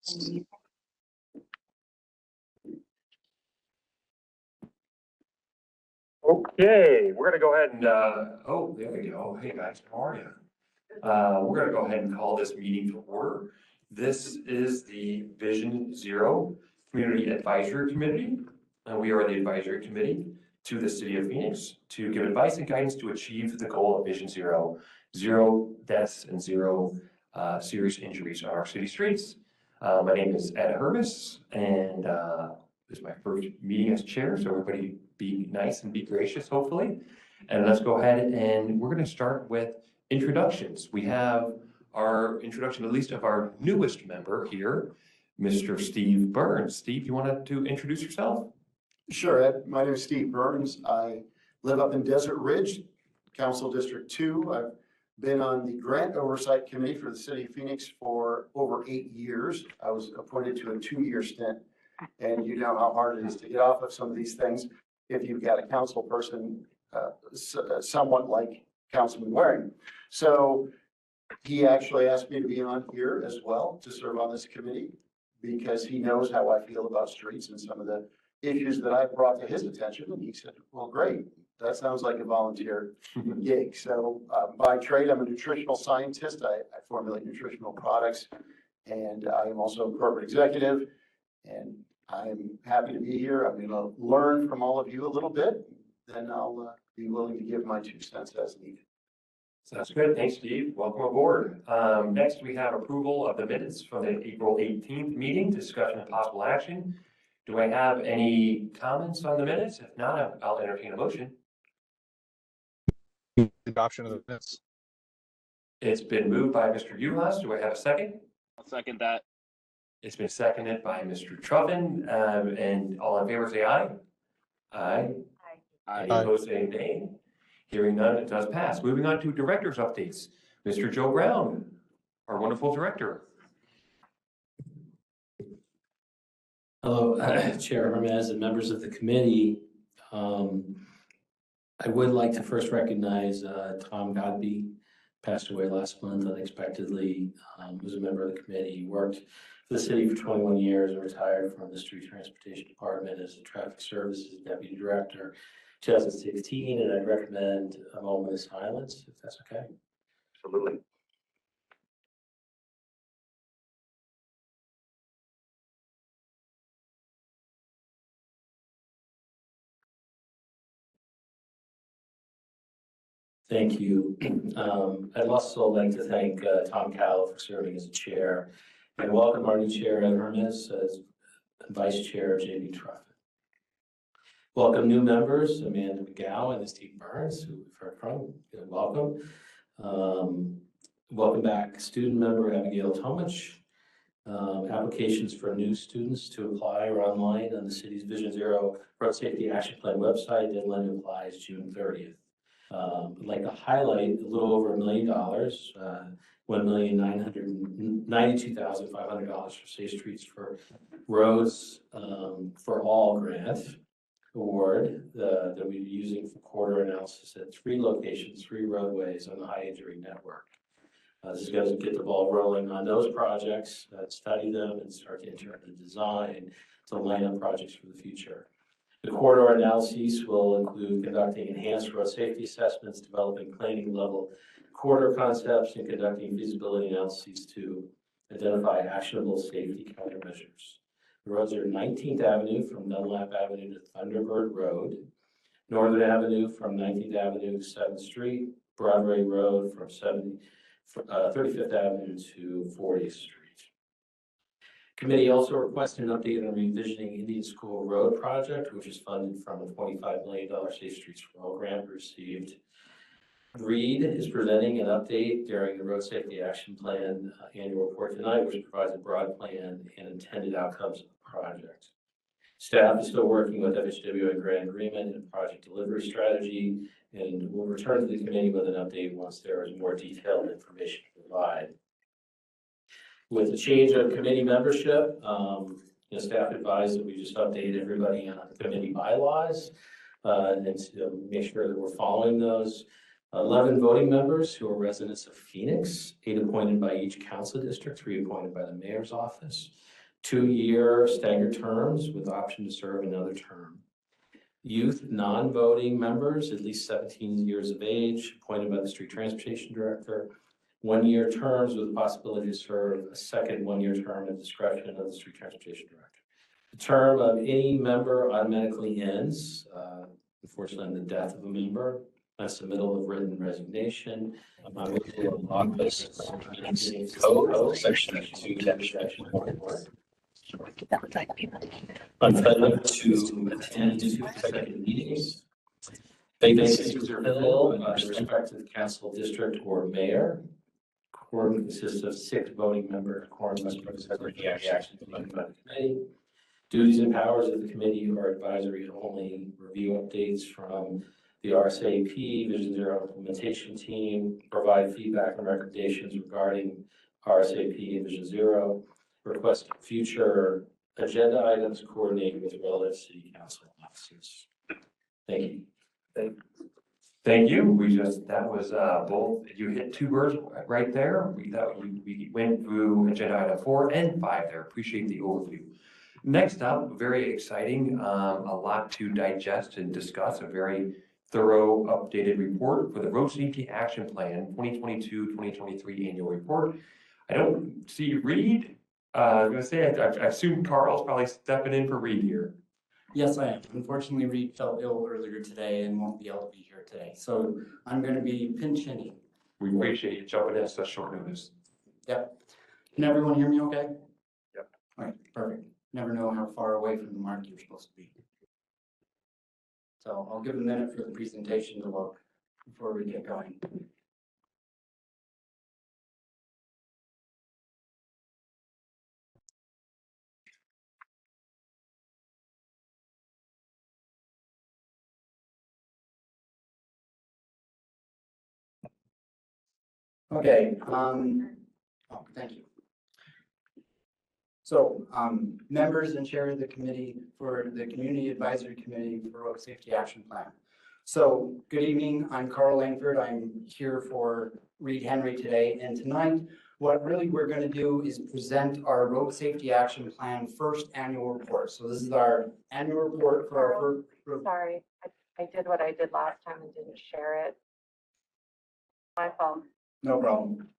Okay, we're going to go ahead and, oh, there we go. Hey guys, how are you? We're going to go ahead and call this meeting to order. This is the Vision Zero Community Advisory Committee. We are the advisory committee to the City of Phoenix to give advice and guidance to achieve the goal of Vision Zero, zero deaths and zero serious injuries on our city streets. My name is Ed Hervis, and this is my first meeting as chair, so everybody be nice and be gracious, hopefully. And let's go ahead and we're going to start with introductions. We have our introduction, at least of our newest member here, Mr. Steve Burns. Steve, you wanted to introduce yourself? Sure, Ed. My name is Steve Burns. I live up in Desert Ridge, Council District 2. I've been on the Grant Oversight Committee for the City of Phoenix for over 8 years. I was appointed to a 2-year stint, and you know how hard it is to get off of some of these things if you've got a council person somewhat like Councilman Waring. So he actually asked me to be on here as well to serve on this committee because he knows how I feel about streets and some of the issues that I brought to his attention. And he said, well, great. That sounds like a volunteer gig. So by trade, I'm a nutritional scientist. I formulate nutritional products, and I am also a corporate executive. And I'm happy to be here. I'm going to learn from all of you a little bit. Then I'll be willing to give my 2 cents as needed. Sounds good. Thanks, Steve. Welcome aboard. Next, we have approval of the minutes from the April 18th meeting, discussion and possible action. Do I have any comments on the minutes? If not, I'll entertain a motion. Adoption of the minutes. It's been moved by Mr. Uhas. Do I have a second? I'll second that. It's been seconded by Mr. Truffin. And all in favor say aye. Aye. Aye. Any opposed say nay. Hearing none, it does pass. Moving on to director's updates. Mr. Joe Brown, our wonderful director. Hello, Chair Hermes and members of the committee. I would like to first recognize Tom Godby, passed away last month unexpectedly. Was a member of the committee. He worked for the city for 21 years and retired from the Street Transportation Department as the Traffic Services Deputy Director 2016. And I'd recommend a moment of silence, if that's okay. Absolutely. Thank you. I'd also like to thank Tom Callow for serving as chair, and welcome our new chair, Ed Hermes, as vice chair, J.B. Truffin. Welcome new members, Amanda McGowan and Steve Burns, who we've heard from. Welcome. Welcome back, student member Abigail Tomich. Applications for new students to apply are online on the city's Vision Zero Road Safety Action Plan website. Deadline to apply is June 30th. I'd like to highlight a little over $1 million, $1,992,500 for Safe Streets for Roads for All grant award that we'll be using for quarter analysis at 3 locations, 3 roadways on the high injury network. This is going to get the ball rolling on those projects, study them, and start to enter the design to line up projects for the future. The corridor analyses will include conducting enhanced road safety assessments, developing planning level corridor concepts, and conducting feasibility analyses to identify actionable safety countermeasures. The roads are 19th Avenue from Dunlap Avenue to Thunderbird Road, Northern Avenue from 19th Avenue to 7th Street, Broadway Road from 35th Avenue to 40th Street. Committee also requested an update on revisioning Indian School Road project, which is funded from a $25 million Safe Streets for All grant received. Reed is presenting an update during the Road Safety Action Plan annual report tonight, which provides a broad plan and intended outcomes of the project. Staff is still working with FHW and grant agreement and project delivery strategy, and we'll return to the committee with an update once there is more detailed information to provide. With the change of committee membership, staff advised that we just update everybody on the committee bylaws and to make sure that we're following those. 11 voting members who are residents of Phoenix, 8 appointed by each council district, 3 appointed by the mayor's office, 2-year staggered terms with option to serve another term. Youth non-voting members, at least 17 years of age, appointed by the street transportation director, 1-year terms with the possibility to serve a second 1-year term at discretion of the street transportation director. The term of any member automatically ends, unfortunately, on the death of a member. That's the middle of written resignation. Removal of office, code, section 2-1. Unfettered to attend 2 consecutive meetings. Vacancies are filled by the respective council district or mayor. Quorum consists of 6 voting members. Quorum must represent the actions taken by the committee. Duties and powers of the committee are advisory only. Review updates from the RSAP Vision Zero implementation team. Provide feedback and recommendations regarding RSAP and Vision Zero. Request future agenda items. Coordinate with relevant city council offices. Thank you. Thank you. That was both, you hit 2 birds right there. We went through agenda item 4 and 5 there. Appreciate the overview. Next up, very exciting, a lot to digest and discuss, a very thorough updated report for the Road Safety Action Plan 2022-2023 annual report. I don't see Reed. I was going to say, I assume Carl's probably stepping in for Reed here. Yes, I am. Unfortunately, Reed fell ill earlier today and won't be able to be here today. So I'm going to be pinch hitting. We appreciate you jumping in at such short notice. Yep. Can everyone hear me okay? Yep. All right, perfect. Never know how far away from the mark you're supposed to be. So I'll give a minute for the presentation to load before we get going. Okay, thank you. So, members and chair of the committee for the Community Advisory Committee for Road Safety Action Plan. So, good evening, I'm Carl Langford. I'm here for Reed Henry today. And tonight, what really we're going to do is present our Road Safety Action Plan first annual report. So this is our annual report for our first. Sorry, I did what I did last time and didn't share it. My fault. No problem.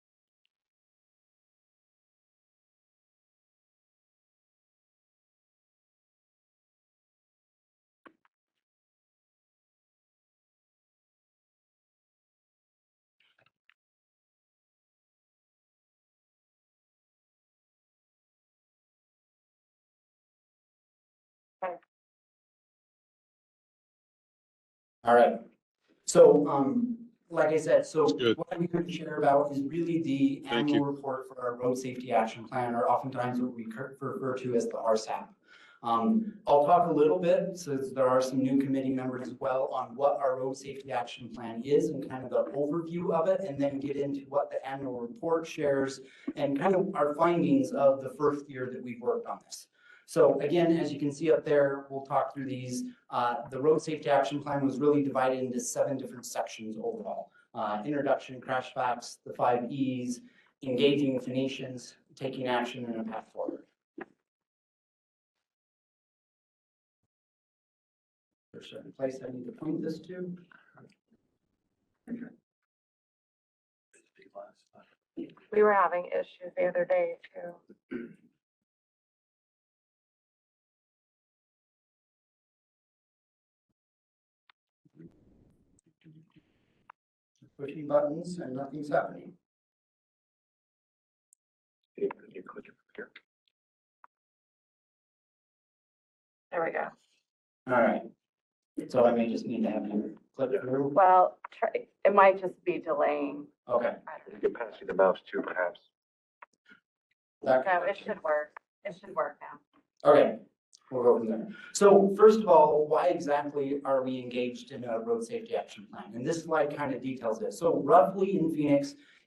All right. So, like I said, so what I'm here to share about is really the annual report for our Road Safety Action Plan, or oftentimes what we refer to as the RSAP. I'll talk a little bit, since there are some new committee members as well, on what our Road Safety Action Plan is and kind of the overview of it, and then get into what the annual report shares and kind of our findings of the first year that we've worked on this. So again, as you can see up there, we'll talk through these. The Road Safety Action Plan was really divided into 7 different sections overall. Introduction, crash facts, the 5 E's, engaging Phoenicians, taking action, and a path forward. There's a certain place I need to point this to. We were having issues the other day too. Pushing buttons and nothing's happening. There we go. All right. So I may just need to have you click through. Well, it might just be delaying. Okay. You can pass me the mouse too, perhaps. No, it should work. It should work now. Okay. We'll go from there. So first of all, why exactly are we engaged in a road safety action plan? And this slide kind of details it. So roughly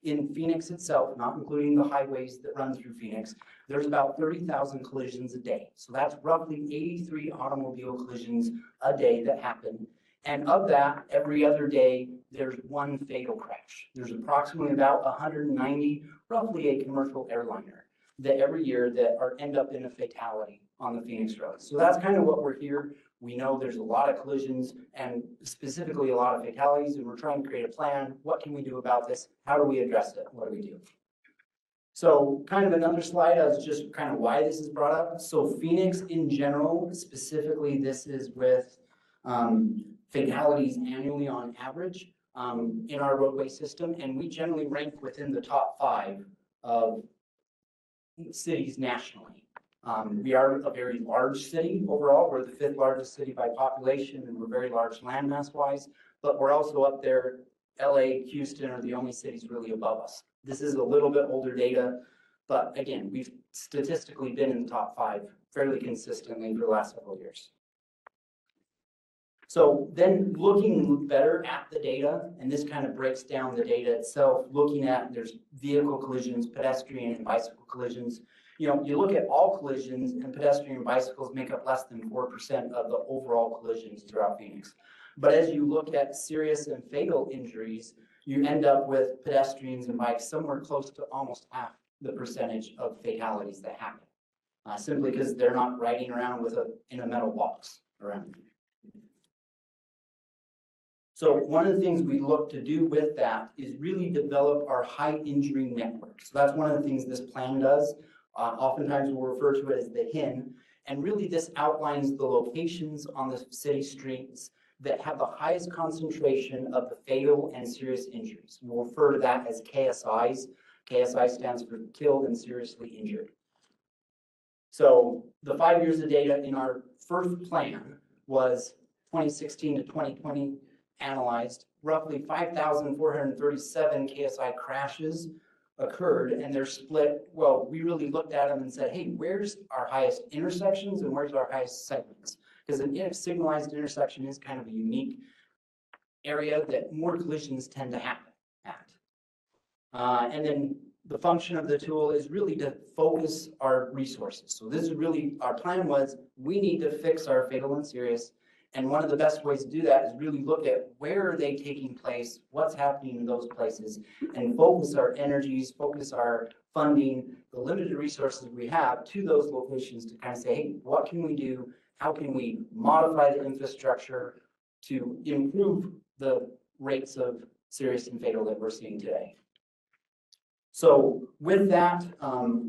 in Phoenix itself, not including the highways that run through Phoenix, there's about 30,000 collisions a day. So that's roughly 83 automobile collisions a day that happen. And of that, every other day, there's one fatal crash. There's approximately about 190, roughly a commercial airliner that every year that end up in a fatality on the Phoenix roads. So that's kind of what we're here. We know there's a lot of collisions and specifically a lot of fatalities, and we're trying to create a plan. What can we do about this? How do we address it? What do we do? So kind of another slide is just kind of why this is brought up. So Phoenix in general, specifically this is with fatalities annually on average in our roadway system. And we generally rank within the top 5 of cities nationally. We are a very large city overall. We're the 5th largest city by population, and we're very large landmass wise, but we're also up there. LA, Houston are the only cities really above us. This is a little bit older data, but again, we've statistically been in the top 5 fairly consistently for the last several years. So then looking better at the data, and this kind of breaks down the data itself, looking at there's vehicle collisions, pedestrian and bicycle collisions. You know, you look at all collisions and pedestrian and bicycles make up less than 4% of the overall collisions throughout Phoenix. But as you look at serious and fatal injuries, you end up with pedestrians and bikes somewhere close to almost half the percentage of fatalities that happen, simply because they're not riding around with in a metal box around. So one of the things we look to do with that is really develop our high injury network. So that's one of the things this plan does. Oftentimes we'll refer to it as the HIN, and really this outlines the locations on the city streets that have the highest concentration of the fatal and serious injuries. We'll refer to that as KSIs. KSI stands for killed and seriously injured. So the 5 years of data in our first plan was 2016 to 2020 analyzed. Roughly 5,437 KSI crashes occurred, and they're split. Well, we really looked at them and said, hey, where's our highest intersections and where's our highest segments? Because a signalized intersection is kind of a unique area that more collisions tend to happen at. And then the function of the tool is really to focus our resources. So this is really, our plan was, we need to fix our fatal and serious. And one of the best ways to do that is really look at where are they taking place, what's happening in those places, and focus our energies, focus our funding, the limited resources we have to those locations to kind of say, hey, what can we do? How can we modify the infrastructure to improve the rates of serious and fatal that we're seeing today? So with that,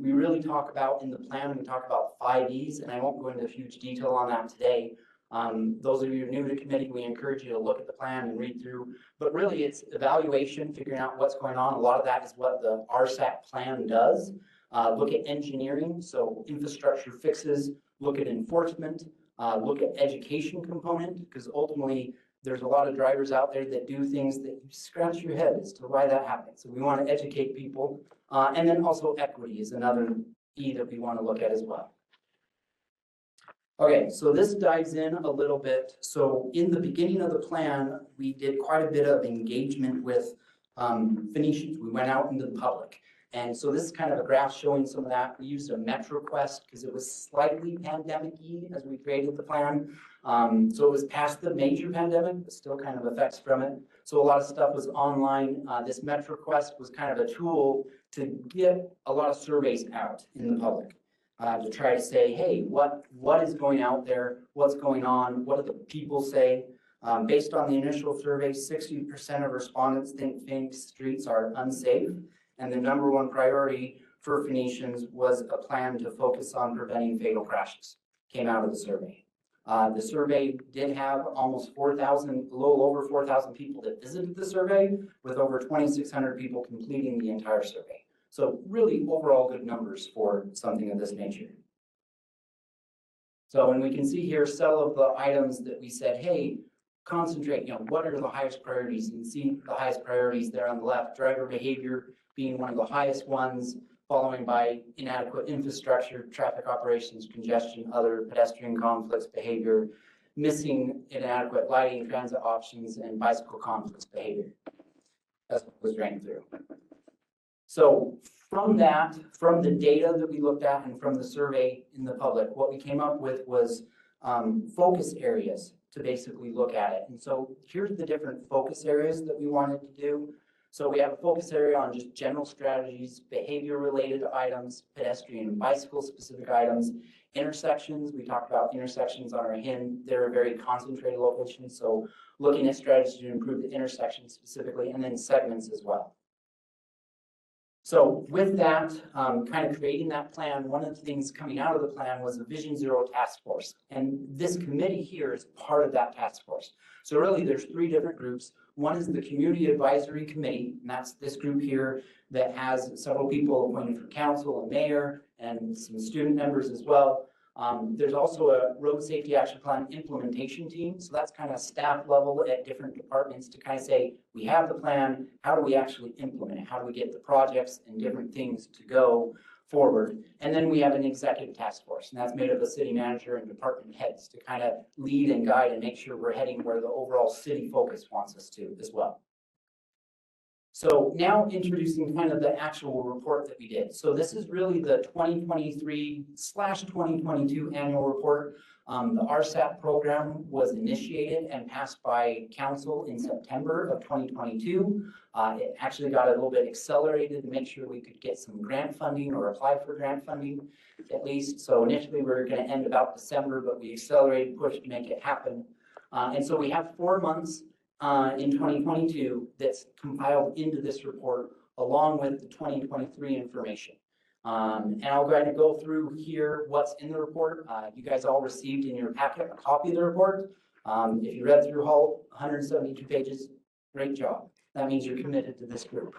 we really talk about in the plan, we talk about 5 E's, and I won't go into huge detail on that today. Those of you new to committee, we encourage you to look at the plan and read through, but really it's evaluation, figuring out what's going on. A lot of that is what the RSAT plan does. Look at engineering, so infrastructure fixes, look at enforcement, look at education component, because ultimately there's a lot of drivers out there that do things that you scratch your head as to why that happens. So we want to educate people. And then also equity is another E that we want to look at as well. Okay, so this dives in a little bit. So in the beginning of the plan, we did quite a bit of engagement with Phoenicians. We went out into the public. And so this is kind of a graph showing some of that. We used a MetroQuest because it was slightly pandemic-y as we created the plan. So it was past the major pandemic, but still kind of effects from it. So a lot of stuff was online. This MetroQuest was kind of a tool to get a lot of surveys out in the public. To try to say, hey, what is going out there? What's going on? What do the people say? Based on the initial survey, 60% of respondents think Phoenix streets are unsafe. And the number 1 priority for Phoenicians was a plan to focus on preventing fatal crashes. Came out of the survey. The survey did have almost 4,000, a little over 4,000 people that visited the survey, with over 2,600 people completing the entire survey. So really overall good numbers for something of this nature. So, and we can see here some of the items that we said, hey, concentrate, what are the highest priorities? You can see the highest priorities there on the left, driver behavior being one of the highest ones, following by inadequate infrastructure, traffic operations, congestion, other pedestrian conflicts behavior, missing inadequate lighting, transit options, and bicycle conflicts behavior. That's what was ranked through. So from that, from the data that we looked at and from the survey in the public, what we came up with was focus areas to basically look at it. And so here's the different focus areas that we wanted to do. So we have a focus area on just general strategies, behavior-related items, pedestrian and bicycle-specific items, intersections. We talked about intersections on our HIN. They're a very concentrated location, so looking at strategies to improve the intersection specifically, and then segments as well. So with that, kind of creating that plan, one of the things coming out of the plan was a Vision Zero task force. And this committee here is part of that task force. So really there's three different groups. One is the Community Advisory Committee, and that's this group here that has several people appointed from council and mayor and some student members as well. There's also a Road Safety Action Plan implementation team. So that's kind of staff level at different departments to kind of say, we have the plan, how do we actually implement it? How do we get the projects and different things to go forward? And then we have an executive task force, and that's made up of city manager and department heads to kind of lead and guide and make sure we're heading where the overall city focus wants us to as well. So now introducing kind of the actual report that we did. So this is really the 2023/2022 annual report. The RSAP program was initiated and passed by council in September of 2022. It actually got a little bit accelerated to make sure we could get some grant funding or apply for grant funding at least. So initially we were going to end about December, but we accelerated, pushed to make it happen. And so we have 4 months in 2022 that's compiled into this report along with the 2023 information. And I'll go ahead and go through here what's in the report. You guys all received in your packet a copy of the report. If you read through all 172 pages, great job. That means you're committed to this group.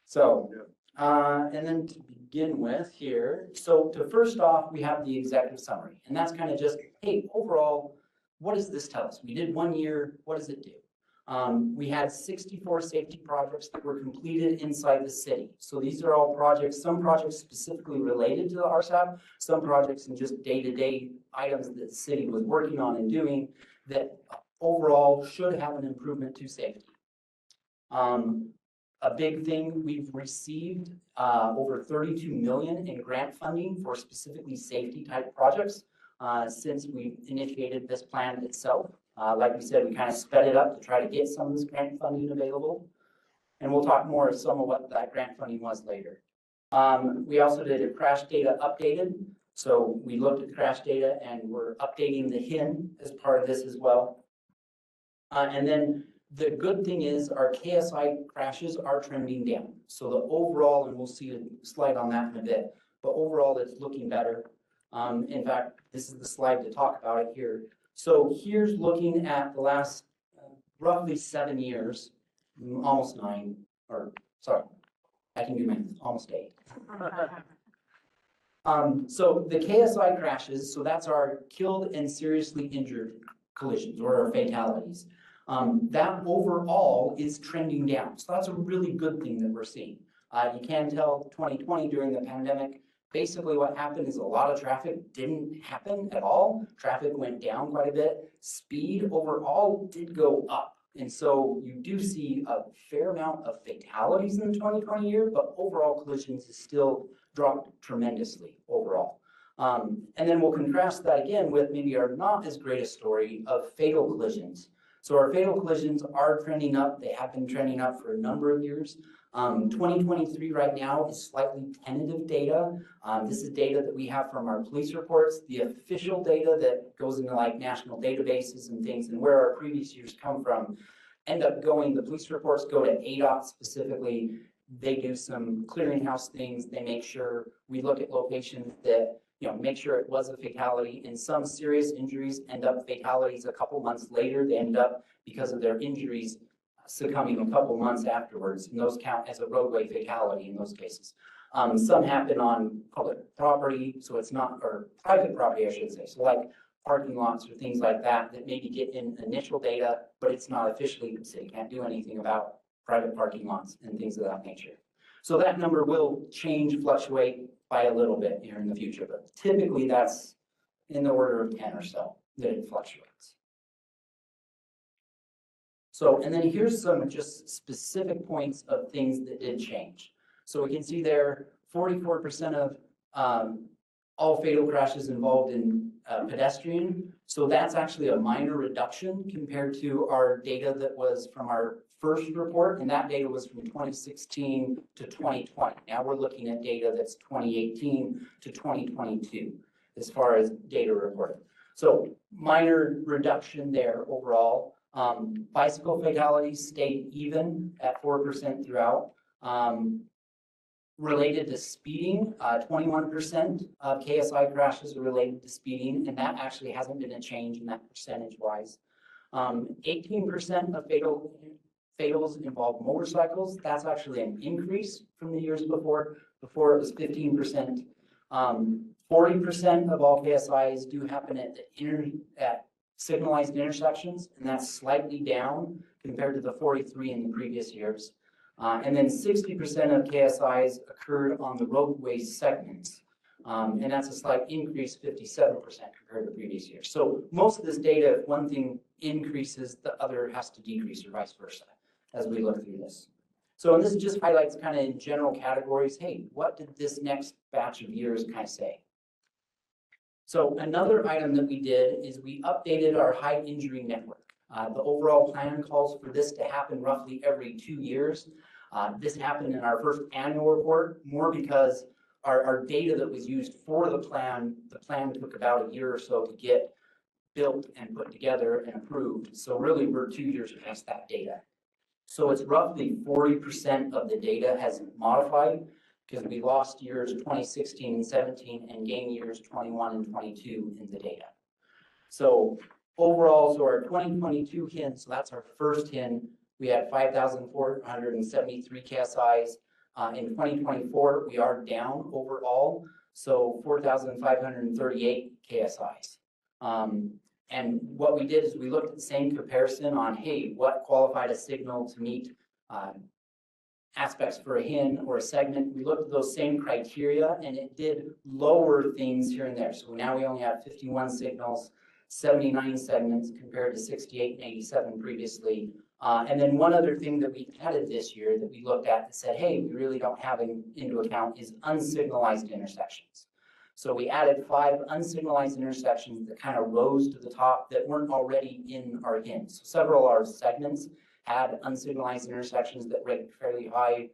So, and then to begin with here, so to first off, we have the executive summary, and that's kind of just, hey, overall, what does this tell us? We did 1 year, what does it do? We had 64 safety projects that were completed inside the city. So these are all projects, some projects specifically related to the RSAP, some projects in just day-to-day items that the city was working on and doing that overall should have an improvement to safety. A big thing, we've received over 32 million in grant funding for specifically safety type projects since we initiated this plan itself. Like we said, we kind of sped it up to try to get some of this grant funding available. And we'll talk more of some of what that grant funding was later. We also did a crash data updated. So we looked at the crash data and we're updating the HIN as part of this as well. And then the good thing is our KSI crashes are trending down. So the overall, and we'll see a slide on that in a bit, but overall it's looking better. In fact, this is the slide to talk about it here. So here's looking at the last roughly 7 years, almost 9, or sorry, I can do math, almost 8. So the KSI crashes, so that's our killed and seriously injured collisions or our fatalities. That overall is trending down. So that's a really good thing that we're seeing. You can tell 2020 during the pandemic, basically what happened is a lot of traffic didn't happen at all. Traffic went down quite a bit. Speed overall did go up. And so you do see a fair amount of fatalities in the 2020 year, but overall collisions is still dropped tremendously overall. And then we'll contrast that again with maybe our not as great a story of fatal collisions. So our fatal collisions are trending up. They have been trending up for a number of years. 2023 right now is slightly tentative data. This is data that we have from our police reports. The official data that goes into like national databases and things and where our previous years come from end up going, the police reports go to ADOT specifically. They do some clearinghouse things. They make sure we look at locations that, you know, make sure it was a fatality. And some serious injuries end up fatalities a couple months later. They end up because of their injuries succumbing a couple months afterwards, and those count as a roadway fatality in those cases. Some happen on public property, so it's not, or private property, I should say. So like parking lots or things like that, that maybe get in initial data, but it's not officially, the city can't do anything about private parking lots and things of that nature. So that number will change, fluctuate by a little bit here in the future, but typically that's in the order of 10 or so that it fluctuates. So, and then here's some just specific points of things that did change. So we can see there 44% of all fatal crashes involved in pedestrian. So that's actually a minor reduction compared to our data that was from our first report, and that data was from 2016 to 2020. Now we're looking at data that's 2018 to 2022 as far as data reported. So minor reduction there overall. Bicycle fatalities stayed even at 4% throughout. Related to speeding, 21% of KSI crashes are related to speeding, and that actually hasn't been a change in that percentage wise. 18% of fatals involve motorcycles. That's actually an increase from the years before. Before it was 15%. 40% of all KSIs do happen at signalized intersections, and that's slightly down compared to the 43 in the previous years. And then 60% of KSIs occurred on the roadway segments. And that's a slight increase, 57% compared to previous years. So most of this data, if one thing increases, the other has to decrease or vice versa as we look through this. So and this just highlights kind of in general categories, hey, what did this next batch of years kind of say? So another item that we did is we updated our high injury network. The overall plan calls for this to happen roughly every 2 years. This happened in our first annual report, more because our data that was used for the plan took about a year or so to get built and put together and approved. So really we're 2 years past that data. So it's roughly 40% of the data has modified because we lost years 2016 and 17 and gained years 21 and 22 in the data. So overall, so our 2022 HIN, so that's our first HIN, we had 5,473 KSIs. In 2024, we are down overall, so 4,538 KSIs. And what we did is we looked at the same comparison on, hey, what qualified a signal to meet aspects for a HIN or a segment. We looked at those same criteria and it did lower things here and there. So now we only have 51 signals, 79 segments compared to 68 and 87 previously. And then one other thing that we added this year that we looked at that said, hey, we really don't have into account is unsignalized intersections. So we added 5 unsignalized intersections that kind of rose to the top that weren't already in our HIN. So several of our segments had unsignalized intersections that ranked fairly high,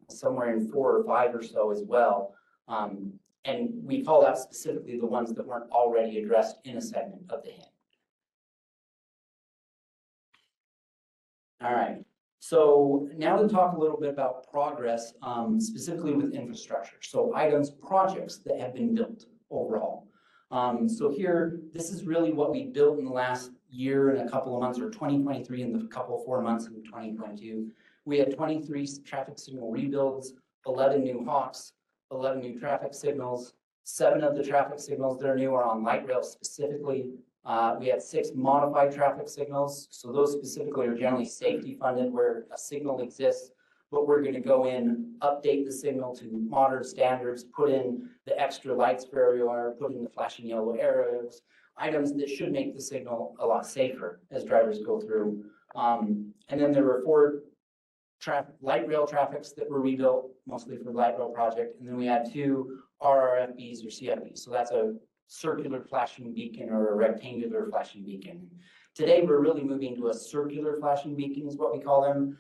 somewhere in 4 or 5 or so as well. And we call out specifically the ones that weren't already addressed in a segment of the HIN. All right, so now to talk a little bit about progress, specifically with infrastructure. So items, projects that have been built overall. So here, this is really what we built in the last year and a couple of months, or 2023 and the couple of 4 months in 2022. We had 23 traffic signal rebuilds, 11 new Hawks, 11 new traffic signals. 7 of the traffic signals that are new are on light rail specifically. We had 6 modified traffic signals. So those specifically are generally safety funded where a signal exists, but we're going to go in, update the signal to modern standards, put in the extra lights for everywhere, put in the flashing yellow arrows, items that should make the signal a lot safer as drivers go through. And then there were 4 light rail traffics that were rebuilt, mostly for the light rail project. And then we had 2 RRFBs or CFBs. So that's a circular flashing beacon or a rectangular flashing beacon. Today, we're really moving to a circular flashing beacon is what we call them,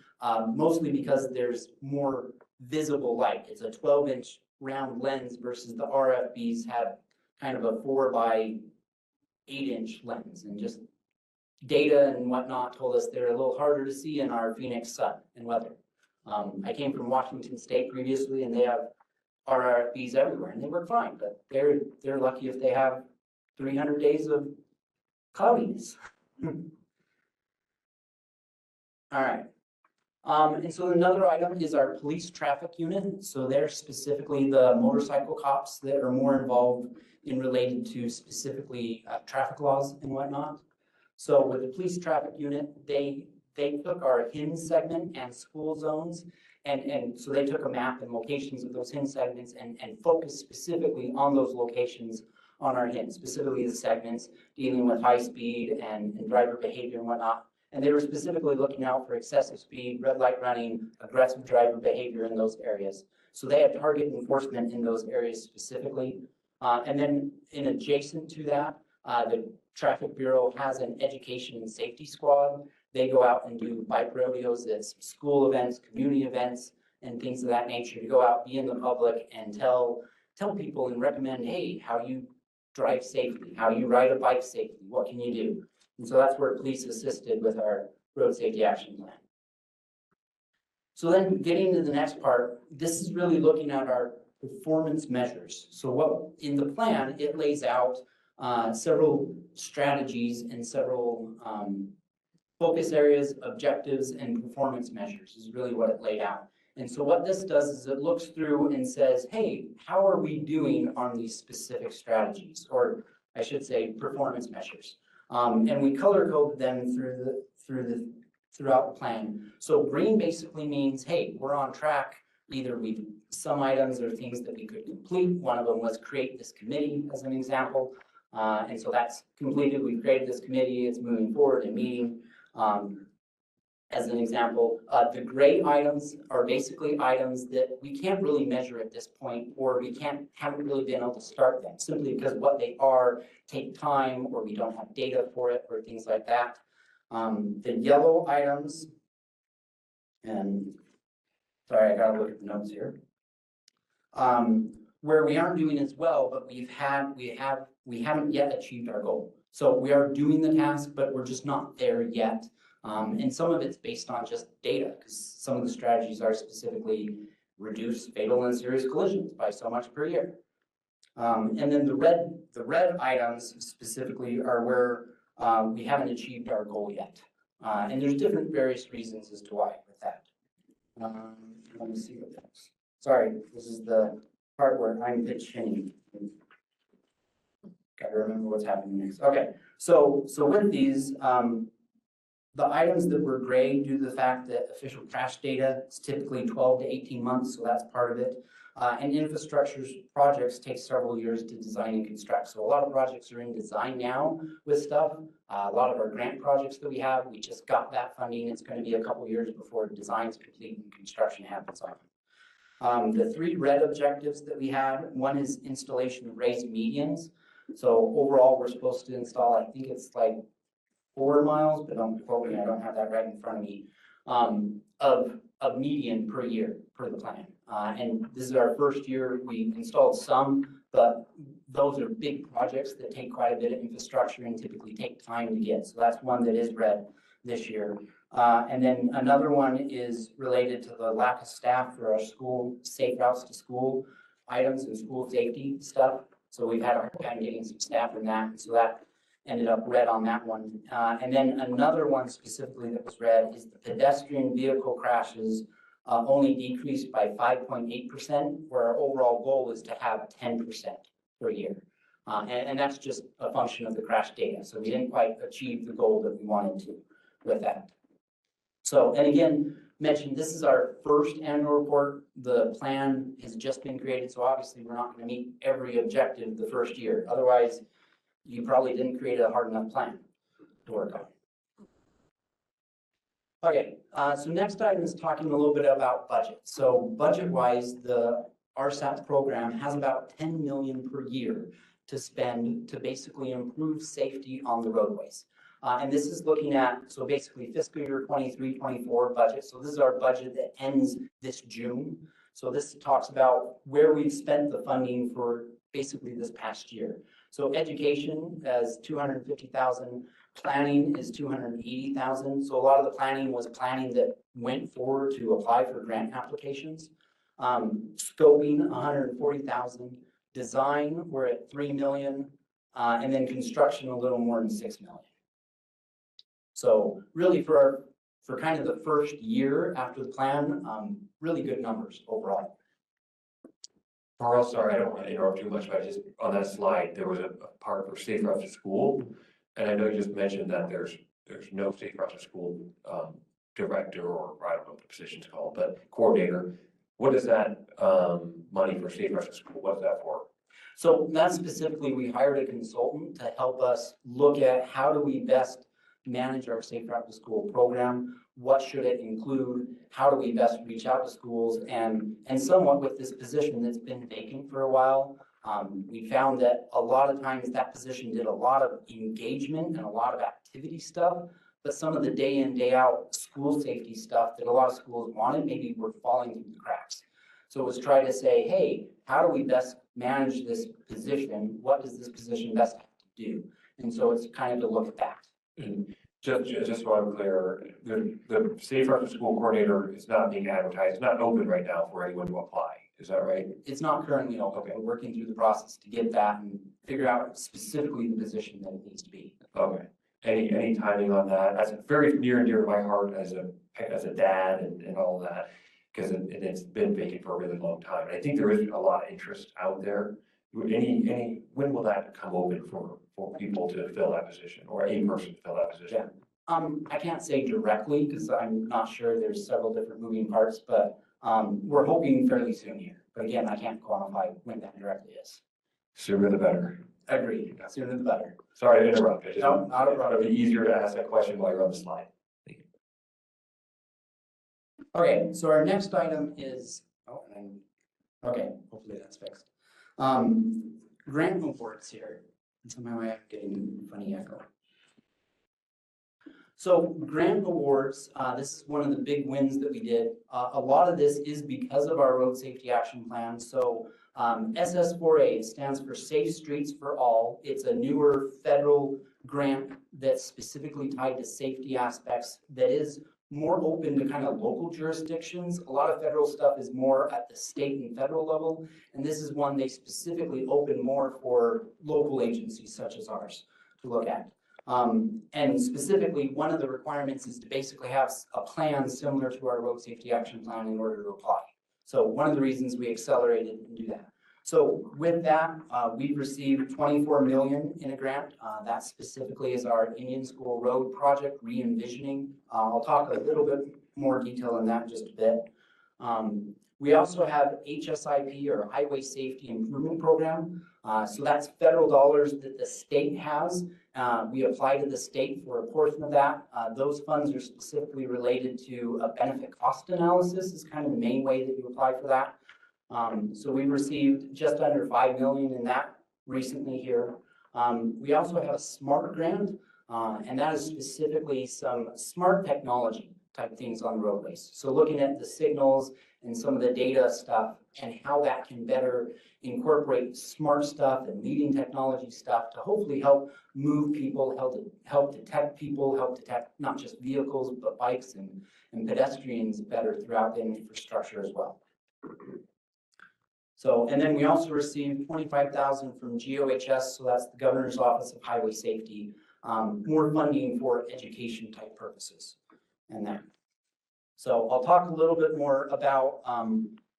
mostly because there's more visible light. It's a 12-inch round lens versus the RFBs have kind of a 4 by 8-inch lens, and just data and whatnot told us they're a little harder to see in our Phoenix sun and weather. I came from Washington State previously, and they have RRFBs everywhere, and they work fine, but they're lucky if they have 300 days of cloudiness. All right. And so another item is our police traffic unit. So they're specifically the motorcycle cops that are more involved in related to specifically traffic laws and whatnot. So with the police traffic unit, they took our HIN segment and school zones, and so they took a map and locations of those HIN segments and focused specifically on those locations on our HIN, specifically the segments dealing with high speed and driver behavior and whatnot. And they were specifically looking out for excessive speed, red light running, aggressive driver behavior in those areas. So they had target enforcement in those areas specifically. And then in adjacent to that, the Traffic Bureau has an education and safety squad. They go out and do bike rodeos at school events, community events, and things of that nature to go out, be in the public and tell people and recommend, hey, how you drive safely, how you ride a bike safely, what can you do? And so that's where police assisted with our road safety action plan. So then getting to the next part, this is really looking at our performance measures. So what in the plan, it lays out several strategies and several focus areas, objectives, and performance measures is really what it laid out. And so what this does is it looks through and says, hey, how are we doing on these specific strategies? Or I should say performance measures. And we color code them throughout the plan. So green basically means, hey, we're on track. Either some items are things that we could complete. One of them was create this committee as an example. And so that's completed. We've created this committee. It's moving forward and meeting. As an example, the gray items are basically items that we can't really measure at this point, or we haven't really been able to start them simply because what they are take time, or we don't have data for it, or things like that. The yellow items, and sorry, I gotta look at the notes here. Where we aren't doing as well, but we haven't yet achieved our goal. So we are doing the task, but we're just not there yet. And some of it's based on just data, because some of the strategies are specifically reduce fatal and serious collisions by so much per year. And then the red items specifically are where we haven't achieved our goal yet. And there's different various reasons as to why with that. Let me see what that's. Sorry, this is the part where I'm pitch hitting. Got to remember what's happening next. Okay, so with these, the items that were gray due to the fact that official crash data is typically 12 to 18 months, so that's part of it. And infrastructure projects take several years to design and construct. So a lot of projects are in design now with stuff. A lot of our grant projects that we have, we just got that funding. It's going to be a couple years before design's complete and construction happens on them. The 3 red objectives that we had, one is installation of raised medians. So overall, we're supposed to install, I think it's like 4 miles, but don't quote me, I don't have that right in front of me, of median per year per the plan. And this is our first year. We installed some, but those are big projects that take quite a bit of infrastructure and typically take time to get. So that's one that is red this year. And then another one is related to the lack of staff for our school, safe routes to school items and school safety stuff. So we've had a hard time getting some staff in that. So that ended up red on that one. And then another one specifically that was red is the pedestrian vehicle crashes only decreased by 5.8%, where our overall goal is to have 10% per year. And that's just a function of the crash data. So we didn't quite achieve the goal that we wanted to with that. So, and again, mentioned this is our first annual report. The plan has just been created, so obviously we're not going to meet every objective the first year. Otherwise, you probably didn't create a hard enough plan to work on. Okay, so next item is talking a little bit about budget. So budget-wise, the RSAP program has about $10 million per year to spend to basically improve safety on the roadways. And this is looking at, so basically fiscal year 23-24 budget. So this is our budget that ends this June. So this talks about where we've spent the funding for basically this past year. So education as 250,000, planning is 280,000. So a lot of the planning was planning that went forward to apply for grant applications. Scoping 140,000, design we're at 3 million, and then construction a little more than 6 million. So really for kind of the first year after the plan, really good numbers overall. Carl, sorry, I don't want to interrupt too much, but just on that slide, there was a part for safe routes to school. And I know you just mentioned that there's no safe routes to school director, or I don't know what the position's called, but coordinator. What is that money for safe routes to school? What's that for? So that specifically, we hired a consultant to help us look at how do we best manage our safe route to school program. What should it include? How do we best reach out to schools? And somewhat with this position that's been vacant for a while, We found that a lot of times that position did a lot of engagement and a lot of activity stuff, but some of the day in, day out school safety stuff that a lot of schools wanted maybe were falling through the cracks. So it was try to say, hey, how do we best manage this position? What does this position best have to do? And so it's kind of to look at that. And just so I'm clear, the Safe Harbor School Coordinator is not being advertised, it's not open right now for anyone to apply. Is that right? It's not currently open. Okay. We're working through the process to get that and figure out specifically the position that it needs to be. Okay. Any timing on that? That's very near and dear to my heart as a dad and all that, because it's been vacant for a really long time. And I think there is a lot of interest out there. When will that come open for people to fill that position, or a person to fill that position? I can't say directly because I'm not sure. There's several different moving parts, but we're hoping fairly soon here. But again, I can't quantify when that directly is. Sooner the better. Agreed. Sooner the better. Sorry to interrupt. No, not a problem. It'd be easier to ask that question while you're on the slide. Okay, so our next item is, okay, hopefully that's fixed. Grant awards here. And somehow I'm getting funny echo. So grant awards, this is one of the big wins that we did. A lot of this is because of our road safety action plan. So SS4A stands for Safe Streets for All. It's a newer federal grant that's specifically tied to safety aspects that is more open to kind of local jurisdictions. A lot of federal stuff is more at the state and federal level, and this is one they specifically open more for local agencies such as ours to look at. And specifically, one of the requirements is to basically have a plan similar to our road safety action plan in order to apply. So one of the reasons we accelerated and do that. So with that, we've received 24 million in a grant. That specifically is our Indian School Road project re-envisioning. I'll talk a little bit more detail on that in just a bit. We also have HSIP, or Highway Safety Improvement Program. So that's federal dollars that the state has. We apply to the state for a portion of that. Those funds are specifically related to a benefit cost analysis is kind of the main way that you apply for that. So we received just under 5 million in that recently here. We also have a SMART grant, and that is specifically some smart technology type things on roadways. So looking at the signals and some of the data stuff and how that can better incorporate smart stuff and leading technology stuff to hopefully help move people, help detect people, help detect not just vehicles, but bikes and pedestrians better throughout the infrastructure as well. So, and then we also received 25,000 from GOHS, so that's the Governor's Office of Highway Safety, more funding for education type purposes and that. So I'll talk a little bit more about,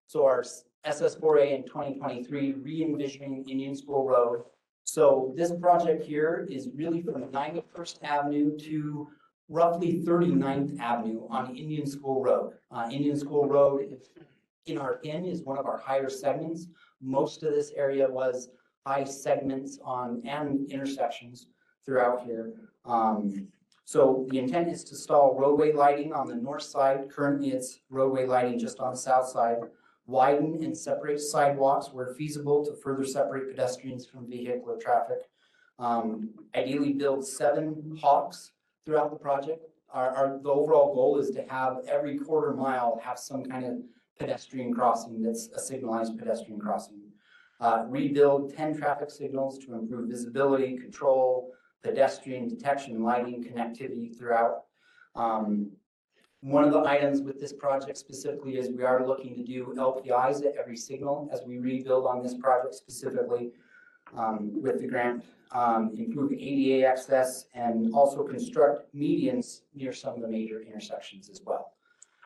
so our SS4A in 2023, re-envisioning Indian School Road. So this project here is really from 91st Avenue to roughly 39th Avenue on Indian School Road. Indian School Road, in our pin, is one of our higher segments. Most of this area was high segments on and intersections throughout here. So the intent is to install roadway lighting on the north side. Currently, it's roadway lighting just on the south side. Widen and separate sidewalks where feasible to further separate pedestrians from vehicular traffic. Ideally, build 7 hawks throughout the project. The overall goal is to have every quarter mile have some kind of pedestrian crossing that's a signalized pedestrian crossing. Rebuild 10 traffic signals to improve visibility, control, pedestrian detection, lighting, connectivity throughout. One of the items with this project specifically is we are looking to do LPIs at every signal as we rebuild on this project specifically with the grant, improve ADA access, and also construct medians near some of the major intersections as well.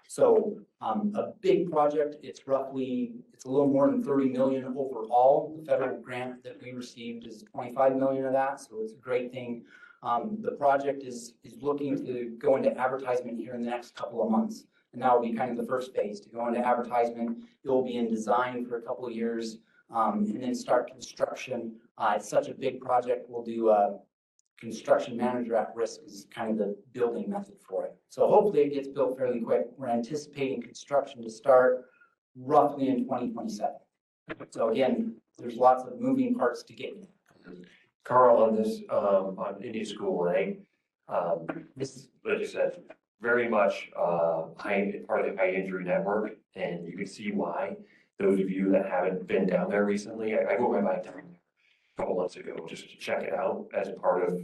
So a big project, it's a little more than 30 million overall. The federal grant that we received is 25 million of that, so it's a great thing. The project is looking to go into advertisement here in the next couple of months. And that will be kind of the first phase to go into advertisement. It will be in design for a couple of years and then start construction. It's such a big project. We'll do construction manager at risk is kind of the building method for it. So hopefully it gets built fairly quick. We're anticipating construction to start roughly in 2027. So again, there's lots of moving parts to get. Carl, on this, on Indian School Way, this is, like you said, very much, part of the high injury network, and you can see why. Those of you that haven't been down there recently, I go by down there a couple months ago, just to check it out as part of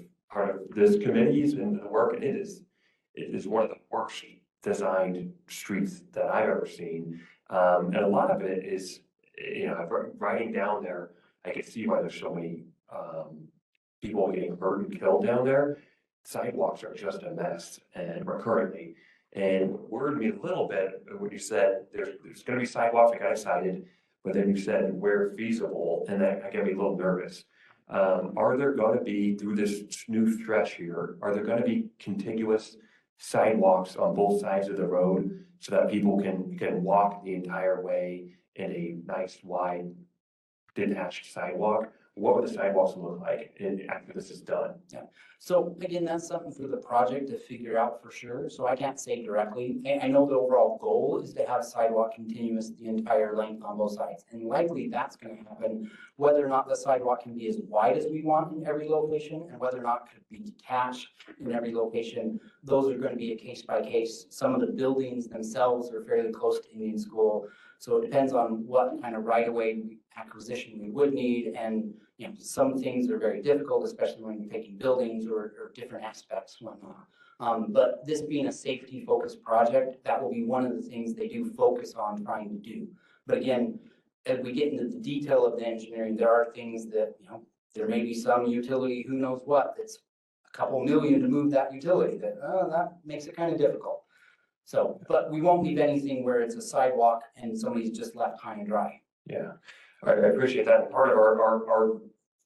this committee's and the work, and it is one of the worst designed streets that I've ever seen. And a lot of it is, riding down there, I can see why there's so many, people getting hurt and killed down there. Sidewalks are just a mess and currently, and worried me a little bit when you said there's gonna be sidewalks, I got excited, but then you said where feasible, and that got me a little nervous. Are there gonna be, through this new stretch here, are there gonna be contiguous sidewalks on both sides of the road so that people can walk the entire way in a nice wide detached sidewalk? What would the sidewalks look like after this is done? So again, that's something for the project to figure out for sure. So I can't say directly. I know the overall goal is to have sidewalk continuous the entire length on both sides. And likely that's going to happen. Whether or not the sidewalk can be as wide as we want in every location and whether or not it could be detached in every location, those are going to be a case by case. Some of the buildings themselves are fairly close to Indian School. So it depends on what kind of right-of-way acquisition we would need. And some things are very difficult, especially when you're taking buildings or different aspects, whatnot. But this being a safety-focused project, that will be one of the things they do focus on trying to do. But again, as we get into the detail of the engineering, there are things that, there may be some utility, who knows what, that's a couple million to move that utility, that makes it kind of difficult. So, but we won't leave anything where it's a sidewalk and somebody's just left high and dry. Yeah, I appreciate that. Part of our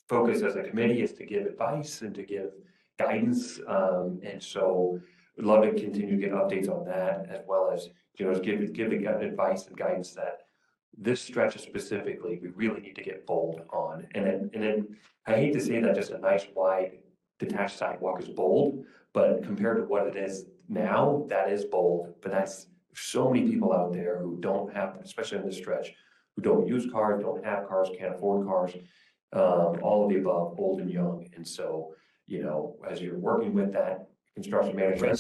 focus as a committee is to give advice and to give guidance. And so we'd love to continue to get updates on that, as well as, give the advice and guidance that this stretch specifically, we really need to get bold on. And then I hate to say that just a nice wide detached sidewalk is bold, but compared to what it is now, that is bold. But that's so many people out there who don't have, especially in this stretch, who don't use cars, don't have cars, can't afford cars, all of the above, old and young. And so, as you're working with that construction manager,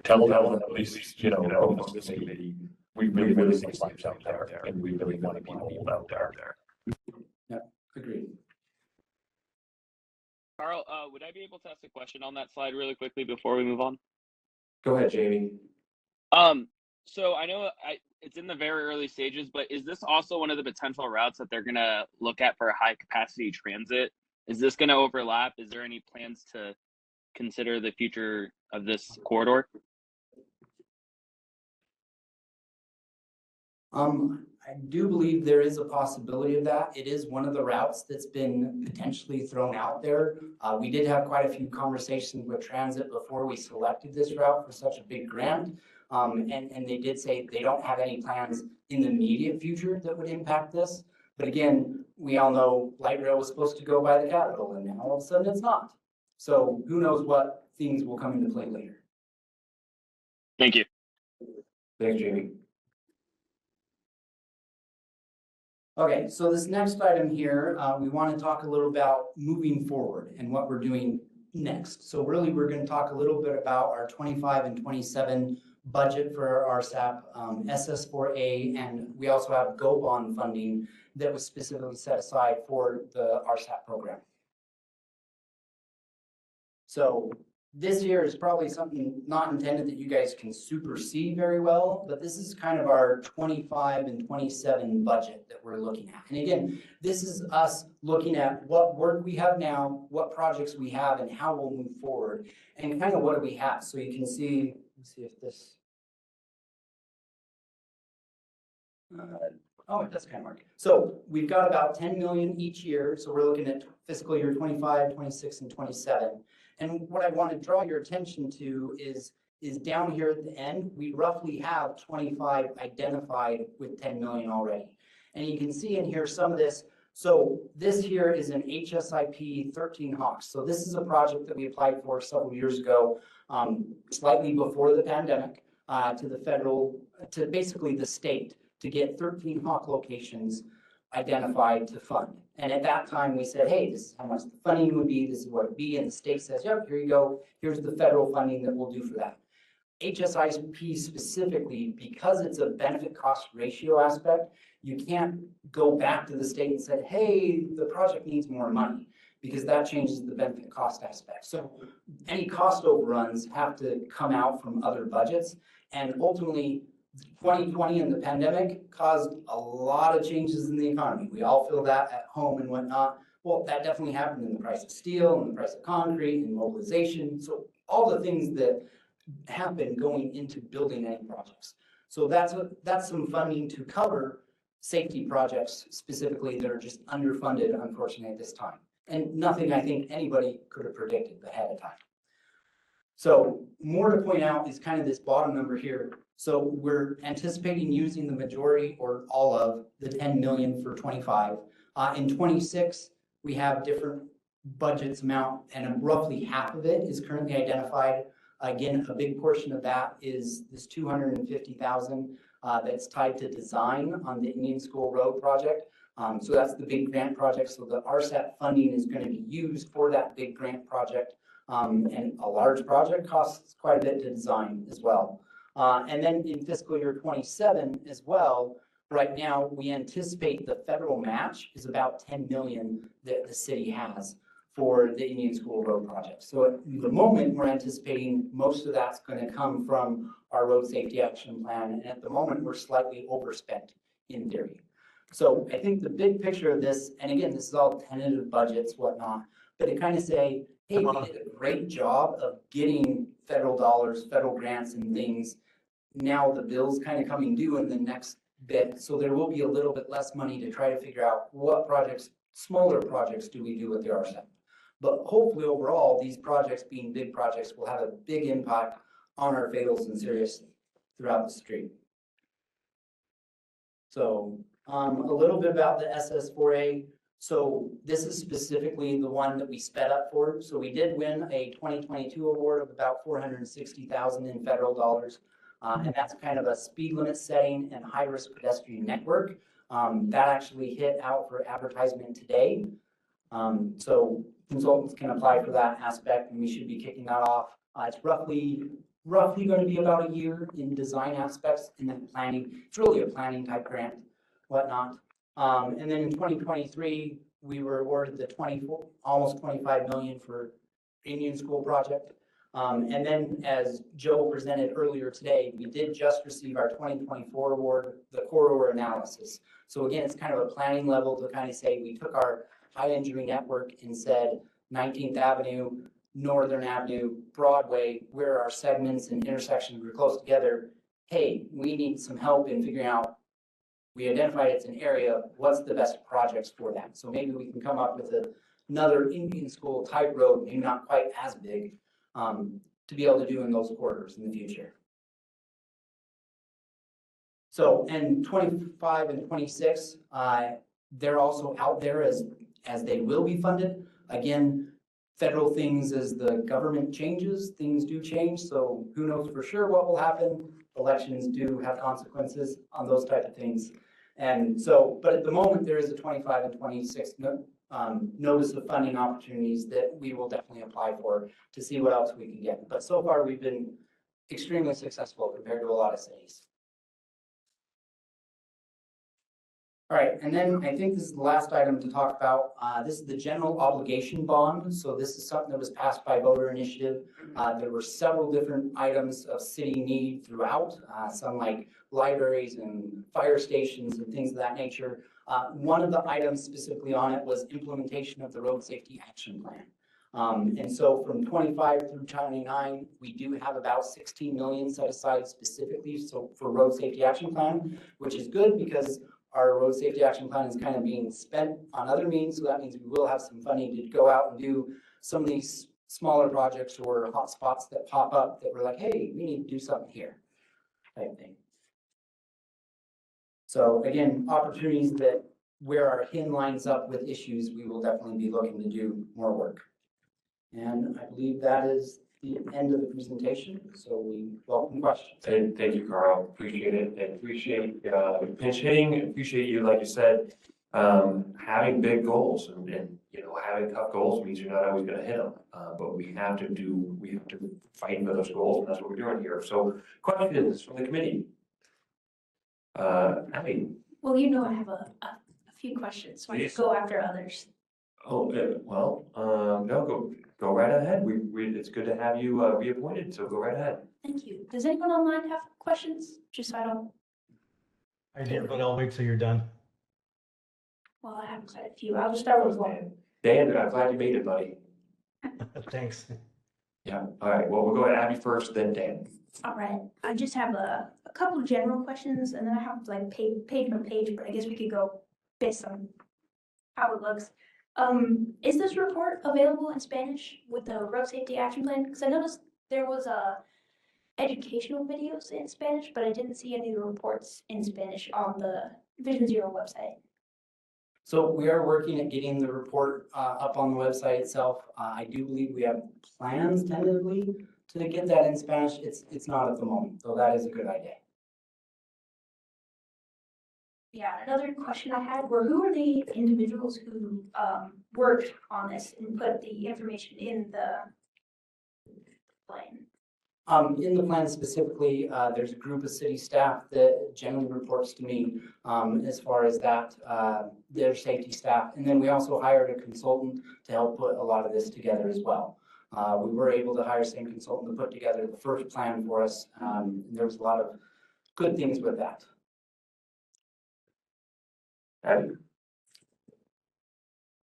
tell them at least, on this committee, we really see lives out there, and we really want to be bold out there. Yeah, agreed. Carl, would I be able to ask a question on that slide really quickly before we move on? Go ahead, Jamie. So I know it's in the very early stages, but is this also one of the potential routes that they're going to look at for high capacity transit? Is this going to overlap? Is there any plans to consider the future of this corridor? I do believe there is a possibility of that. It is one of the routes that's been potentially thrown out there. We did have quite a few conversations with transit before we selected this route for such a big grant. And they did say they don't have any plans in the immediate future that would impact this. But again, we all know light rail was supposed to go by the Capitol and now all of a sudden it's not. So who knows what things will come into play later. Thank you. Thanks, Jamie. Okay, so this next item here, we want to talk a little about moving forward and what we're doing next. So really, we're going to talk a little bit about our 25 and 27 budget for our RSAP, SS4A, and we also have GO bond funding that was specifically set aside for the RSAP program. So this here is probably something not intended that you guys can super see very well, but this is kind of our 25 and 27 budget that we're looking at. And again, this is us looking at what work we have now, what projects we have, and how we'll move forward, and kind of what do we have. So you can see, let's see if this, oh, it does kind of work. So we've got about 10 million each year. So we're looking at fiscal year 25, 26, and 27. And what I want to draw your attention to is down here at the end, we roughly have 25 identified with 10 million already. And you can see in here some of this. So this here is an HSIP 13 Hawks. So this is a project that we applied for several years ago, slightly before the pandemic, to the federal, to basically the state, to get 13 Hawk locations identified to fund. And at that time, we said, hey, this is how much the funding would be, this is what it'd be, and the state says, yep, here you go, here's the federal funding that we'll do for that. HSIP specifically, because it's a benefit cost ratio aspect, you can't go back to the state and say, hey, the project needs more money, because that changes the benefit cost aspect. So any cost overruns have to come out from other budgets. And ultimately, 2020 and the pandemic caused a lot of changes in the economy. We all feel that at home and whatnot. Well, that definitely happened in the price of steel and the price of concrete and mobilization. So all the things that happen going into building any projects. So that's some funding to cover safety projects specifically that are just underfunded, unfortunately, at this time. And nothing I think anybody could have predicted ahead of time. So more to point out is kind of this bottom number here. So we're anticipating using the majority or all of the 10 million for 25. In 26, we have different budgets amount, and roughly half of it is currently identified. Again, a big portion of that is this 250,000 that's tied to design on the Indian School Road project. So that's the big grant project. So the RSAT funding is going to be used for that big grant project. And a large project costs quite a bit to design as well. And then in fiscal year 27 as well, right now we anticipate the federal match is about 10 million that the city has for the Indian School Road project. So at the moment, we're anticipating most of that's going to come from our road safety action plan. And at the moment, we're slightly overspent in theory. So I think the big picture of this, and again, this is all tentative budgets, whatnot, but to kind of say, hey, we did a great job of getting federal dollars, federal grants and things. Now the bill's kind of coming due in the next bit. So there will be a little bit less money to try to figure out what projects, smaller projects do we do with the RSAP. But hopefully overall, these projects being big projects will have a big impact on our fatals and serious throughout the street. So a little bit about the SS4A. So this is specifically the one that we sped up for. So we did win a 2022 award of about 460,000 in federal dollars. And that's kind of a speed limit setting and high risk pedestrian network. That actually hit out for advertisement today. So consultants can apply for that aspect and we should be kicking that off. It's roughly going to be about a year in design aspects and then planning. It's really a planning type grant, whatnot. And then in 2023, we were awarded the almost 25 million for Indian School project. And then as Joe presented earlier today, we did just receive our 2024 award, the corridor analysis. So again, it's kind of a planning level to kind of say, we took our high injury network and said 19th Avenue, Northern Avenue, Broadway, where our segments and intersections were close together. Hey, we need some help in figuring out, we identified it's an area, what's the best projects for that? So maybe we can come up with another Indian School type road, maybe not quite as big, to be able to do in those corridors in the future. So, and 25 and 26, they're also out there as they will be funded. Again, federal things as the government changes, things do change. So who knows for sure what will happen. Elections do have consequences on those type of things. And so, but at the moment there is a 25 and 26 notice of funding opportunities that we will definitely apply for to see what else we can get. But so far we've been extremely successful compared to a lot of cities. All right, and then I think this is the last item to talk about. This is the general obligation bond. So this is something that was passed by voter initiative. There were several different items of city need throughout, some like libraries and fire stations and things of that nature. One of the items specifically on it was implementation of the road safety action plan. And so from 25 through 29, we do have about 16 million set aside specifically for road safety action plan, which is good because our road safety action plan is kind of being spent on other means. So that means we will have some funding to go out and do some of these smaller projects or hot spots that pop up that we're like, hey, we need to do something here type thing. So again, opportunities that where our HIN lines up with issues, we will definitely be looking to do more work. And I believe that is the end of the presentation. So we welcome questions. Thank you, Carl. Appreciate it. And appreciate pinch hitting. Appreciate you, like you said, having big goals and, you know, having tough goals means you're not always gonna hit them. But we have to fight for those goals, and that's what we're doing here. So questions from the committee? Abby? Well, you know, I have a few questions, so I Please. can go after others. Oh, well, no, go right ahead. It's good to have you, reappointed, so go right ahead. Thank you. Does anyone online have questions? Just so I don't, I did, but I'll wait till you're done. well, I have quite a few. I'll just start with one. Dan, I'm glad you made it, buddy. Thanks. Yeah, all right, well, we'll go to Abby first, then Dan. All right. I just have a couple of general questions, and then I have like page by page, but I guess we could go based on how it looks. Is this report available in Spanish with the road safety action plan? Because I noticed there was educational videos in Spanish, but I didn't see any of the reports in Spanish on the Vision Zero website. So we are working at getting the report up on the website itself. I do believe we have plans tentatively to get that in Spanish. It's not at the moment, so that is a good idea. Yeah, another question I had were who are the individuals who worked on this and put the information in the plan? In the plan specifically, there's a group of city staff that generally reports to me as far as that, their safety staff. And then we also hired a consultant to help put a lot of this together as well. We were able to hire the same consultant to put together the first plan for us. There was a lot of good things with that. Abby?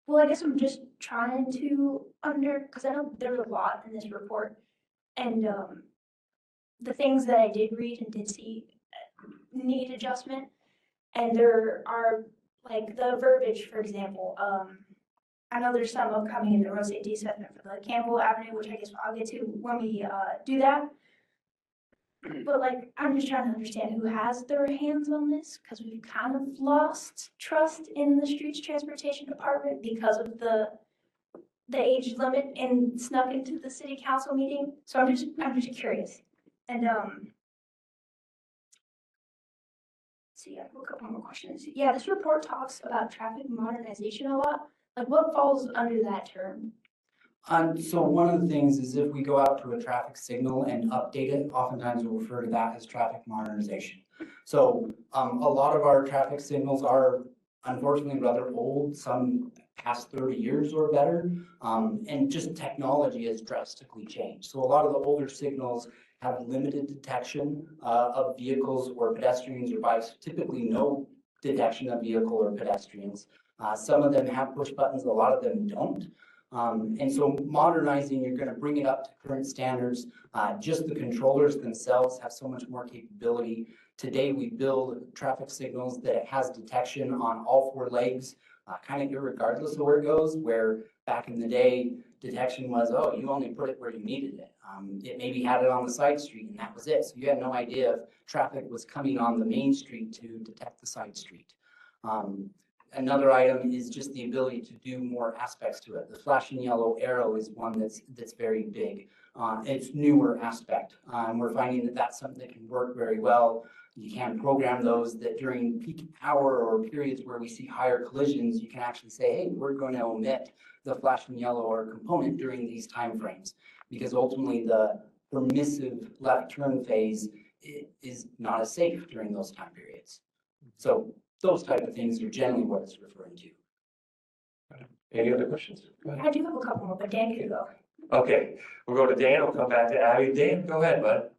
Well, I guess I'm just trying to because I know there's a lot in this report. And the things that I did read and did see need adjustment. And there are like the verbiage, for example. I know there's some upcoming in the road safety assessment for the Campbell Avenue, which I guess I'll get to when we do that. But like, I'm just trying to understand who has their hands on this, because we've kind of lost trust in the streets transportation department because of the age limit and snuck into the city council meeting. So I'm just curious. And see, I have a couple more questions. Yeah, this report talks about traffic modernization a lot. Like, what falls under that term? So one of the things is if we go out to a traffic signal and update it, oftentimes we'll refer to that as traffic modernization. So a lot of our traffic signals are unfortunately rather old, some past 30 years or better, and just technology has drastically changed. So a lot of the older signals have limited detection of vehicles or pedestrians or bikes, typically no detection of vehicle or pedestrians. Some of them have push buttons, a lot of them don't. And so modernizing, you're going to bring it up to current standards. Just the controllers themselves have so much more capability. Today, we build traffic signals that it has detection on all four legs, kind of irregardless of where it goes, where back in the day, detection was, oh, you only put it where you needed it. It maybe had it on the side street and that was it. So you had no idea if traffic was coming on the main street to detect the side street. Another item is just the ability to do more aspects to it. The flashing yellow arrow is one that's very big. It's newer aspect. We're finding that that's something that can work very well. You can program those that during peak hour or periods where we see higher collisions, you can actually say, hey, we're going to omit the flashing yellow or component during these timeframes, because ultimately the permissive left turn phase is not as safe during those time periods. So those type of things are generally what it's referring to. Any other questions? Go ahead. I do have a couple more, but Dan can go. Okay, we'll go to Dan, we'll come back to Abby. Dan, go ahead, bud.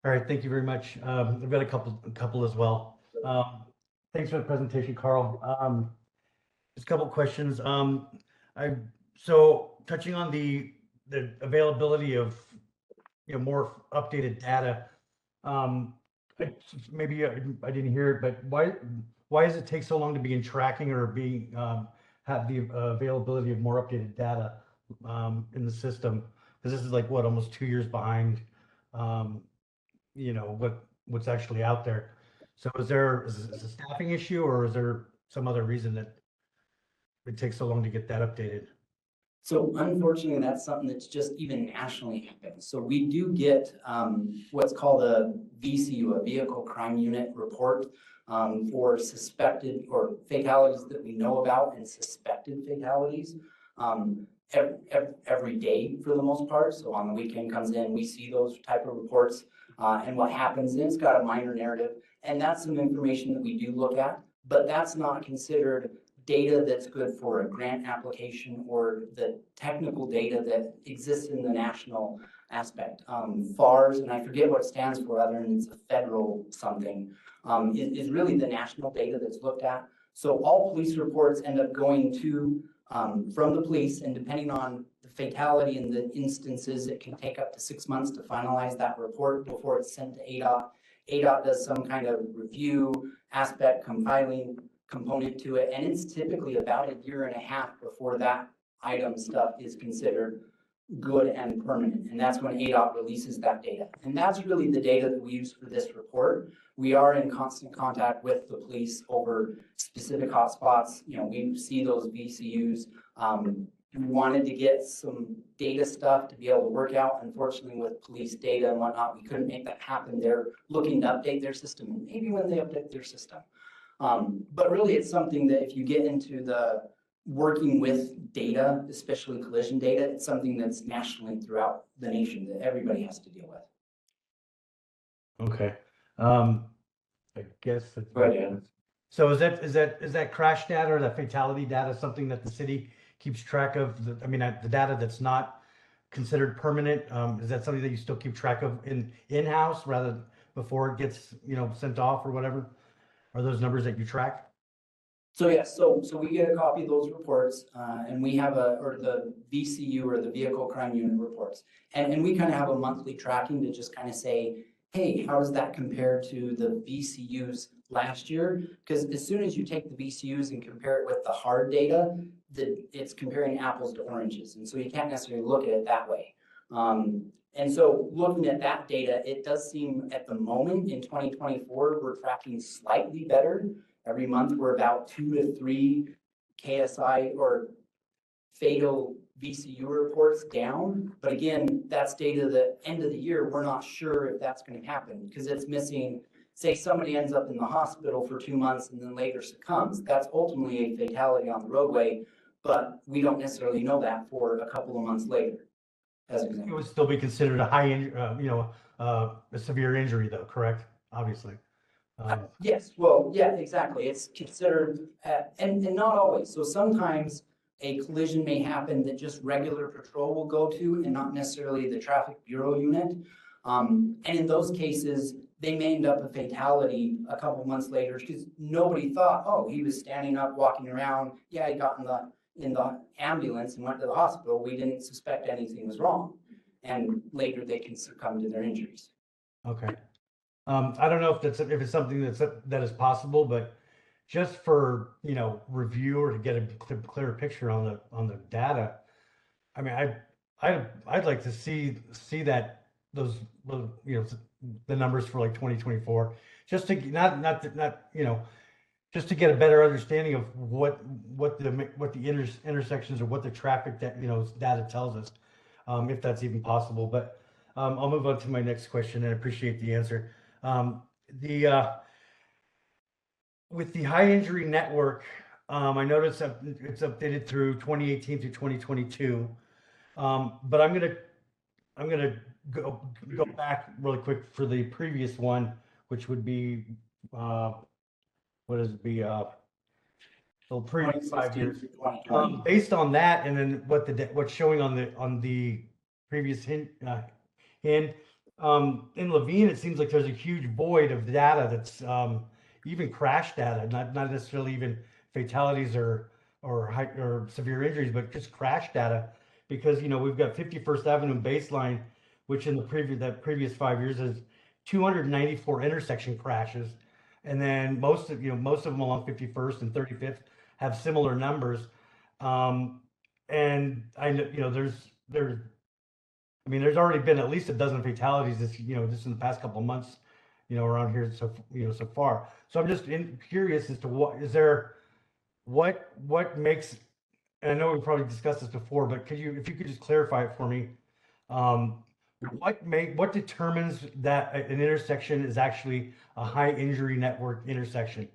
All right, thank you very much. I've got a couple as well. Thanks for the presentation, Carl. Just a couple questions. So touching on the availability of more updated data. Maybe I didn't hear it, but why does it take so long to begin tracking or being have the availability of more updated data in the system? Because this is like what, almost 2 years behind. What's actually out there. So is this a staffing issue, or is there some other reason that it takes so long to get that updated? So unfortunately, that's something that's just even nationally happening. So we do get what's called a VCU, a Vehicle Crime Unit report, for suspected or fatalities that we know about and suspected fatalities every day for the most part. So on the weekend comes in, we see those type of reports, and what happens, and it's got a minor narrative, and that's some information that we do look at, but that's not considered data that's good for a grant application or the technical data that exists in the national aspect. FARS, and I forget what it stands for, other than it's a federal something, is really the national data that's looked at. So all police reports end up going to, from the police, and depending on the fatality and the instances, it can take up to 6 months to finalize that report before it's sent to ADOT. ADOT does some kind of review aspect, compiling component to it, and it's typically about 1.5 years before that item stuff is considered good and permanent, and that's when ADOT releases that data. And that's really the data that we use for this report. We are in constant contact with the police over specific hotspots. You know, we see those VCUs. We wanted to get some data stuff to be able to work out. Unfortunately, with police data and whatnot, we couldn't make that happen. They're looking to update their system, and maybe when they update their system. But really, it's something that if you get into the working with data, especially collision data, it's something that's nationally throughout the nation that everybody has to deal with. Okay. I guess that's. Go ahead, Dan. So is that crash data or that fatality data something that the city keeps track of? I mean, the data that's not considered permanent, is that something that you still keep track of in-house rather before it gets, sent off or whatever? Are those numbers that you track? So yes, so we get a copy of those reports, and we have the VCU or the Vehicle Crime Unit reports. And we kind of have a monthly tracking to just kind of say, hey, how does that compare to the VCUs last year? Because as soon as you take the VCUs and compare it with the hard data, it's comparing apples to oranges. And so you can't necessarily look at it that way. And so looking at that data, it does seem at the moment in 2024, we're tracking slightly better. Every month, we're about 2 to 3 KSI or fatal VCU reports down. But again, that's data that end of the year, we're not sure if that's going to happen because it's missing. Say somebody ends up in the hospital for 2 months and then later succumbs. That's ultimately a fatality on the roadway, but we don't necessarily know that for a couple of months later. As an It example. would still be considered a a severe injury though, correct? Obviously. Yes, well, yeah, exactly. It's considered, and not always. So sometimes a collision may happen that just regular patrol will go to and not necessarily the traffic bureau unit. And in those cases, they may end up a fatality a couple months later because nobody thought, oh, he was standing up, walking around. Yeah, he got in the ambulance and went to the hospital. We didn't suspect anything was wrong. And later they can succumb to their injuries. Okay. I don't know if it's something that is possible, but just for, review or to get a clearer picture on the data. I mean, I'd like to see that those, the numbers for like 2024, just to just to get a better understanding of what the intersections or what the traffic that, data tells us, if that's even possible. But I'll move on to my next question and I appreciate the answer. With the high injury network, I noticed that it's updated through 2018 to 2022. But I'm gonna go back really quick for the previous one, which would be what is it be so previous 5 years. Based on that, and then what's showing on the previous hand, in Levine, it seems like there's a huge void of data that's even crash data, not necessarily even fatalities or severe injuries, but just crash data. Because we've got 51st Avenue baseline, which in the previous 5 years is 294 intersection crashes, and then most of them along 51st and 35th have similar numbers. And I know there's already been at least a dozen fatalities just in the past couple of months, around here so far. So I'm just curious as to what makes and I know we've probably discussed this before, but if you could just clarify it for me, what determines that an intersection is actually a high injury network intersection?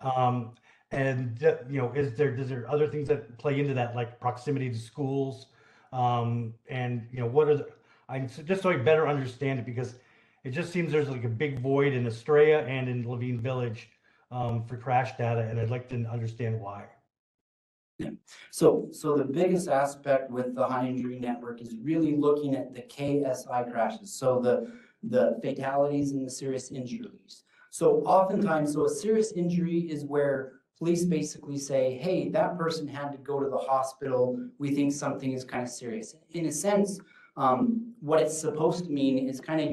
Does there other things that play into that, like proximity to schools? What are just so I better understand it, because it just seems there's like a big void in Estrella and in Levine Village for crash data, and I'd like to understand why. So the biggest aspect with the high injury network is really looking at the KSI crashes. So the fatalities and the serious injuries. So oftentimes, a serious injury is where police basically say, hey, that person had to go to the hospital. We think something is kind of serious. In a sense, what it's supposed to mean is kind of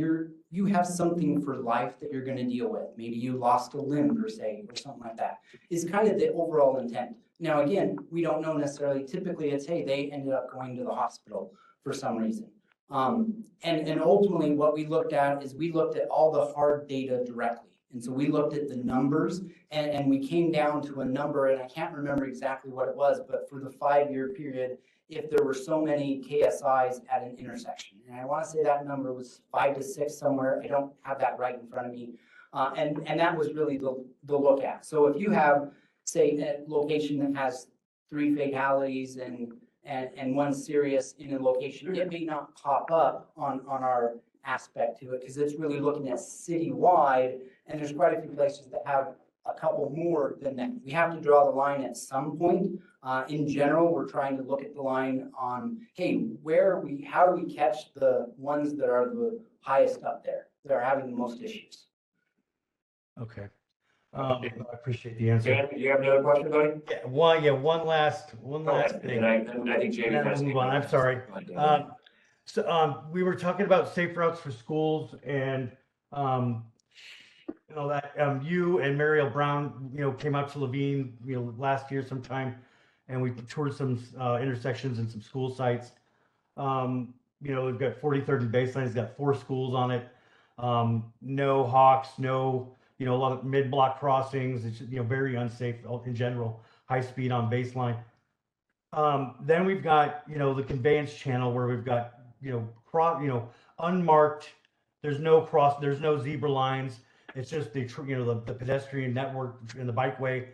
you have something for life that you're going to deal with. Maybe you lost a limb per se, or something like that. Is kind of the overall intent. Now, again, we don't know necessarily. Typically, it's, hey, they ended up going to the hospital for some reason. And ultimately, what we looked at is we looked at all the hard data directly. And so we looked at the numbers and we came down to a number, and I can't remember exactly what it was, but for the 5-year period, if there were so many KSIs at an intersection. And I want to say that number was 5 to 6 somewhere. I don't have that right in front of me. And that was really the look at. So if you have, say, a location that has 3 fatalities and 1 serious in a location, it may not pop up on our aspect to it, because it's really looking at citywide, and there's quite a few places that have a couple more than that. We have to draw the line at some point. In general, we're trying to look at the line on, hey, how do we catch the ones that are the highest up there, that are having the most issues? Okay. I appreciate the answer. Dan, do you have another question, buddy? One last thing. And I think Jamie And then has. we'll move on. I'm sorry. We were talking about safe routes for schools, and you and Mariel Brown, came out to Levine, last year sometime, and we toured some intersections and some school sites. We've got 43rd and Baseline. It's got 4 schools on it. No hawks, no, a lot of mid-block crossings. It's very unsafe in general. High speed on Baseline. Then we've got, the conveyance channel where we've got, unmarked. There's no zebra lines. It's just the pedestrian network and the bikeway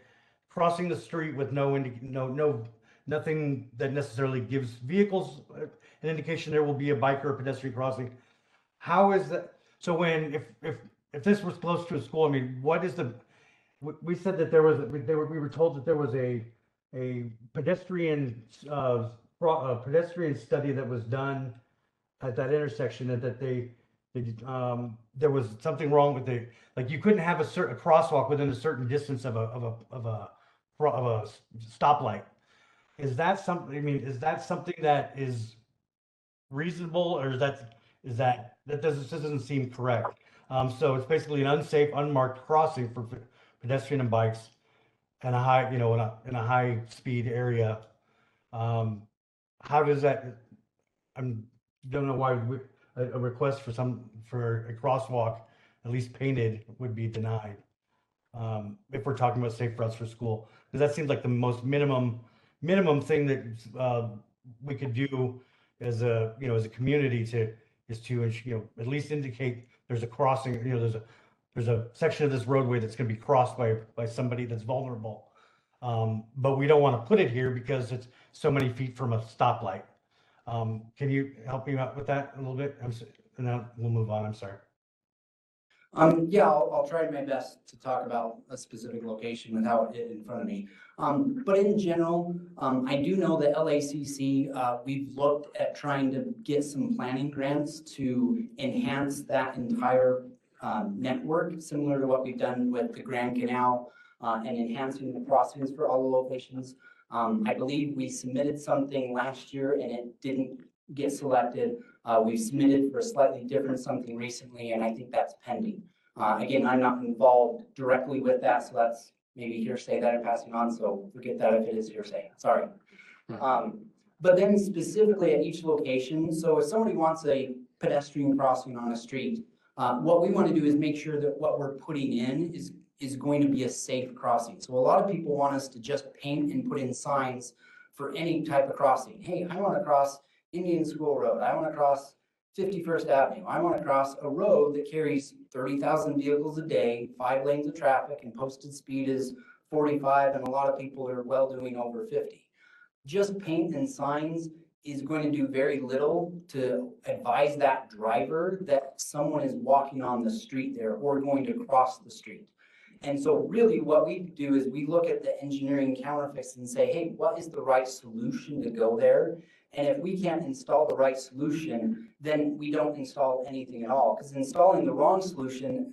crossing the street with nothing that necessarily gives vehicles an indication there will be a bike or a pedestrian crossing. How is that? So if this was close to a school, I mean, what is we said that we were told that there was a pedestrian study that was done at that intersection, and that there was something wrong with you couldn't have a crosswalk within a certain distance of a stoplight. Is that something? I mean, is that something that is reasonable, or doesn't seem correct? So it's basically an unsafe, unmarked crossing for pedestrian and bikes, and a high, in a high speed area. How does that? I don't know why a request for a crosswalk, at least painted, would be denied. If we're talking about safe routes for school, because that seems like the most minimum thing that we could do as a community to at least indicate there's a crossing. There's a section of this roadway that's going to be crossed by somebody that's vulnerable. But we don't want to put it here because it's so many feet from a stoplight. Can you help me out with that a little bit? And then we'll move on. I'm sorry. Yeah, I'll try my best to talk about a specific location without it in front of me. But in general, I do know that LACC, we've looked at trying to get some planning grants to enhance that entire network, similar to what we've done with the Grand Canal and enhancing the crossings for all the locations. I believe we submitted something last year and it didn't get selected. We've submitted for a slightly different something recently, and I think that's pending. Again, I'm not involved directly with that, so that's maybe hearsay that I'm passing on, so forget that if it is hearsay, sorry. But then specifically at each location, so if somebody wants a pedestrian crossing on a street, what we want to do is make sure that what we're putting in is going to be a safe crossing. So a lot of people want us to just paint and put in signs for any type of crossing. Hey, I want to cross Indian School Road. I want to cross 51st Avenue. I want to cross a road that carries 30,000 vehicles a day, 5 lanes of traffic, and posted speed is 45, and a lot of people are well doing over 50. Just paint and signs is going to do very little to advise that driver that someone is walking on the street there or going to cross the street. And so really what we do is we look at the engineering counterfeits and say, hey, what is the right solution to go there? And if we can't install the right solution, then we don't install anything at all. Because installing the wrong solution,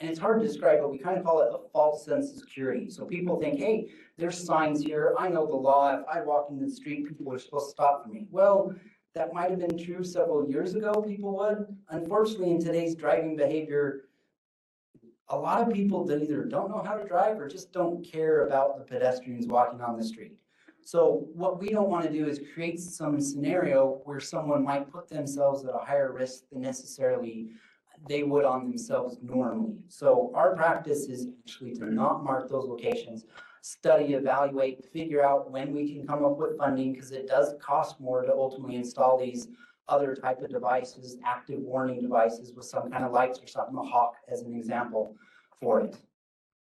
and it's hard to describe, but we kind of call it a false sense of security. So people think, hey, there's signs here. I know the law. If I walk in the street, people are supposed to stop for me. Well, that might have been true several years ago, people would. Unfortunately, in today's driving behavior, a lot of people that either don't know how to drive or just don't care about the pedestrians walking on the street. So what we don't want to do is create some scenario where someone might put themselves at a higher risk than necessarily they would on themselves normally. So our practice is actually to not mark those locations, study, evaluate, figure out when we can come up with funding, because it does cost more to ultimately install these other type of devices, active warning devices with some kind of lights or something, a hawk as an example for it.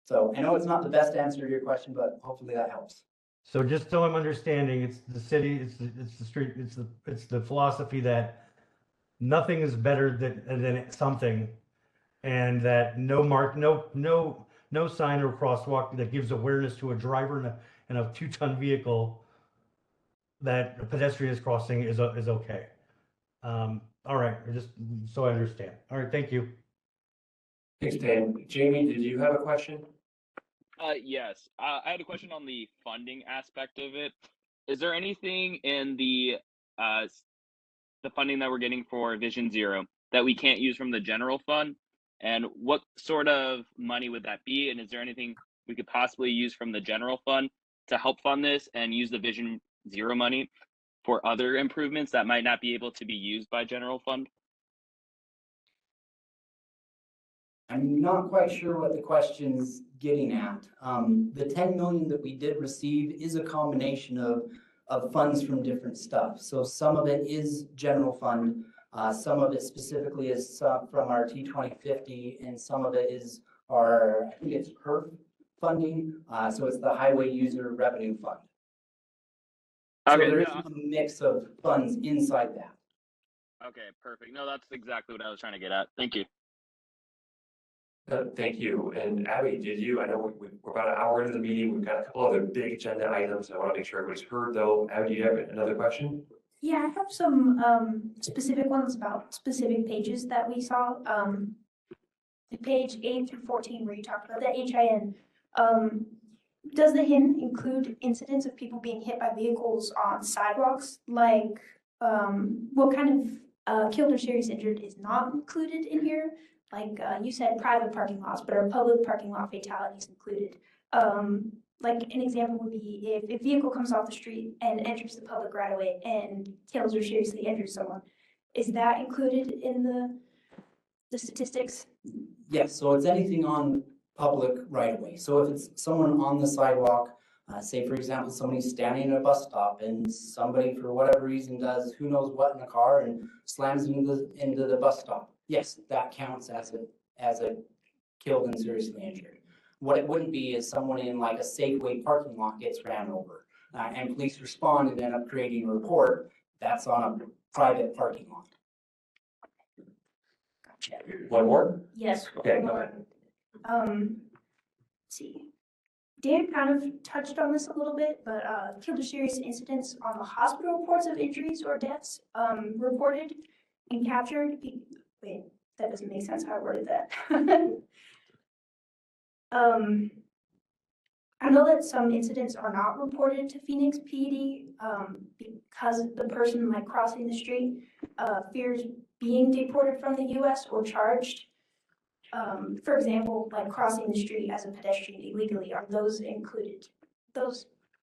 So I know it's not the best answer to your question, but hopefully that helps. So just so I'm understanding, it's the city, it's the street, it's the philosophy that nothing is better than something, and that no sign or crosswalk that gives awareness to a driver in a 2-ton vehicle that a pedestrian is crossing is okay. All right, just so I understand. All right, thank you. Thanks, Dan. Jamie, did you have a question? Yes, I had a question on the funding aspect of it. Is there anything in the funding that we're getting for Vision Zero that we can't use from the general fund? And what sort of money would that be? And is there anything we could possibly use from the general fund to help fund this and use the Vision Zero money for other improvements that might not be able to be used by general fund? I'm not quite sure what the question's getting at. The 10 million that we did receive is a combination of funds from different stuff. So some of it is general fund, some of it specifically is from our T2050, and some of it is our, I think it's HERF funding. So it's the Highway User Revenue Fund. Okay, so there is a mix of funds inside that. Okay, perfect. No, that's exactly what I was trying to get at. Thank you. Thank you. And Abby, I know we're about an hour into the meeting. We've got a couple other big agenda items. I want to make sure everybody's heard though. Abby, do you have another question? Yeah, I have some specific ones about specific pages that we saw. Page 8 through 14, where you talked about the HIN. Does the HIN include incidents of people being hit by vehicles on sidewalks? Like, what kind of killed or serious injured is not included in here? Like you said, private parking lots, but are public parking lot fatalities included? Like an example would be if a vehicle comes off the street and enters the public right of way and kills or seriously injures someone, is that included in the statistics? Yes, so it's anything on public right of way. So if it's someone on the sidewalk, say for example, somebody's standing at a bus stop and somebody for whatever reason does who knows what in the car and slams into the bus stop. Yes, that counts as a killed and seriously injured. What it wouldn't be is someone in like a Safeway parking lot gets ran over and police respond and end up creating a report. That's on a private parking lot. Gotcha. One more? Yes. Okay, go ahead. Let's see. Dan kind of touched on this a little bit, but killed or serious incidents on the hospital reports of injuries or deaths reported and captured. Wait, that doesn't make sense how I worded that. I know that some incidents are not reported to Phoenix PD because the person like crossing the street fears being deported from the US or charged. For example, like crossing the street as a pedestrian illegally, are those included?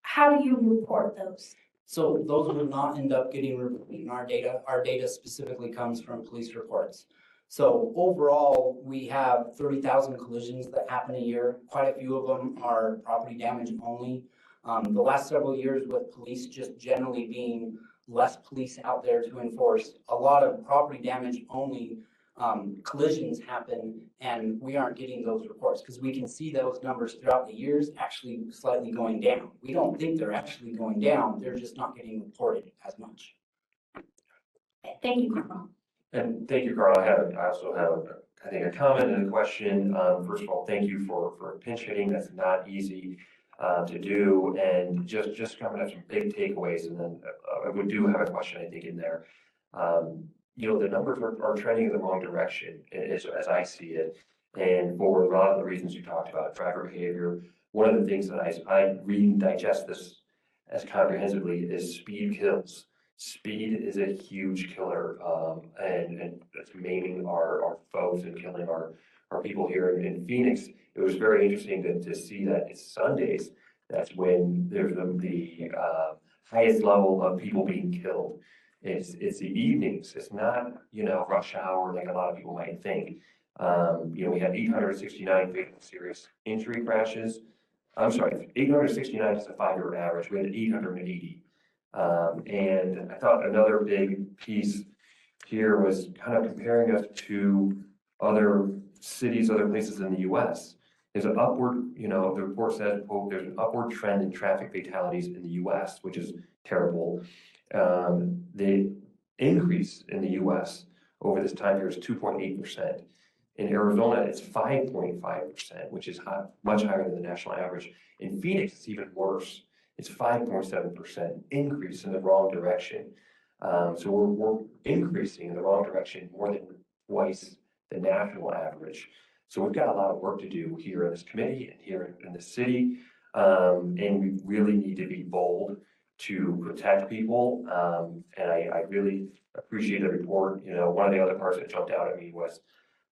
How do you report those? So those will not end up getting reported in our data. Our data specifically comes from police reports. So overall, we have 30,000 collisions that happen a year. Quite a few of them are property damage only. The last several years with police just generally being less police out there to enforce, a lot of property damage only collisions happen, and we aren't getting those reports because we can see those numbers throughout the years actually slightly going down. We don't think they're actually going down, they're just not getting reported as much. Thank you, Carl. And thank you, Carl. I also have, I think, a comment and a question. First of all, thank you for pinch hitting. That's not easy to do, and just coming up some big takeaways. And then I do have a question, I think, in there. You know, the numbers are trending in the wrong direction as I see it. And for a lot of the reasons you talked about, driver behavior, one of the things that I read and digest this as comprehensively is speed kills. Speed is a huge killer, and it's maiming our folks and killing our people here in Phoenix. It was very interesting to see that it's Sundays. That's when there's the highest level of people being killed. It's the evenings. It's not, you know, rush hour like a lot of people might think. You know, we had 869 fatal serious injury crashes. I'm sorry, 869 is the 5-year average. We had 880. And I thought another big piece here was kind of comparing us to other cities, other places in the U.S. There's an upward, you know, the report says, quote, there's an upward trend in traffic fatalities in the U.S., which is terrible. The increase in the U.S. over this time period is 2.8%. In Arizona, it's 5.5%, which is high, much higher than the national average. In Phoenix, it's even worse. It's 5.7% increase in the wrong direction. So we're increasing in the wrong direction more than twice the national average. So we've got a lot of work to do here in this committee and here in the city. And we really need to be bold to protect people. And I really appreciate the report. You know, one of the other parts that jumped out at me was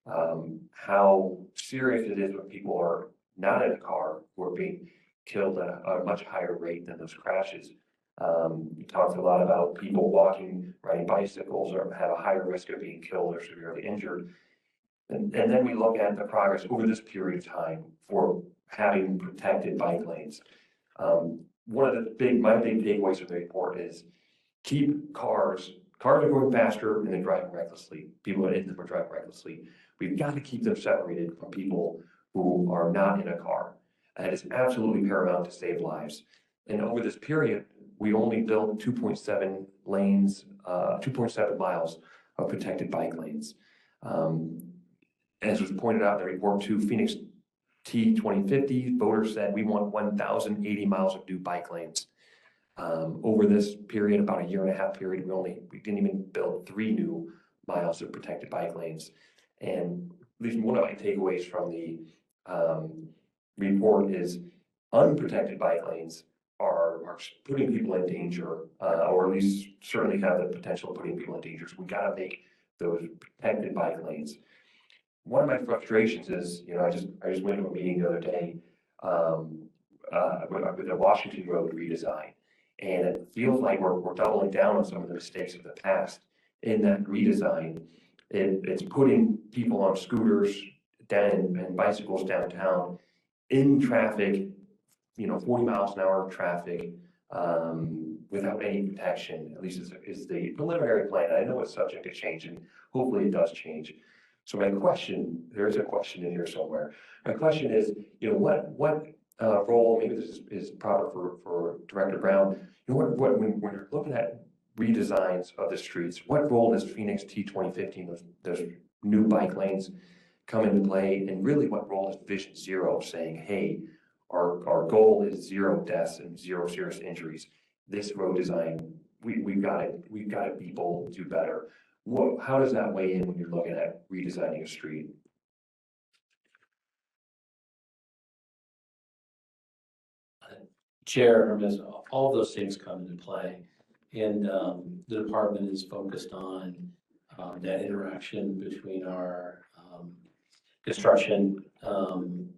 how serious it is when people are not in a car who are being killed at a much higher rate than those crashes. We talked a lot about people walking, riding bicycles, or have a higher risk of being killed or severely injured. And then we look at the progress over this period of time for having protected bike lanes. One of my big takeaways from the report is keep cars are going faster and they're driving recklessly. People in them are driving recklessly. We've got to keep them separated from people who are not in a car. And it's absolutely paramount to save lives. And over this period, we only built 2.7 lanes, 2.7 miles of protected bike lanes. As was pointed out in the report too, Phoenix T2050 voters said we want 1,080 miles of new bike lanes. Over this period, about a 1.5 year period, we didn't even build 3 new miles of protected bike lanes. And at least one of my takeaways from the report is unprotected bike lanes are putting people in danger, or at least certainly have the potential of putting people in danger. So we got to make those protected bike lanes. One of my frustrations is, you know, I just went to a meeting the other day with the Washington Road redesign, and it feels like we're doubling down on some of the mistakes of the past. In that redesign, it's putting people on scooters and bicycles downtown in traffic, you know, 40 miles an hour of traffic, without any protection. At least is the preliminary plan. I know it's subject to change, and hopefully it does change. So my question, there is a question in here somewhere. My question is, you know, what role, maybe this is proper for Director Brown, you know, when you're looking at redesigns of the streets, what role does Phoenix T2015, those new bike lanes, come into play? And really, what role is Vision Zero saying, hey, our goal is 0 deaths and 0 serious injuries. This road design, we've got to be bold and do better. How does that weigh in when you're looking at redesigning a street? Chair, Hermes, all of those things come into play. And the department is focused on that interaction between our construction,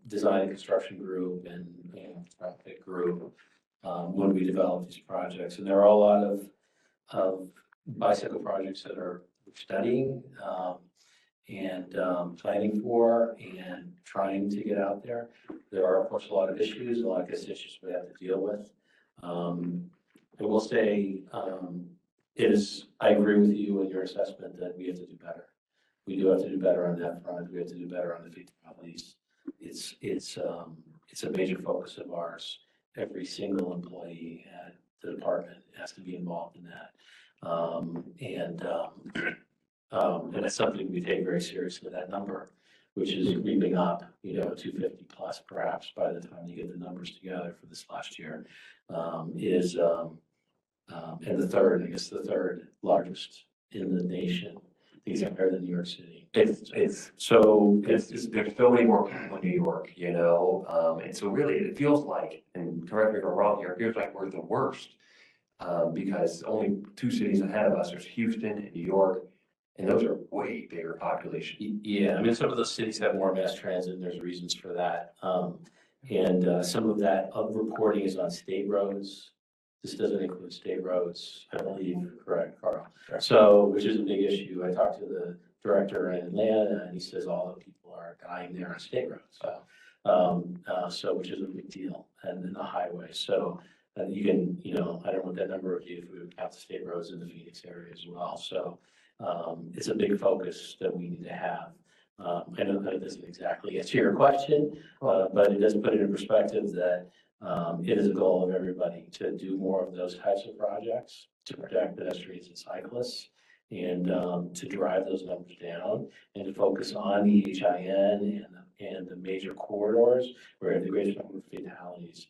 design and construction group and traffic group when we develop these projects. And there are a lot of bicycle projects that are studying and planning for and trying to get out there. There are, of course, a lot of issues, a lot of issues we have to deal with. I will say, I agree with you in your assessment that we have to do better. We do have to do better on that front. We have to do better on the fatalities. It's a major focus of ours. Every single employee at the department has to be involved in that. And that's something we take very seriously. That number, which is creeping up, 250 plus perhaps by the time you get the numbers together for this last year, is and the third largest in the nation. These are higher than New York City. There's so many more people in New York, and so really it feels like, and correct me if I'm wrong here, it feels like we're the worst. Because only two cities ahead of us, there's Houston and New York, and those are way bigger population. Yeah, I mean, some of those cities have more mass transit, and there's reasons for that. And some of that reporting is on state roads. This doesn't include state roads, I believe, correct, Carl? Sure. So, which is a big issue. I talked to the director in Atlanta, and he says all the people are dying there on state roads. So, which is a big deal, and then the highway. So, you can, I don't know what that number would be if we would count the state roads in the Phoenix area as well. So, it's a big focus that we need to have. I know that it doesn't exactly answer your question, but it does put it in perspective that it is a goal of everybody to do more of those types of projects to protect pedestrians and cyclists, and to drive those numbers down, and to focus on the HIN and the major corridors where we have the greatest number of fatalities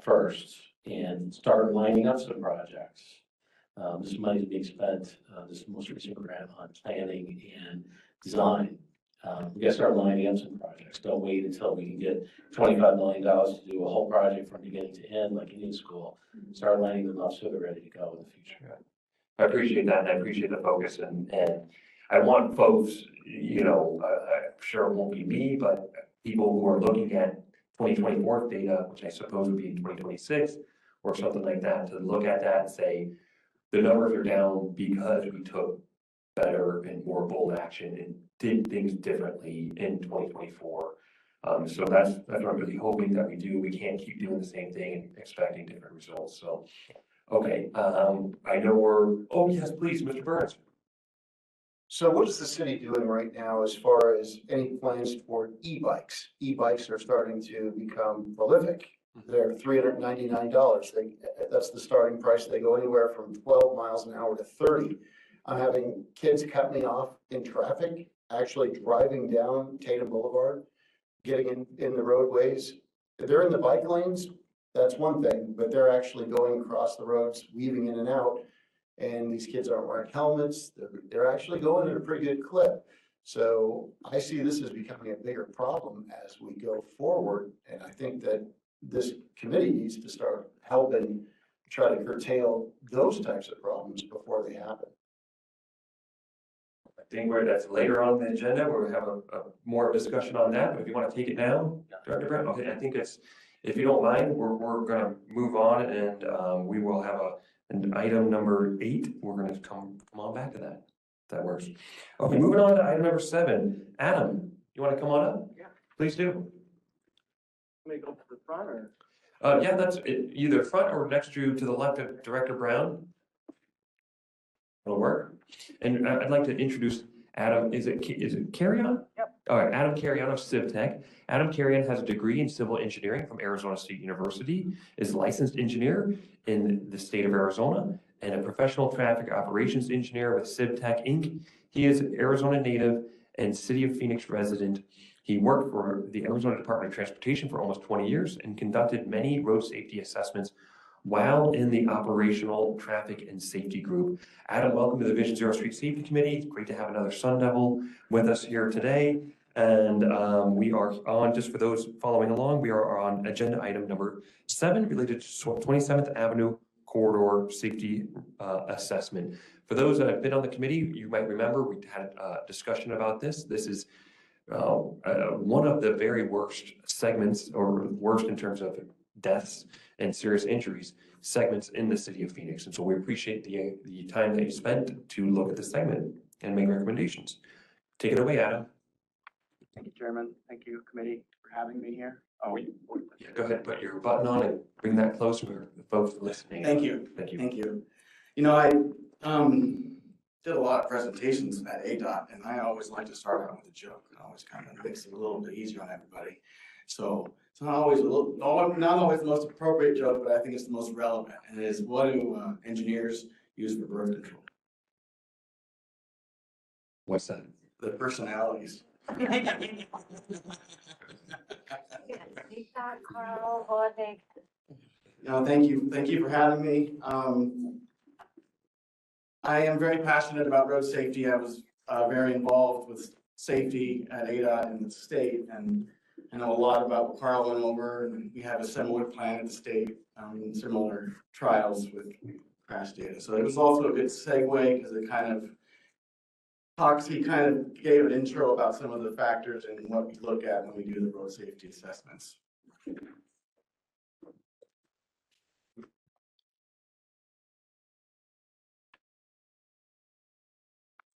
first, and start lining up some projects. This money is being spent, this most recent grant, on planning and design. We gotta start lining up some projects. Don't wait until we can get $25 million to do a whole project from beginning to end, like Indian School. Start lining them up so they're ready to go in the future. I appreciate that, and I appreciate the focus, and I want folks, I'm sure it won't be me, but people who are looking at 2024 data, which I suppose would be in 2026 or something like that, to look at that and say, the numbers are down because we took better and more bold action and did things differently in 2024. So that's what I'm really hoping that we do. We can't keep doing the same thing and expecting different results. So, okay, I know oh yes, please, Mr. Burns. So what is the city doing right now as far as any plans for e-bikes? E-bikes are starting to become prolific. They're $399. That's the starting price. They go anywhere from 12 miles an hour to 30. I'm having kids cut me off in traffic, actually driving down Tatum Boulevard, getting in the roadways. If they're in the bike lanes, that's one thing, but they're actually going across the roads, weaving in and out. And these kids aren't wearing helmets. They're actually going at a pretty good clip. So I see this as becoming a bigger problem as we go forward. And I think that this committee needs to start helping try to curtail those types of problems before they happen. I think that's later on the agenda. We'll have a more discussion on that. But if you want to take it now, Director Brown, okay, I think if you don't mind, we're going to move on, and we will have an item number 8. We're going to come on back to that. If that works. Okay, moving on to item number 7. Adam, you want to come on up? Yeah. Please do. Let me go to the front or? Yeah, that's it, either front or next to the left of Director Brown. It'll work. And I'd like to introduce Adam. Is it Carrion? Yep. All right, Adam Carrion of CivTech. Adam Carrion has a degree in civil engineering from Arizona State University, is a licensed engineer in the state of Arizona, and a professional traffic operations engineer with CivTech Inc. He is an Arizona native and City of Phoenix resident. He worked for the Arizona Department of Transportation for almost 20 years and conducted many road safety assessments while in the operational traffic and safety group. Adam, welcome to the Vision Zero Street Safety Committee. It's great to have another Sun Devil with us here today. And we are on, just for those following along, we are on agenda item number 7 related to 27th Avenue Corridor Safety Assessment. For those that have been on the committee, you might remember we had a discussion about this. This is one of the very worst segments, or worst in terms of deaths and serious injuries, segments in the city of Phoenix. And so we appreciate the time that you spent to look at this segment and make recommendations. Take it away, Adam. Thank you, Chairman. Thank you, committee, for having me here. Oh, Yeah, go ahead, put your button on and bring that closer for the folks listening. Thank you. Thank you. Thank you. You know, I did a lot of presentations at ADOT, and I always like to start out with a joke. It always kind of makes it a little bit easier on everybody. So it's not always not always the most appropriate joke, but I think it's the most relevant. And it is, what do engineers use for birth control? What's that? The personalities. Yeah, take that, Carl. Oh, thanks. No, thank you. Thank you for having me. I am very passionate about road safety. I was very involved with safety at ADOT and the state, and I know a lot about what Carl went over, and we have a similar plan at the state, similar trials with crash data. So it was also a good segue because it kind of he kind of gave an intro about some of the factors and what we look at when we do the road safety assessments.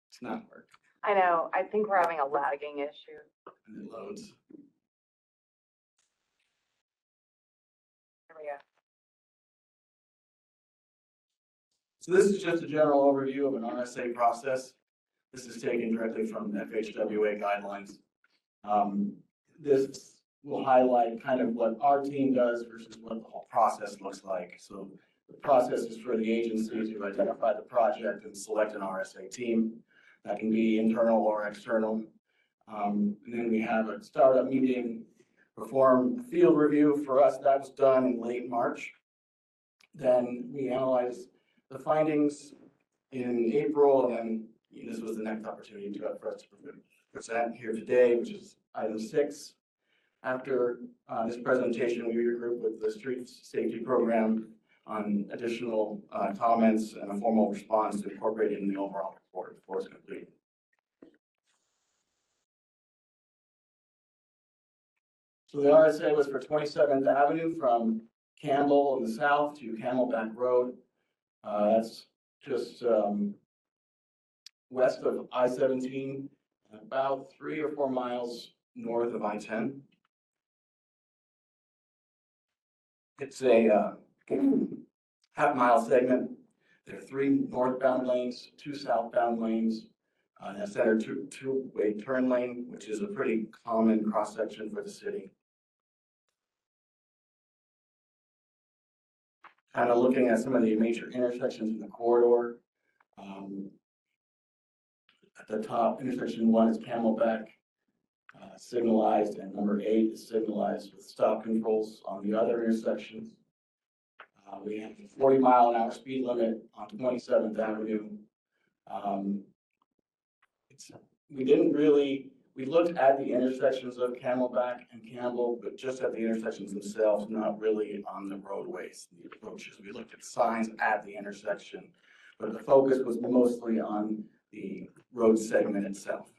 It's not working. I know. I think we're having a lagging issue. And it loads. Here we go. So this is just a general overview of an RSA process. This is taken directly from FHWA guidelines. This will highlight kind of what our team does versus what the whole process looks like. So the process is for the agency to identify the project and select an RSA team. That can be internal or external. And then we have a startup meeting, perform a field review. For us, that was done in late March. Then we analyze the findings in April, and then this was the next opportunity for us to present here today, which is item 6. After this presentation, we regroup with the street safety program on additional comments and a formal response to incorporate in the overall report before it's complete. So the RSA was for 27th Avenue from Campbell in the south to Camelback Road. That's just west of I-17, about 3 or 4 miles north of I-10. It's a half-mile segment. There are 3 northbound lanes, 2 southbound lanes, and a center two-way turn lane, which is a pretty common cross-section for the city. Kind of looking at some of the major intersections in the corridor. At the top, intersection 1 is Camelback, signalized, and number 8 is signalized with stop controls on the other intersections. We have a 40-mile-an-hour speed limit on 27th Avenue. We looked at the intersections of Camelback and Campbell, but just at the intersections themselves, not really on the roadways, the approaches. We looked at signs at the intersection, but the focus was mostly on the road segment itself.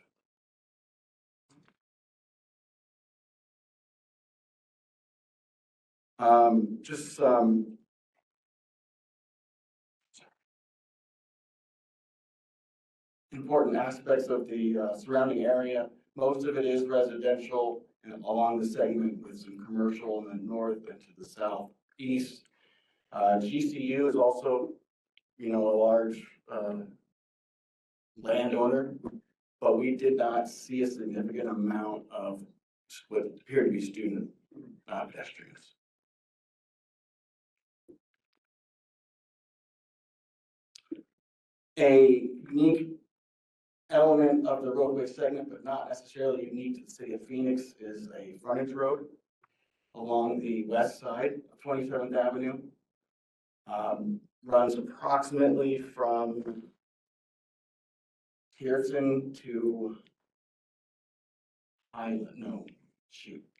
Just some important aspects of the surrounding area. Most of it is residential and along the segment with some commercial in the north and to the southeast. GCU is also, a large landowner, but we did not see a significant amount of what appeared to be student pedestrians. A unique element of the roadway segment, but not necessarily unique to the city of Phoenix, is a frontage road along the west side of 27th Avenue. Runs approximately from Pearson to I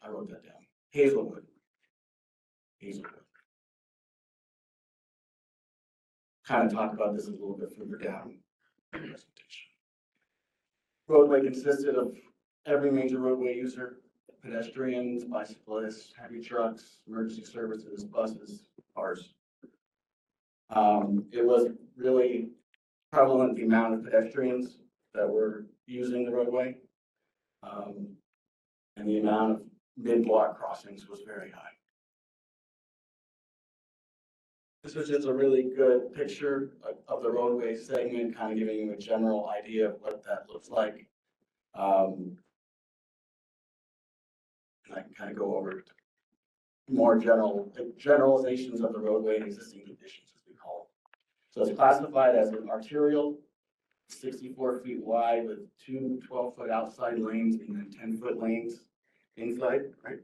wrote that down. Hazelwood. Kind of talk about this a little bit further down in the presentation. Roadway consisted of every major roadway user: pedestrians, bicyclists, heavy trucks, emergency services, buses, cars. It was really prevalent, the amount of pedestrians that were using the roadway. And the amount of mid-block crossings was very high. This is just a really good picture of the roadway segment, kind of giving you a general idea of what that looks like. And I can kind of go over more generalizations of the roadway and existing conditions, as we call it. So it's classified as an arterial, 64 feet wide with two 12-foot outside lanes and then 10-foot lanes inside, right?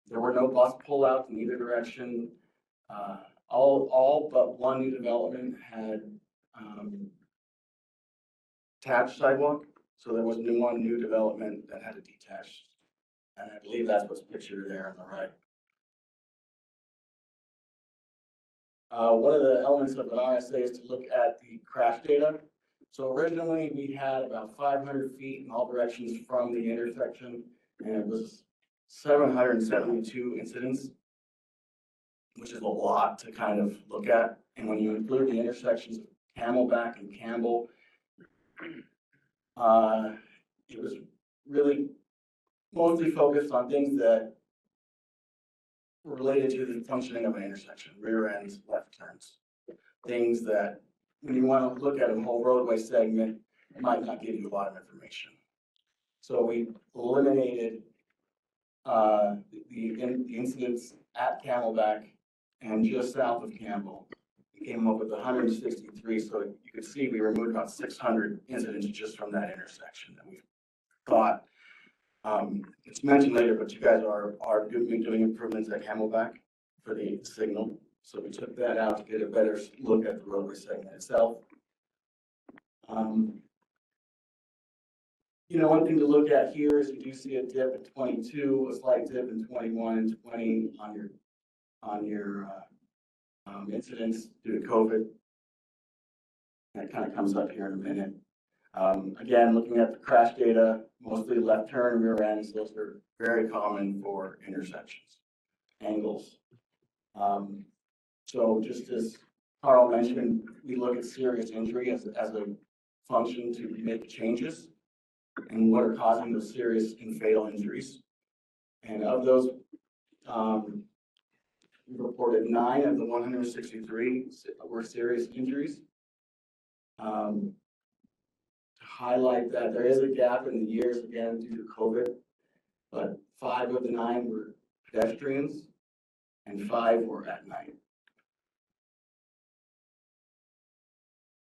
There were no bus pullouts in either direction. All but one new development had attached sidewalk. So there was one new development that had a detached. And I believe that's what's pictured there on the right. One of the elements of an RSA is to look at the crash data. So originally we had about 500 feet in all directions from the intersection, and it was 772 incidents, which is a lot to kind of look at. And when you include the intersections of Camelback and Campbell, it was really mostly focused on things that were related to the functioning of an intersection, rear ends, left turns. Things that, when you want to look at a whole roadway segment, it might not give you a lot of information. So we eliminated the incidents at Camelback and just south of Campbell. We came up with 163, so you could see we removed about 600 incidents just from that intersection that we thought. It's mentioned later, but you guys are doing improvements at Camelback for the signal. So we took that out to get a better look at the roadway segment itself. One thing to look at here is you do see a dip in 22, a slight dip in 21 and 20 on your incidents due to COVID. That kind of comes up here in a minute. Again, looking at the crash data, mostly left turn, rear ends, those are very common for intersections, angles. So just as Carl mentioned, we look at serious injury as a function to make changes and what are causing those serious and fatal injuries. And of those, we reported 9 of the 163 were serious injuries. To highlight that there is a gap in the years again due to COVID, but 5 of the 9 were pedestrians and 5 were at night.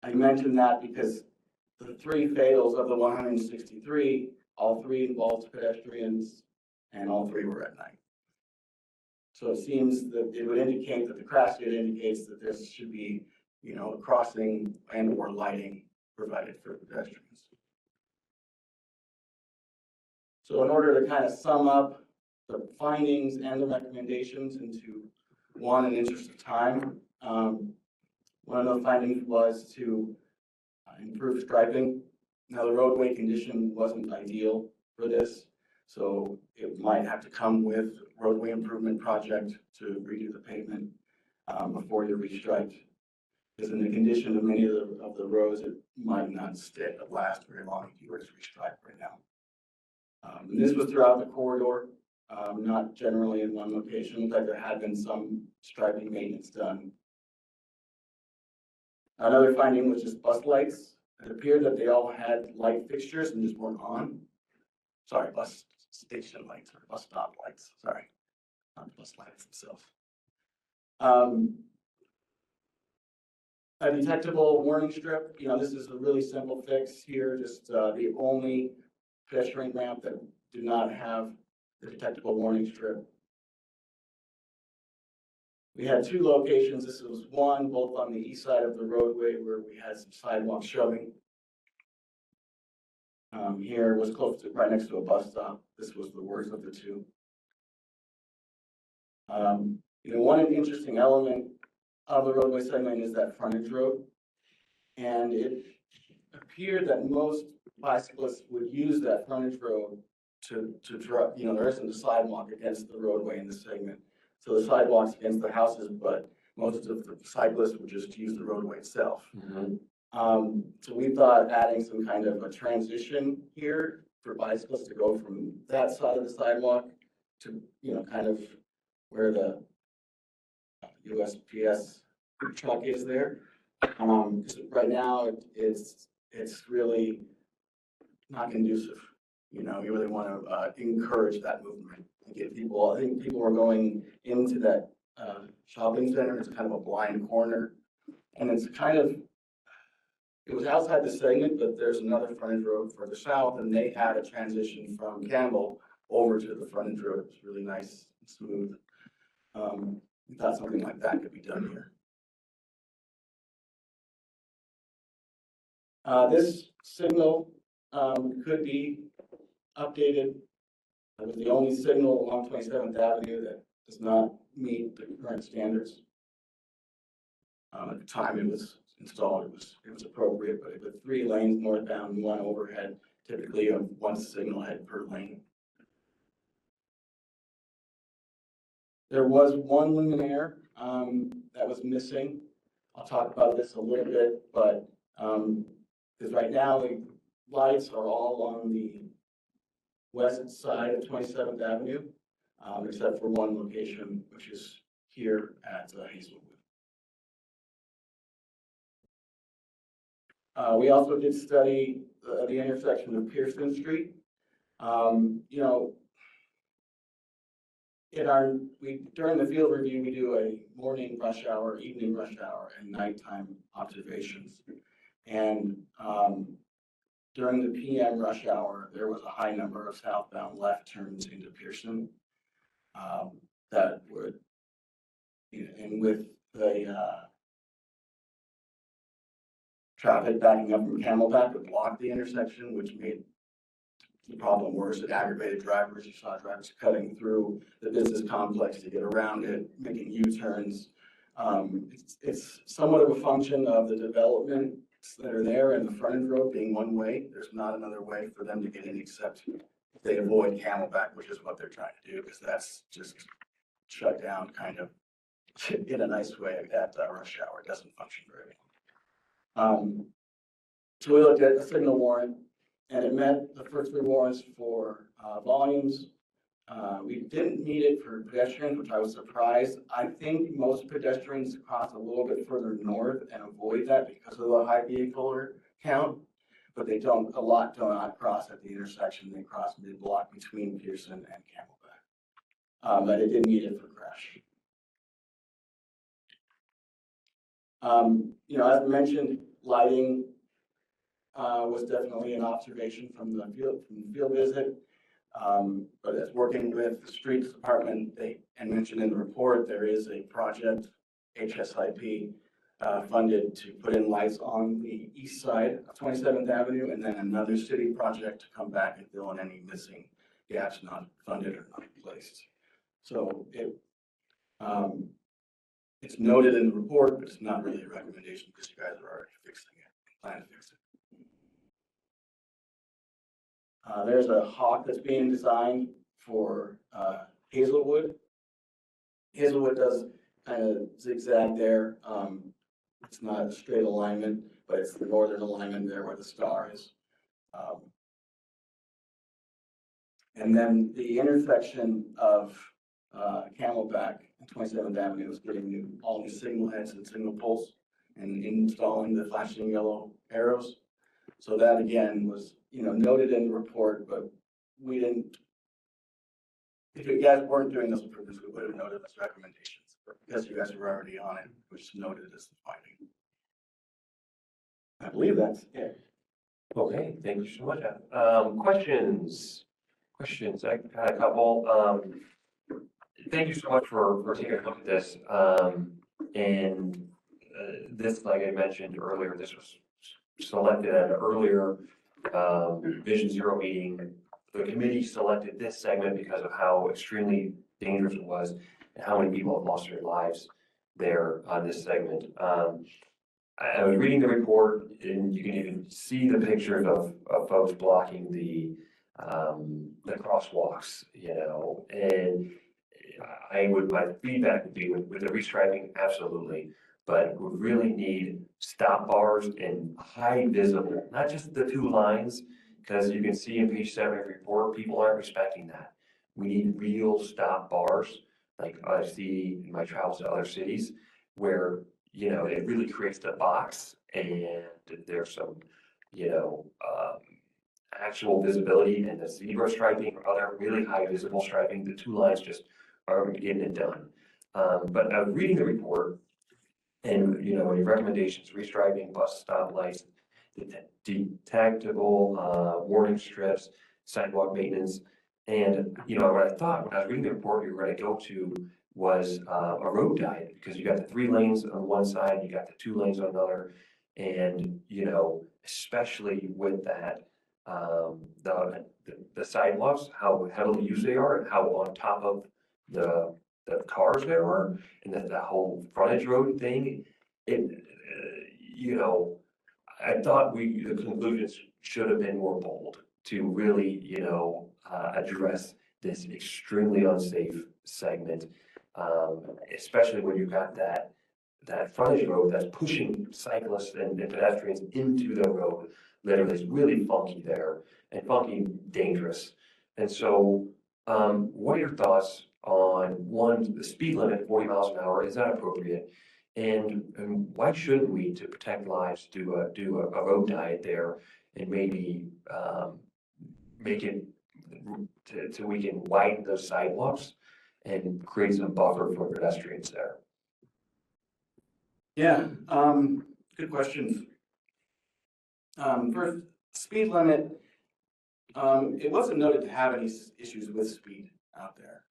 I mentioned that because the 3 fatals of the 163, all 3 involved pedestrians and all 3 were at night. So it seems that it would indicate that the crash data indicates that there should be, a crossing and or lighting provided for pedestrians. So in order to kind of sum up the findings and the recommendations into one in interest of time, one of the findings was to improve striping. Now the roadway condition wasn't ideal for this, so it might have to come with roadway improvement project to redo the pavement before you restripe. Because in the condition of many of the roads, it might not last very long if you were to restripe right now. And this was throughout the corridor, not generally in one location. In fact, there had been some striping maintenance done. Another finding was just bus lights. It appeared that they all had light fixtures and just weren't on. Sorry, bus station lights or bus stop lights. Sorry, not bus lights themselves. A detectable warning strip. This is a really simple fix here. Just the only pedestrian ramp that do not have the detectable warning strip. We had 2 locations. This was one, both on the east side of the roadway where we had some sidewalk shoving. Here was close to right next to a bus stop. This was the worst of the 2. One interesting element of the roadway segment is that frontage road. And it appeared that most bicyclists would use that frontage road to drive, there isn't a sidewalk against the roadway in this segment. So the sidewalks against the houses, but most of the cyclists would just use the roadway itself. So we thought adding some kind of a transition here for bicyclists to go from that side of the sidewalk to, kind of where the USPS truck is there. 'Cause right now it's really not conducive. You really want to encourage that movement and get people. I think people are going into that shopping center. It's kind of a blind corner, and it's kind of. It was outside the segment, but there's another frontage road further south, and they had a transition from Campbell over to the frontage road. It was really nice and smooth. We thought something like that could be done here. This signal could be updated. It was the only signal along 27th Avenue that does not meet the current standards. At the time it was installed, it was appropriate, but with 3 lanes northbound, 1 overhead, typically of 1 signal head per lane. There was 1 luminaire that was missing. I'll talk about this a little bit, but because right now the lights are all on the west side of 27th Avenue, except for 1 location, which is here at Hazelwood. We also did study the intersection of Pearson Street. During the field review, we do a morning rush hour, evening rush hour, and nighttime observations. And during the PM rush hour, there was a high number of southbound left turns into Pearson that would, and with the traffic backing up from Camelback would block the intersection, which made the problem worse. It aggravated drivers. You saw drivers cutting through the business complex to get around it, making U-turns. It's somewhat of a function of the development that are there and the frontage road being one way. There's not another way for them to get in except if they avoid Camelback, which is what they're trying to do, because that's just shut down kind of in a nice way at rush hour. It doesn't function very well. So we looked at the signal warrant, and it met the first 3 warrants for volumes. We didn't meet it for pedestrians, which I was surprised. I think most pedestrians cross a little bit further north and avoid that because of the high vehicular count, but a lot do not cross at the intersection. They cross mid-block between Pearson and Camelback. But it didn't meet it for crash. As mentioned, lighting was definitely an observation from the field visit. But as working with the streets department, and mentioned in the report, there is a project, HSIP, funded to put in lights on the east side of 27th Avenue, and then another city project to come back and fill in any missing gaps not funded or not placed. So it's noted in the report, but it's not really a recommendation because you guys are already fixing it, plan to fix it. There's a hawk that's being designed for Hazelwood. Hazelwood does kind of zigzag there. It's not a straight alignment, but it's the northern alignment there where the star is. And then the intersection of Camelback and 27th Avenue is getting all new signal heads and signal poles and installing the flashing yellow arrows. So that again was, noted in the report, but we didn't, if you guys weren't doing those improvements, we would have noted those recommendations. But because you guys were already on it, which is noted as the finding. I believe that's it. Okay, thank you so much. Questions? I had a couple. Thank you so much for taking a look at this. This, like I mentioned earlier, this was selected at an earlier Vision Zero meeting. The committee selected this segment because of how extremely dangerous it was and how many people have lost their lives there on this segment. I was reading the report, and you can even see the pictures of folks blocking the crosswalks, and my feedback would be with the restriping, absolutely. but we really need stop bars and high visible, not just the two lines, because you can see in page 7 of the report, people aren't respecting that. We need real stop bars, like I see in my travels to other cities, where, you know, it really creates the box and there's some, you know, actual visibility and the zebra striping or other really high visible striping. The two lines just aren't getting it done. But I was reading the report and, you know, your recommendations, restriping, bus stop lights, detectable warning strips, sidewalk maintenance. And, you know, what I thought when I was reading the report you were going to go to was a road diet, because you got the 3 lanes on one side, you got the 2 lanes on another. And, you know, especially with that, the sidewalks, how heavily used they are and how on top of the cars there are, and that whole frontage road thing, you know, I thought the conclusions should have been more bold to really, you know, address this extremely unsafe segment, especially when you've got that frontage road that's pushing cyclists and pedestrians into the road. Literally, it's really funky there and funky dangerous. And so, what are your thoughts on, one, the speed limit, 40 miles an hour, is that appropriate? And why shouldn't we, to protect lives, do a road diet there and maybe make it so we can widen those sidewalks and create some buffer for pedestrians there? Yeah, good questions. First, speed limit, it wasn't noted to have any issues with speed out there.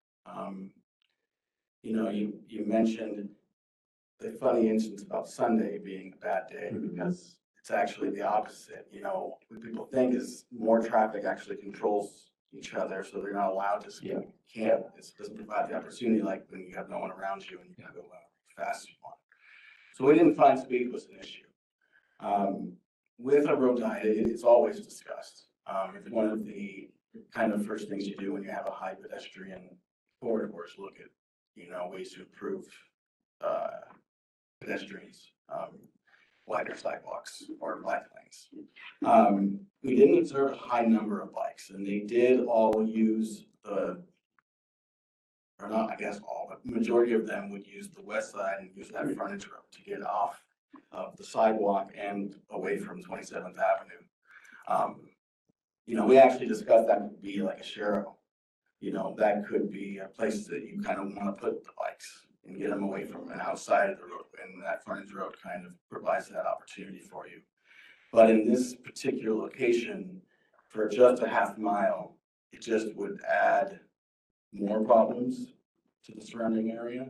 You know, you mentioned the funny instance about Sunday being a bad day, because it's actually the opposite. You know, what people think is more traffic actually controls each other, so they're not allowed to speed. You can't, it doesn't provide the opportunity like when you have no one around you and you can go as fast as you want. So we didn't find speed was an issue. With a road diet, it's always discussed. It's one of the kind of first things you do when you have a high pedestrian corridor is look at, you know, ways to improve pedestrians, wider sidewalks or bike lanes. We didn't observe a high number of bikes, and they did all use or not, I guess all, but the majority of them would use the west side and use that frontage road to get off of the sidewalk and away from 27th Avenue. You know, we actually discussed that could be like a Shero. You know, that could be a place that you kind of want to put the bikes and get them away from and outside of the road. And that frontage road kind of provides that opportunity for you. But in this particular location, for just a half mile, it just would add more problems to the surrounding area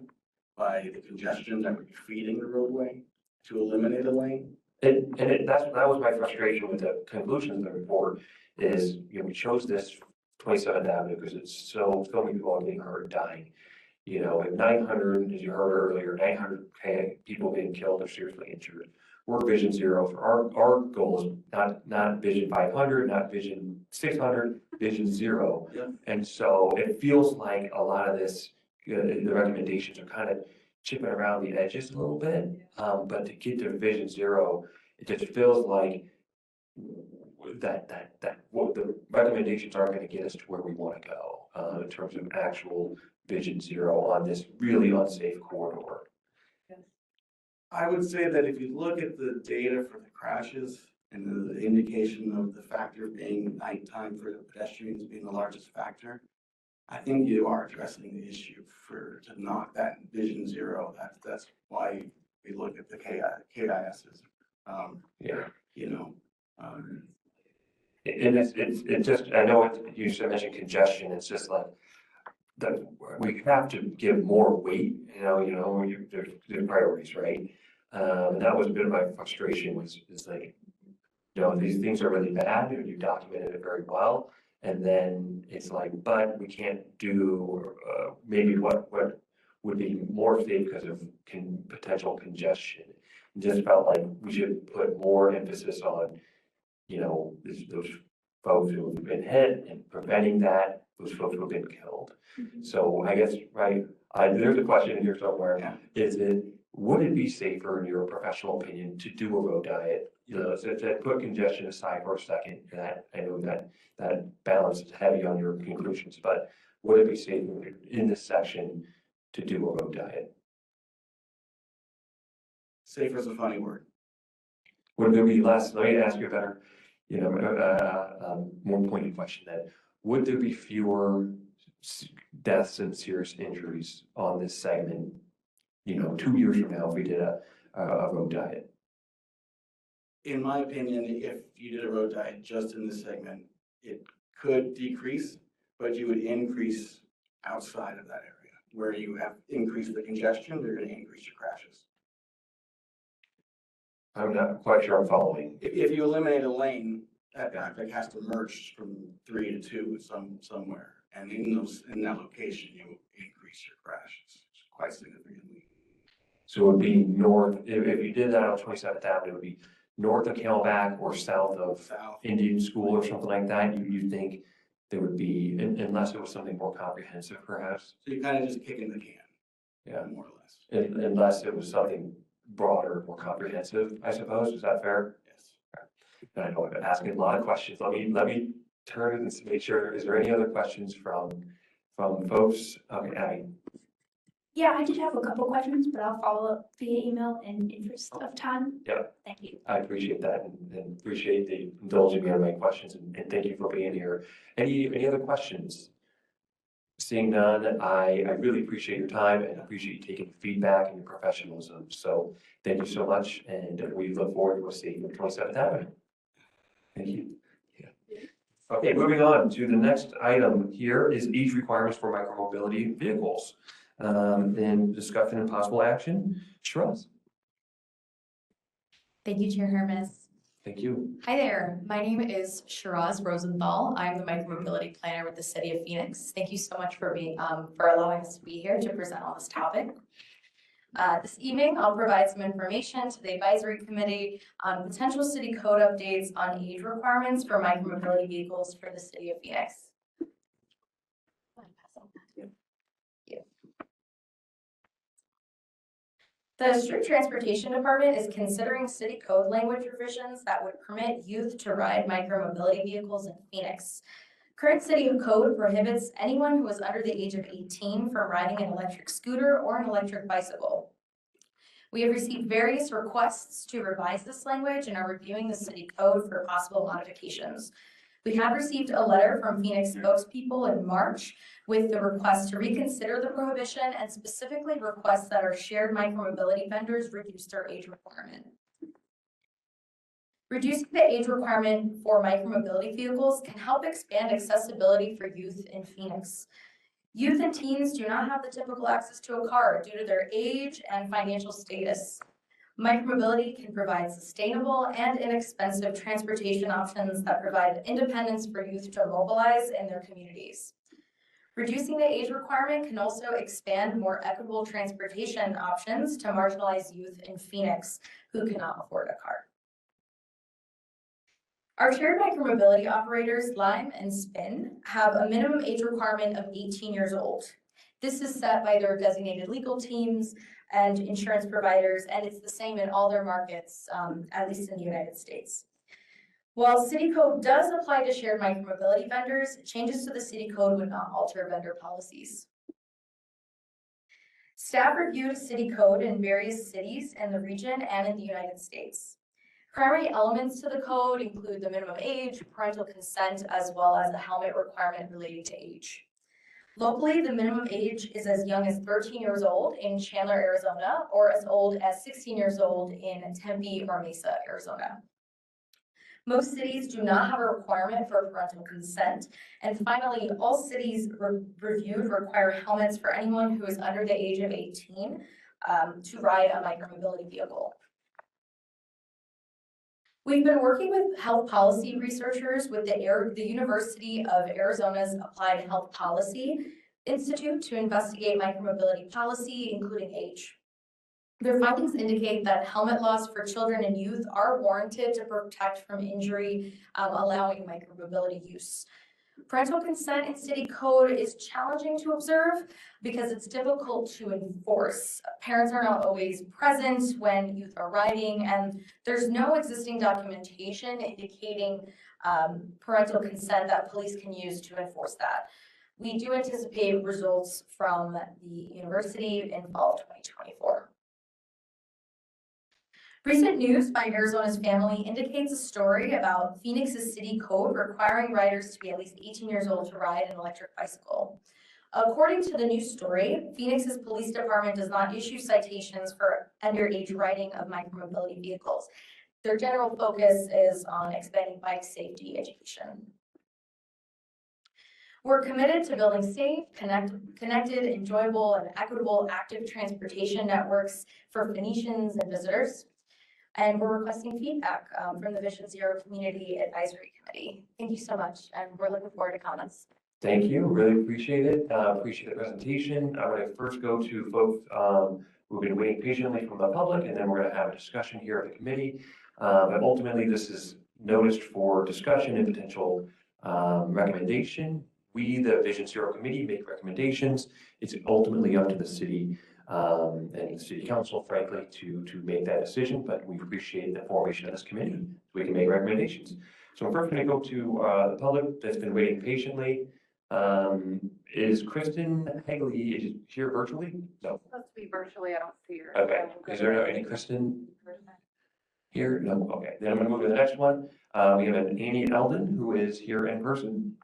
by the congestion that would be feeding the roadway to eliminate a lane. That was my frustration with the conclusions of the report is, you know, we chose this 27th Avenue because it's so many people are getting hurt, dying. You know, if 900, as you heard earlier, 900 people being killed or seriously injured. We're Vision Zero. For our goal is not Vision 500, not Vision 600, Vision Zero. Yeah. And so it feels like a lot of this, the recommendations are kind of chipping around the edges a little bit. But to get to Vision Zero, it just feels like that what the recommendations are going to get us to where we want to go in terms of actual Vision Zero on this really unsafe corridor. I would say that if you look at the data for the crashes and the indication of the factor being nighttime for the pedestrians being the largest factor, I think you are addressing the issue to knock that Vision Zero. That's why we look at the KISs. You know. It's just, I know you mentioned congestion, it's just like, we have to give more weight, there's priorities, right? And that was a bit of my frustration is like, you know, these things are really bad and you documented it very well. And then it's like, but we can't do maybe what would be more safe because of potential congestion. It just felt like we should put more emphasis on, you know, those folks who have been hit and preventing that, those folks who have been killed. So I guess, right, there's a question in here somewhere. Yeah. Is it would it be safer, in your professional opinion, to do a road diet? You know, so to put congestion aside for a second, and I know that balance is heavy on your conclusions, but would it be safer in this section to do a road diet? Safer is a funny word. Would there be less, let me ask you a better, more pointed question then. Would there be fewer deaths and serious injuries on this segment, 2 years from now if we did a road diet? In my opinion, if you did a road diet just in this segment, it could decrease, but you would increase outside of that area. Where you have increased the congestion, you're going to increase your crashes. I'm not quite sure I'm following. If you eliminate a lane, that traffic has to merge from 3 to 2 somewhere. And in that location, you increase your crashes quite significantly. So it would be north, if you did that on 27th Avenue, it would be north of Camelback or south of Indian School or something like that. You think there would be, unless it was something more comprehensive perhaps? So you're kind of just kicking the can. Yeah. More or less. Unless it was something broader, more comprehensive, I suppose. Is that fair? Yes. And I know I've been asking a lot of questions. Let me turn it and make sure. Is there any other questions from folks? Okay, Abby. Yeah, I did have a couple questions, but I'll follow up via email in interest of time. Yeah. Thank you. I appreciate that and appreciate the indulging me on my questions and thank you for being here. Any other questions? Seeing none, I really appreciate your time and appreciate you taking feedback and your professionalism. So thank you so much, and we look forward to seeing you on 27th Avenue. Thank you. Yeah. Okay, moving on to the next item here is age requirements for micromobility vehicles. And discussion and possible action. Shiraz. Thank you, Chair Hermes. Thank you. Hi there. My name is Shiraz Rosenthal. I'm the micromobility planner with the City of Phoenix. Thank you so much for allowing us to be here to present on this topic. This evening, I'll provide some information to the advisory committee on potential city code updates on age requirements for micromobility vehicles for the City of Phoenix. The Street Transportation Department is considering city code language revisions that would permit youth to ride micromobility vehicles in Phoenix. Current city code prohibits anyone who is under the age of 18 from riding an electric scooter or an electric bicycle. We have received various requests to revise this language and are reviewing the city code for possible modifications. We have received a letter from Phoenix spokespeople in March with the request to reconsider the prohibition and specifically request that our shared micromobility vendors reduce their age requirement. Reducing the age requirement for micromobility vehicles can help expand accessibility for youth in Phoenix. Youth and teens do not have the typical access to a car due to their age and financial status. Micromobility can provide sustainable and inexpensive transportation options that provide independence for youth to mobilize in their communities. Reducing the age requirement can also expand more equitable transportation options to marginalized youth in Phoenix who cannot afford a car. Our shared micromobility operators, Lime and Spin, have a minimum age requirement of 18 years old. This is set by their designated legal teams and insurance providers, and it's the same in all their markets, at least in the United States. While city code does apply to shared micromobility vendors, changes to the city code would not alter vendor policies. Staff reviewed city code in various cities in the region and in the United States. Primary elements to the code include the minimum age, parental consent, as well as a helmet requirement relating to age. Locally, the minimum age is as young as 13 years old in Chandler, Arizona, or as old as 16 years old in Tempe or Mesa, Arizona. Most cities do not have a requirement for parental consent. And finally, all cities reviewed require helmets for anyone who is under the age of 18 to ride a micromobility vehicle. We've been working with health policy researchers with the University of Arizona's Applied Health Policy Institute to investigate micromobility policy, including age. Their findings indicate that helmet laws for children and youth are warranted to protect from injury, allowing micromobility use. Parental consent in city code is challenging to observe because it's difficult to enforce. Parents are not always present when youth are riding, and there's no existing documentation indicating parental consent that police can use to enforce that. We do anticipate results from the university in fall of 2024. Recent news by Arizona's Family indicates a story about Phoenix's city code requiring riders to be at least 18 years old to ride an electric bicycle. According to the news story, Phoenix's police department does not issue citations for underage riding of micromobility vehicles. Their general focus is on expanding bike safety education. We're committed to building safe, connected, enjoyable, and equitable active transportation networks for Phoenicians and visitors. And we're requesting feedback from the Vision Zero Community Advisory Committee. Thank you so much, and we're looking forward to comments. Thank you, really appreciate it. Appreciate the presentation. I'm going to first go to folks who've been waiting patiently from the public, and then we're going to have a discussion here at the committee. But ultimately, this is noticed for discussion and potential recommendation. We, the Vision Zero Committee, make recommendations. It's ultimately up to the city and the city council, frankly, to make that decision, but we appreciate the formation of this committee so we can make recommendations. So I'm first going to go to the public that's been waiting patiently. Is Kristen Hagley here virtually? No. Supposed to be virtually, I don't see her. Okay, is there any Kristen here? No, okay. Then I'm going to move to the next one. We have an Annie Eldon who is here in person.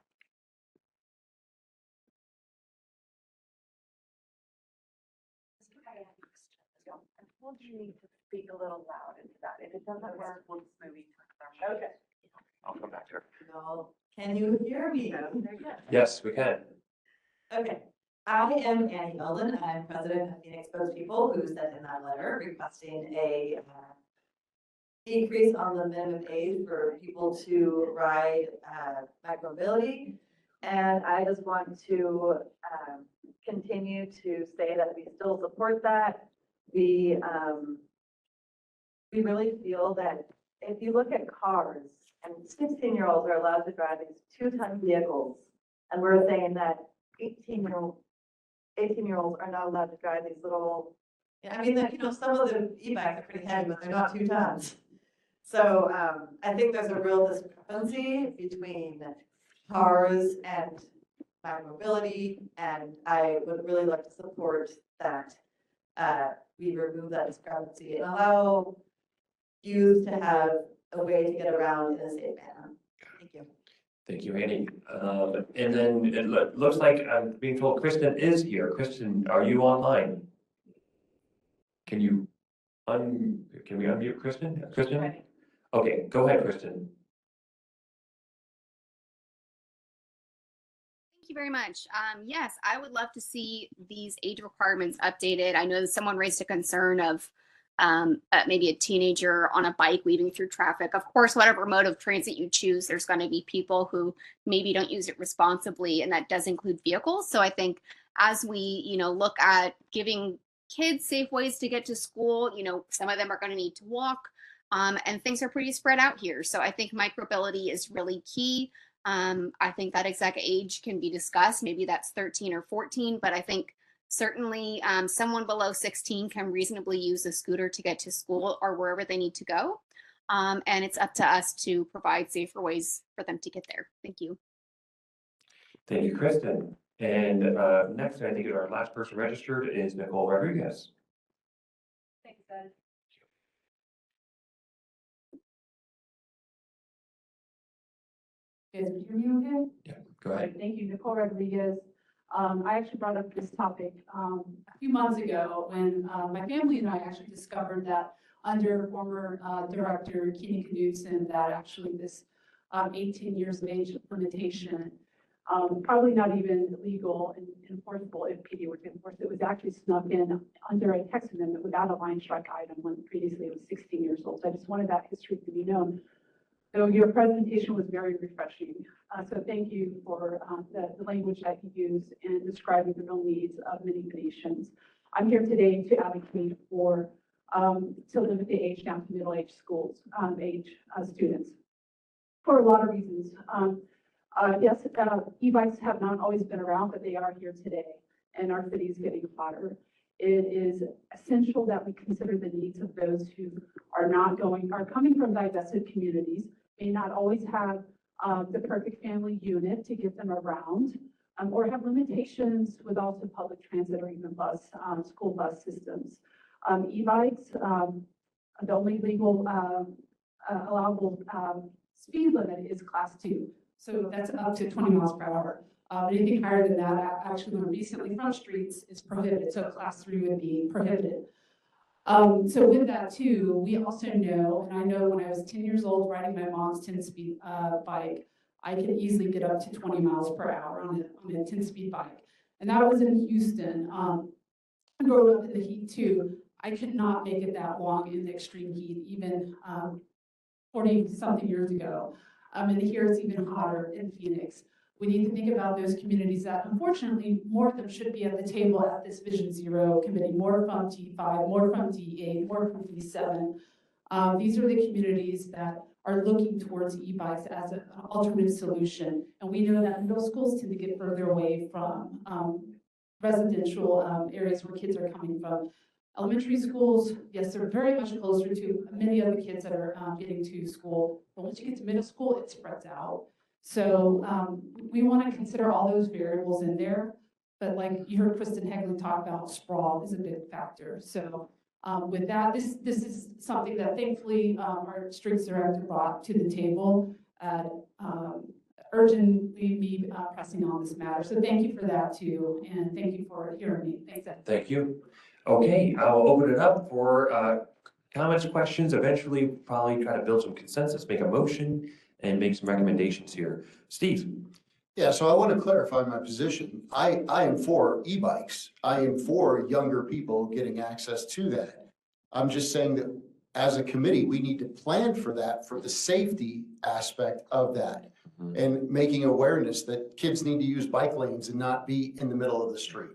I told you need to speak a little loud into that. If it doesn't work, we'll just move each other. Okay. I'll come back to her. No. Can you hear me? Yes, we can. Okay. I am Annie Eldon. I'm president of Phoenix Post People, who sent in that letter requesting a decrease on the minimum age for people to ride micromobility. And I just want to continue to say that we still support that. We really feel that if you look at cars, and 16-year-olds are allowed to drive these 2-ton vehicles, and we're saying that 18-year-olds are not allowed to drive these little. Yeah, I mean, some of the e-bikes are pretty heavy, but they're not 2 tons. So I think there's a real discrepancy between cars and micromobility, and I would really like to support that we remove that discrepancy and allow youth to have a way to get around in a safe manner. Thank you. Thank you, Annie. And then it looks like I'm being told Kristen is here. Kristen, are you online? Can we unmute Kristen? Kristen? Okay, go ahead, Kristen. Thank you very much. Yes, I would love to see these age requirements updated. I know that someone raised a concern of maybe a teenager on a bike weaving through traffic. Of course, whatever mode of transit you choose, there's going to be people who maybe don't use it responsibly, and that does include vehicles. So I think as we, look at giving kids safe ways to get to school, some of them are going to need to walk, and things are pretty spread out here. So I think micromobility is really key. I think that exact age can be discussed. Maybe that's 13 or 14, but I think certainly someone below 16 can reasonably use a scooter to get to school or wherever they need to go. And it's up to us to provide safer ways for them to get there. Thank you. Thank you, Kristen. And next, I think our last person registered is Nicole Rodriguez. Thanks, guys. Can you hear me okay? Yeah, go ahead. Thank you, Nicole Rodriguez. I actually brought up this topic a few months ago when my family and I actually discovered that under former director Kenny Knudsen, that actually this 18 years of age limitation, probably not even legal and enforceable if PD were to enforce it, was actually snuck in under a text amendment without a line strike item when previously it was 16 years old. So I just wanted that history to be known. So your presentation was very refreshing. So thank you for the language that you used in describing the real needs of many Phoenicians. I'm here today to advocate for to limit the age down to middle-aged schools, students, for a lot of reasons. Yes, e-bikes have not always been around, but they are here today, and our city is getting hotter. It is essential that we consider the needs of those who are coming from divested communities, may not always have the perfect family unit to get them around, or have limitations with also public transit or even school bus systems. E-bikes, the only legal allowable speed limit is class 2. So that's up to 20 miles per hour. Anything higher than that, actually recently from streets, is prohibited. So class 3 would be prohibited. So with that too, we also know, and I know when I was 10 years old riding my mom's 10-speed bike, I could easily get up to 20 miles per hour on a 10-speed bike. And that was in Houston. I grew up in the heat too. I could not make it that long in the extreme heat, even 40-something years ago. And here it's even hotter in Phoenix. We need to think about those communities that, unfortunately, more of them should be at the table at this Vision Zero committee, more from T5, more from D8, more from D7. These are the communities that are looking towards e-bikes as an alternative solution. And we know that middle schools tend to get further away from residential areas where kids are coming from. Elementary schools, yes, they're very much closer to many of the kids that are getting to school. But once you get to middle school, it spreads out. So we want to consider all those variables in there. But like you heard Kristen Hegley talk about, sprawl is a big factor. So with that, this is something that thankfully our streets director brought to the table, urgently me pressing on this matter. So thank you for that too. And thank you for hearing me. Thanks, Ed. Thank you. Okay, I'll open it up for comments, questions, eventually probably try to build some consensus, make a motion, and make some recommendations here. Steve. Yeah, so I want to clarify my position. I am for e-bikes. I am for younger people getting access to that. I'm just saying that as a committee, we need to plan for that, for the safety aspect of that, and making awareness that kids need to use bike lanes and not be in the middle of the street.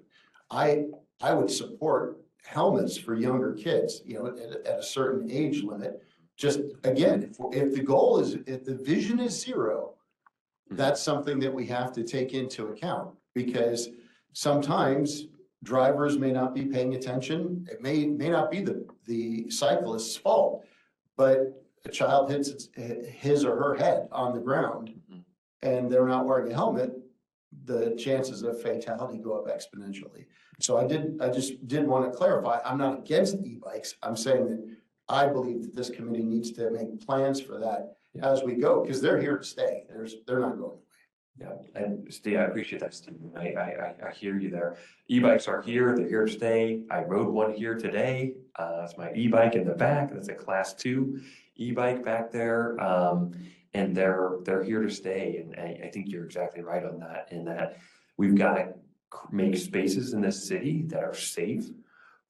I would support helmets for younger kids, at a certain age limit. Just again, if the goal is, if the vision is zero, that's something that we have to take into account, because sometimes drivers may not be paying attention. It may not be the cyclist's fault, but a child hits his or her head on the ground and they're not wearing a helmet, the chances of fatality go up exponentially. So I just did want to clarify, I'm not against e-bikes. I'm saying that I believe that this committee needs to make plans for that as we go, because they're here to stay. They're not going away. Yeah, and Steve, I appreciate that, Steve. I hear you there. E-bikes are here, they're here to stay. I rode one here today. It's my e-bike in the back. That's a class 2 e-bike back there. And they're here to stay. And I think you're exactly right on that, in that we've got to make spaces in this city that are safe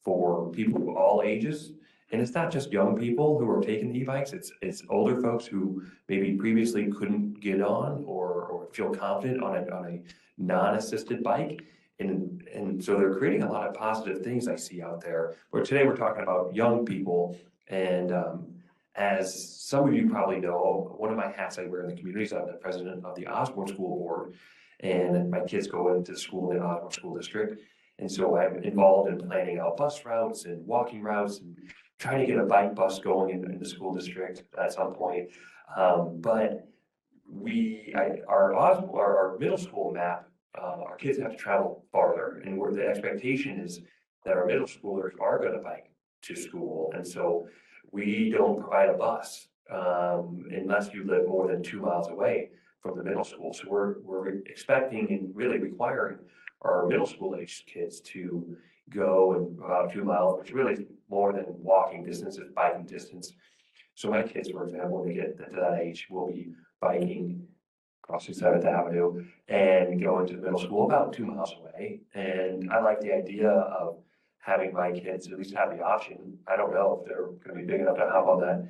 for people of all ages. And it's not just young people who are taking e-bikes, it's older folks who maybe previously couldn't get on or feel confident on a non-assisted bike. And so they're creating a lot of positive things I see out there. But today we're talking about young people. And as some of you probably know, one of my hats I wear in the community is I'm the president of the Osborne School Board. And my kids go into school in the Osborne School District. And so I'm involved in planning out bus routes and walking routes and trying to get a bike bus going in the school district at some point. But our middle school map, our kids have to travel farther, and where the expectation is that our middle schoolers are going to bike to school. And so we don't provide a bus unless you live more than 2 miles away from the middle school. So we're expecting and really requiring our middle school age kids to go and about 2 miles, which really is more than walking distance, it's biking distance. So my kids, for example, when they get to that age, will be biking crossing 7th Avenue and going to the middle school about 2 miles away. And I like the idea of having my kids at least have the option. I don't know if they're going to be big enough to hop on that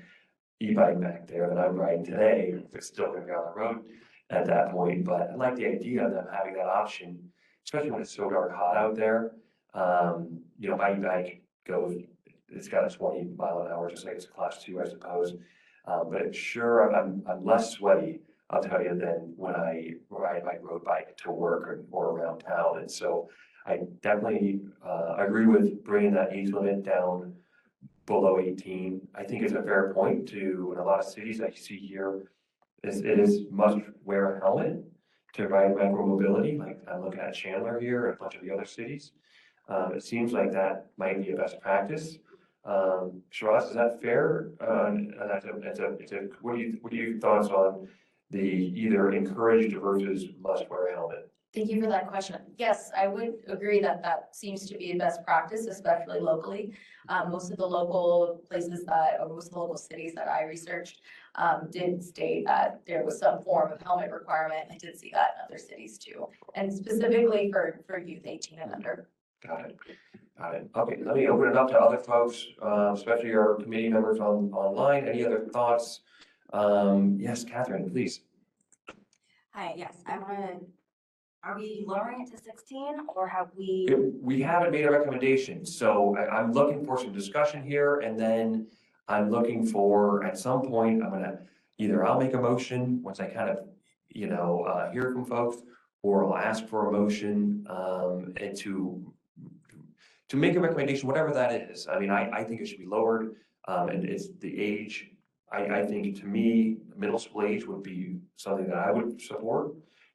e-bike back there that I'm riding today, if it's still going to be on the road at that point. But I like the idea of them having that option, especially when it's so dark hot out there. My e-bike it's got a 20 mile an hour, just like it's a class 2, I suppose. But sure, I'm less sweaty I'll tell you, than when I ride my road bike to work or around town. And so I definitely agree with bringing that age limit down below 18. I think it's a fair point to, in a lot of cities I see here, it is must wear a helmet to ride micromobility. Like I'm looking at Chandler here and a bunch of the other cities. It seems like that might be a best practice. Shiraz, is that fair? What are your thoughts on the either encouraged versus must wear a helmet? Thank you for that question. Yes, I would agree that that seems to be best practice, especially locally. Most of the local places or most of the local cities that I researched did state that there was some form of helmet requirement. I did see that in other cities too, and specifically for youth 18 and under. Got it. Got it. Okay, let me open it up to other folks, especially our committee members online. Any other thoughts? Yes, Catherine, please. Hi, yes, are we lowering it to 16 or have we? We haven't made a recommendation, so I'm looking for some discussion here, and then I'm looking for, at some point, I'll make a motion once I kind of, hear from folks, or I'll ask for a motion, and to make a recommendation, whatever that is. I mean, I think it should be lowered, and it's the age. I think, to me, middle school age would be something that I would support.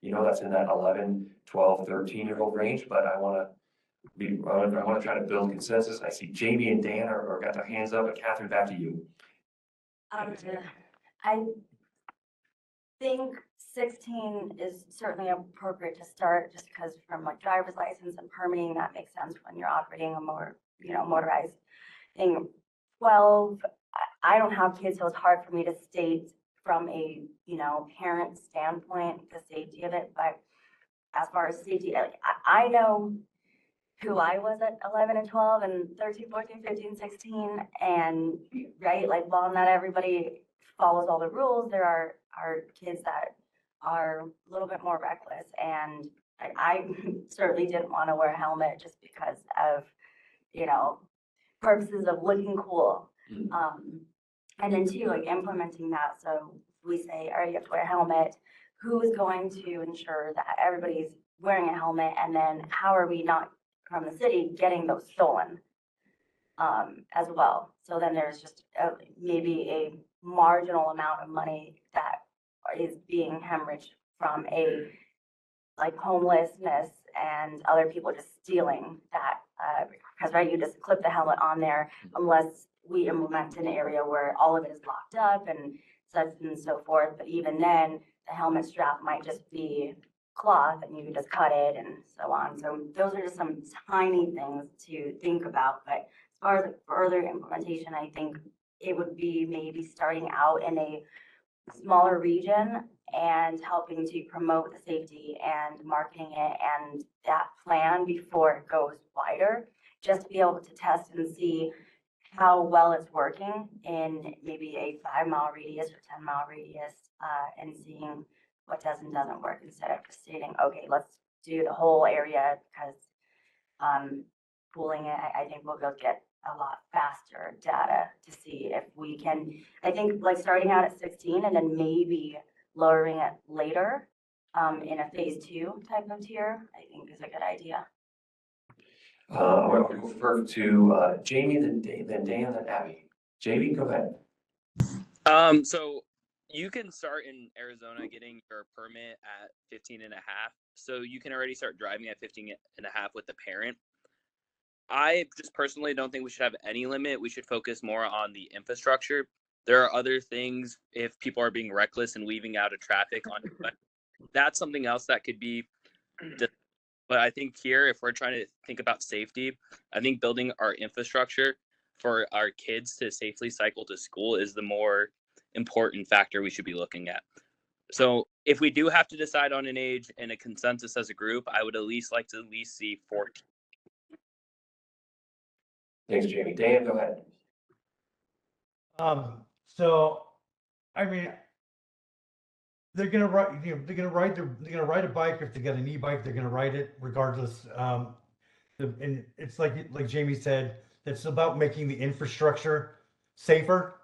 That's in that 11, 12, 13-year-old range, but I want to try to build consensus. I see Jamie and Dan are got their hands up, but Catherine, back to you. I think 16 is certainly appropriate to start, just because from like driver's license and permitting, that makes sense when you're operating a motorized thing. 12, I don't have kids, so it's hard for me to state from a, parent standpoint, the safety of it. But as far as safety, I know who I was at 11 and 12 and 13, 14, 15, 16. And right, like, while not everybody follows all the rules, there are kids that are a little bit more reckless. And I certainly didn't want to wear a helmet just because of, purposes of looking cool. And then too, like, implementing that. So we say, all right, you have to wear a helmet. Who is going to ensure that everybody's wearing a helmet? And then how are we not, from the city, getting those stolen as well? So then there's just maybe a marginal amount of money that is being hemorrhaged from homelessness and other people just stealing that. Because right, you just clip the helmet on there unless we implement an area where all of it is locked up and such and so forth. But even then, the helmet strap might just be cloth and you can just cut it and so on. So those are just some tiny things to think about. But as far as further implementation, I think it would be maybe starting out in a smaller region and helping to promote the safety and marketing it and that plan before it goes wider, just to be able to test and see how well it's working in maybe a 5-mile radius or 10-mile radius, and seeing what does and doesn't work, instead of just stating, okay, let's do the whole area, because pooling it, I think we'll go get a lot faster data to see if we can. I think like starting out at 16 and then maybe lowering it later in a phase 2 type of tier, I think is a good idea. I'm going to go first to Jamie, then Dan, then Abby. Jamie, go ahead. So you can start in Arizona getting your permit at 15 and a half. So you can already start driving at 15 and a half with the parent. I just personally don't think we should have any limit. We should focus more on the infrastructure. There are other things, if people are being reckless and weaving out of traffic that's something else that could be. But I think here, if we're trying to think about safety, I think building our infrastructure for our kids to safely cycle to school is the more important factor we should be looking at. So if we do have to decide on an age and a consensus as a group, I would at least like to see 14. Thanks, Jamie. Dan, go ahead. So, I mean, they're gonna ride. They're gonna ride a bike. If they get an e-bike, they're gonna ride it regardless. And it's like Jamie said, it's about making the infrastructure safer.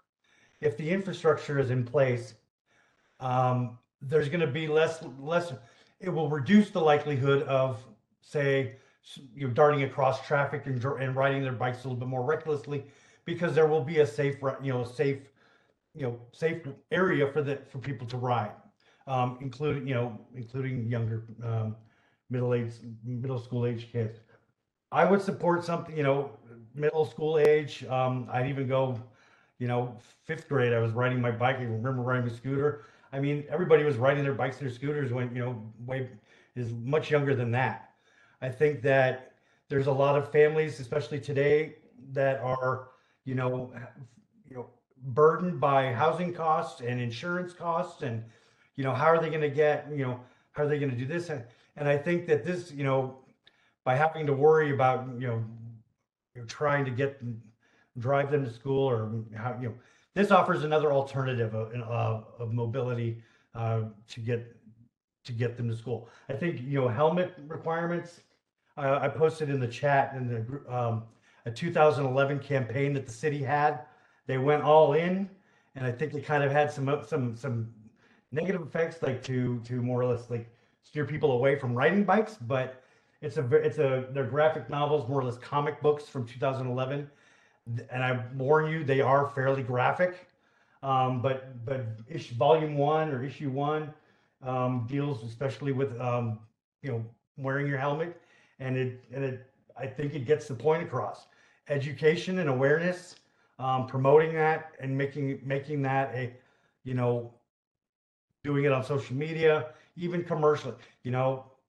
If the infrastructure is in place, there's going to be less, it will reduce the likelihood of, say, darting across traffic and riding their bikes a little bit more recklessly, because there will be a safe, safe area for people to ride, including younger, middle school age kids. I would support something, middle school age. I'd even go, 5th grade, I was riding my bike. I remember riding a scooter. I mean, everybody was riding their bikes and their scooters when, way is much younger than that. I think that there's a lot of families, especially today, that are, burdened by housing costs and insurance costs, and, how are they going to get, how are they going to do this? And I think that this, by having to worry about, trying to drive them to school, or how, this offers another alternative of mobility to get them to school. I think, helmet requirements, I posted in the chat in the a 2011 campaign that the city had. They went all in, and I think it kind of had some negative effects, like to more or less like steer people away from riding bikes. But they're graphic novels, more or less comic books from 2011, and I warn you, they are fairly graphic. But volume 1 or issue 1 deals especially with wearing your helmet, and I think it gets the point across. Education and awareness, promoting that and making that a, doing it on social media, even commercially.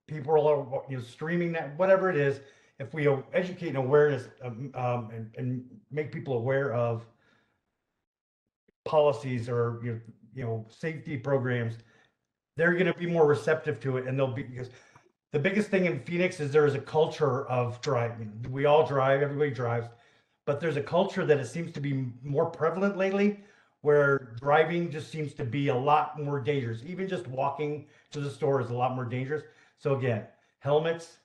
People are streaming that, whatever it is. If we educate and awareness, and make people aware of policies or safety programs, they're going to be more receptive to it, and they'll be, because the biggest thing in Phoenix is there is a culture of driving. We all drive, everybody drives, but there's a culture that it seems to be more prevalent lately, where driving just seems to be a lot more dangerous. Even just walking to the store is a lot more dangerous. So again, helmets,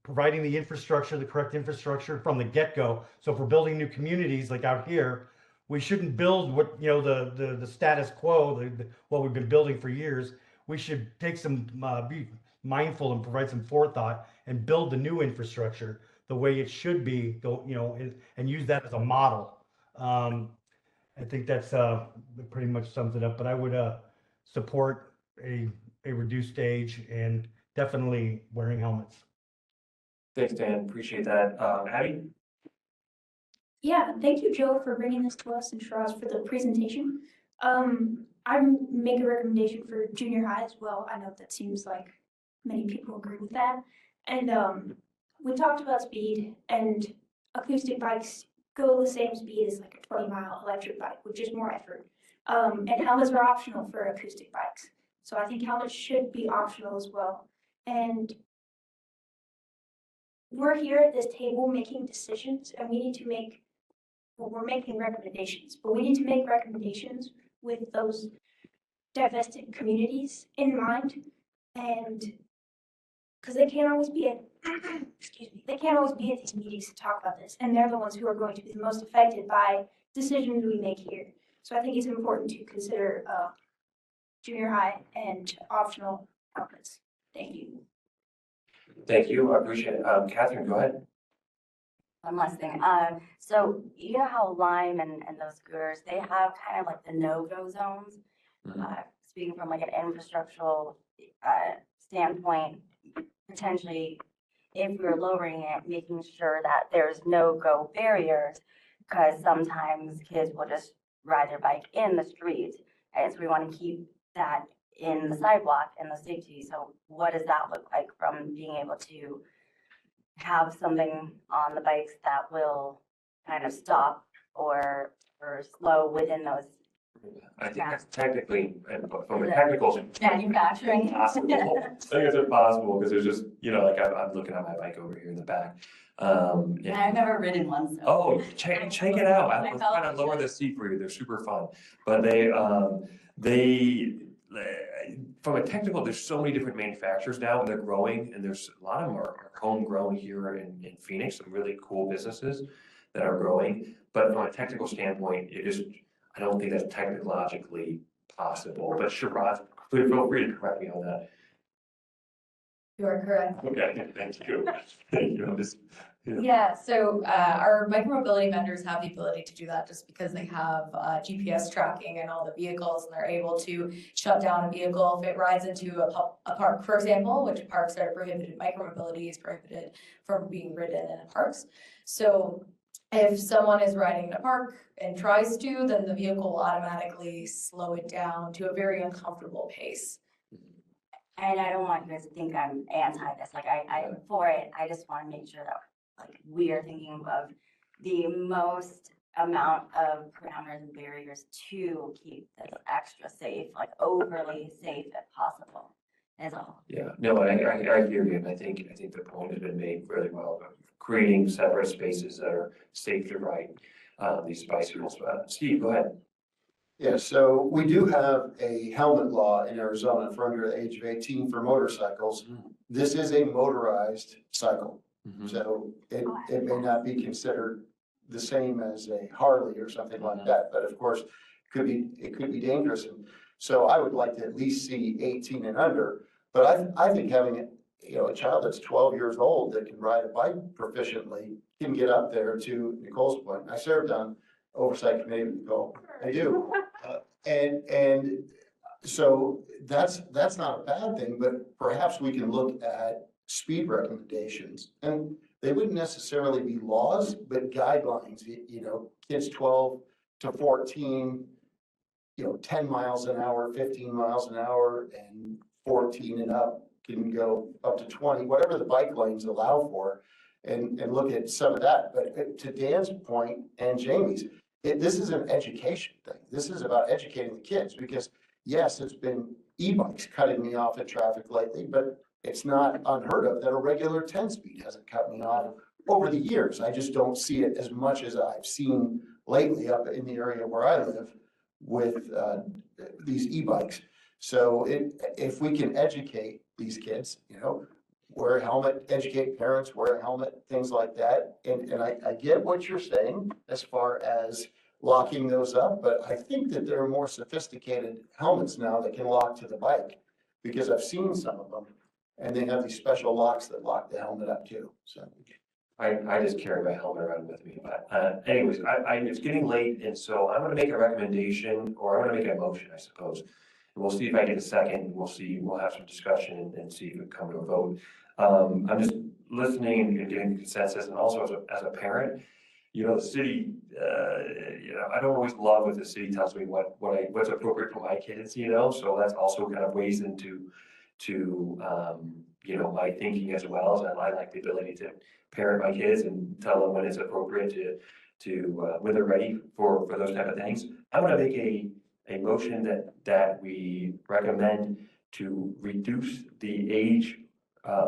providing the infrastructure, the correct infrastructure from the get-go. So if we're building new communities like out here, we shouldn't build what, the status quo, what we've been building for years. We should take be mindful and provide some forethought and build the new infrastructure the way it should be, and use that as a model. I think that's pretty much sums it up, but I would support a reduced age and definitely wearing helmets. Thanks, Dan. Appreciate that. Abby? Yeah, thank you, Joe, for bringing this to us, and Shiraz for the presentation. I make a recommendation for junior high as well. I know that seems like many people agree with that. And we talked about speed, and acoustic bikes go the same speed as like a 20-mile electric bike, with just more effort. And helmets are optional for acoustic bikes. So I think helmets should be optional as well. And we're here at this table making decisions, and we need to make, well, we're making recommendations, but we need to make recommendations with those divested communities in mind. And because they can't always be at, excuse me, they can't always be at these meetings to talk about this, and they're the ones who are going to be the most affected by decisions we make here. So I think it's important to consider junior high and optional helmets. Thank you. Thank you. I appreciate it. Catherine, go ahead. One last thing. So you know how Lime and those scooters, they have kind of like the no-go zones? Speaking from like an infrastructural standpoint, potentially if we're lowering it, making sure that there's no-go barriers, because sometimes kids will just ride their bike in the street. And so we want to keep that in the sidewalk and the safety. So what does that look like from being able to have something on the bikes that will kind of stop or slow within those? I think that's technically, from a technical manufacturing. possible. I think it's impossible, because there's just, like I'm looking at my bike over here in the back. I've never ridden one. So. Oh, check it out. I'm trying to lower the seat for you. They're super fun. But they from a technical, there's so many different manufacturers now, and they're growing, and there's a lot of them are homegrown here in Phoenix, some really cool businesses that are growing. But from a technical standpoint, I don't think that's technologically possible, but Shabbat, feel free to correct me on that. You are correct. Okay, thank you. Thank you. I'm just, Yeah, so our micromobility vendors have the ability to do that just because they have GPS tracking and all the vehicles, and they're able to shut down a vehicle if it rides into a park, for example, which parks are prohibited, micromobility is prohibited from being ridden in parks. So if someone is riding in a park and tries to, then the vehicle will automatically slow it down to a very uncomfortable pace. And I don't want you guys to think I'm anti this, like I'm for it. I just want to make sure that like we are thinking of the most amount of parameters and barriers to keep this extra safe, like overly safe if possible, is all. yeah, no, I hear you, and I think the point has been made really well about creating separate spaces that are safe to ride these bicycles. Steve, go ahead. Yeah, so we do have a helmet law in Arizona for under the age of 18 for motorcycles. This is a motorized cycle. So it may not be considered the same as a Harley or something like that, but of course, it could be dangerous. And so I would like to at least see 18 and under, but I think having, a child that's 12 years old that can ride a bike proficiently can get up there to Nicole's point. I served on oversight committee with Nicole. I do. And so that's not a bad thing, but perhaps we can look at speed recommendations, and they wouldn't necessarily be laws, but guidelines, kids 12 to 14, 10 miles an hour, 15 miles an hour, and 14 and up can go up to 20, whatever the bike lanes allow for, and look at some of that. But to Dan's point and Jamie's, this is an education thing. This is about educating the kids because yes, it's been e-bikes cutting me off in traffic lately, but it's not unheard of that a regular 10-speed hasn't cut me off over the years. I just don't see it as much as I've seen lately up in the area where I live with these e-bikes. So if we can educate these kids, wear a helmet, educate parents, wear a helmet, things like that. And I get what you're saying as far as locking those up, but I think that there are more sophisticated helmets now that can lock to the bike because I've seen some of them and they have these special locks that lock the helmet up too. So I just carry my helmet around with me, but anyways, it's getting late, and so I'm gonna make a recommendation, or I'm gonna make a motion, I suppose. And we'll see if I get a second, we'll have some discussion and see if we come to a vote. I'm just listening and getting the consensus, and also as a parent, the city, I don't always love what the city tells me what's appropriate for my kids, so that's also kind of weighs into my thinking as well, as I like the ability to parent my kids and tell them when it's appropriate to when they're ready for those type of things. I'm gonna make a motion that we recommend to reduce the age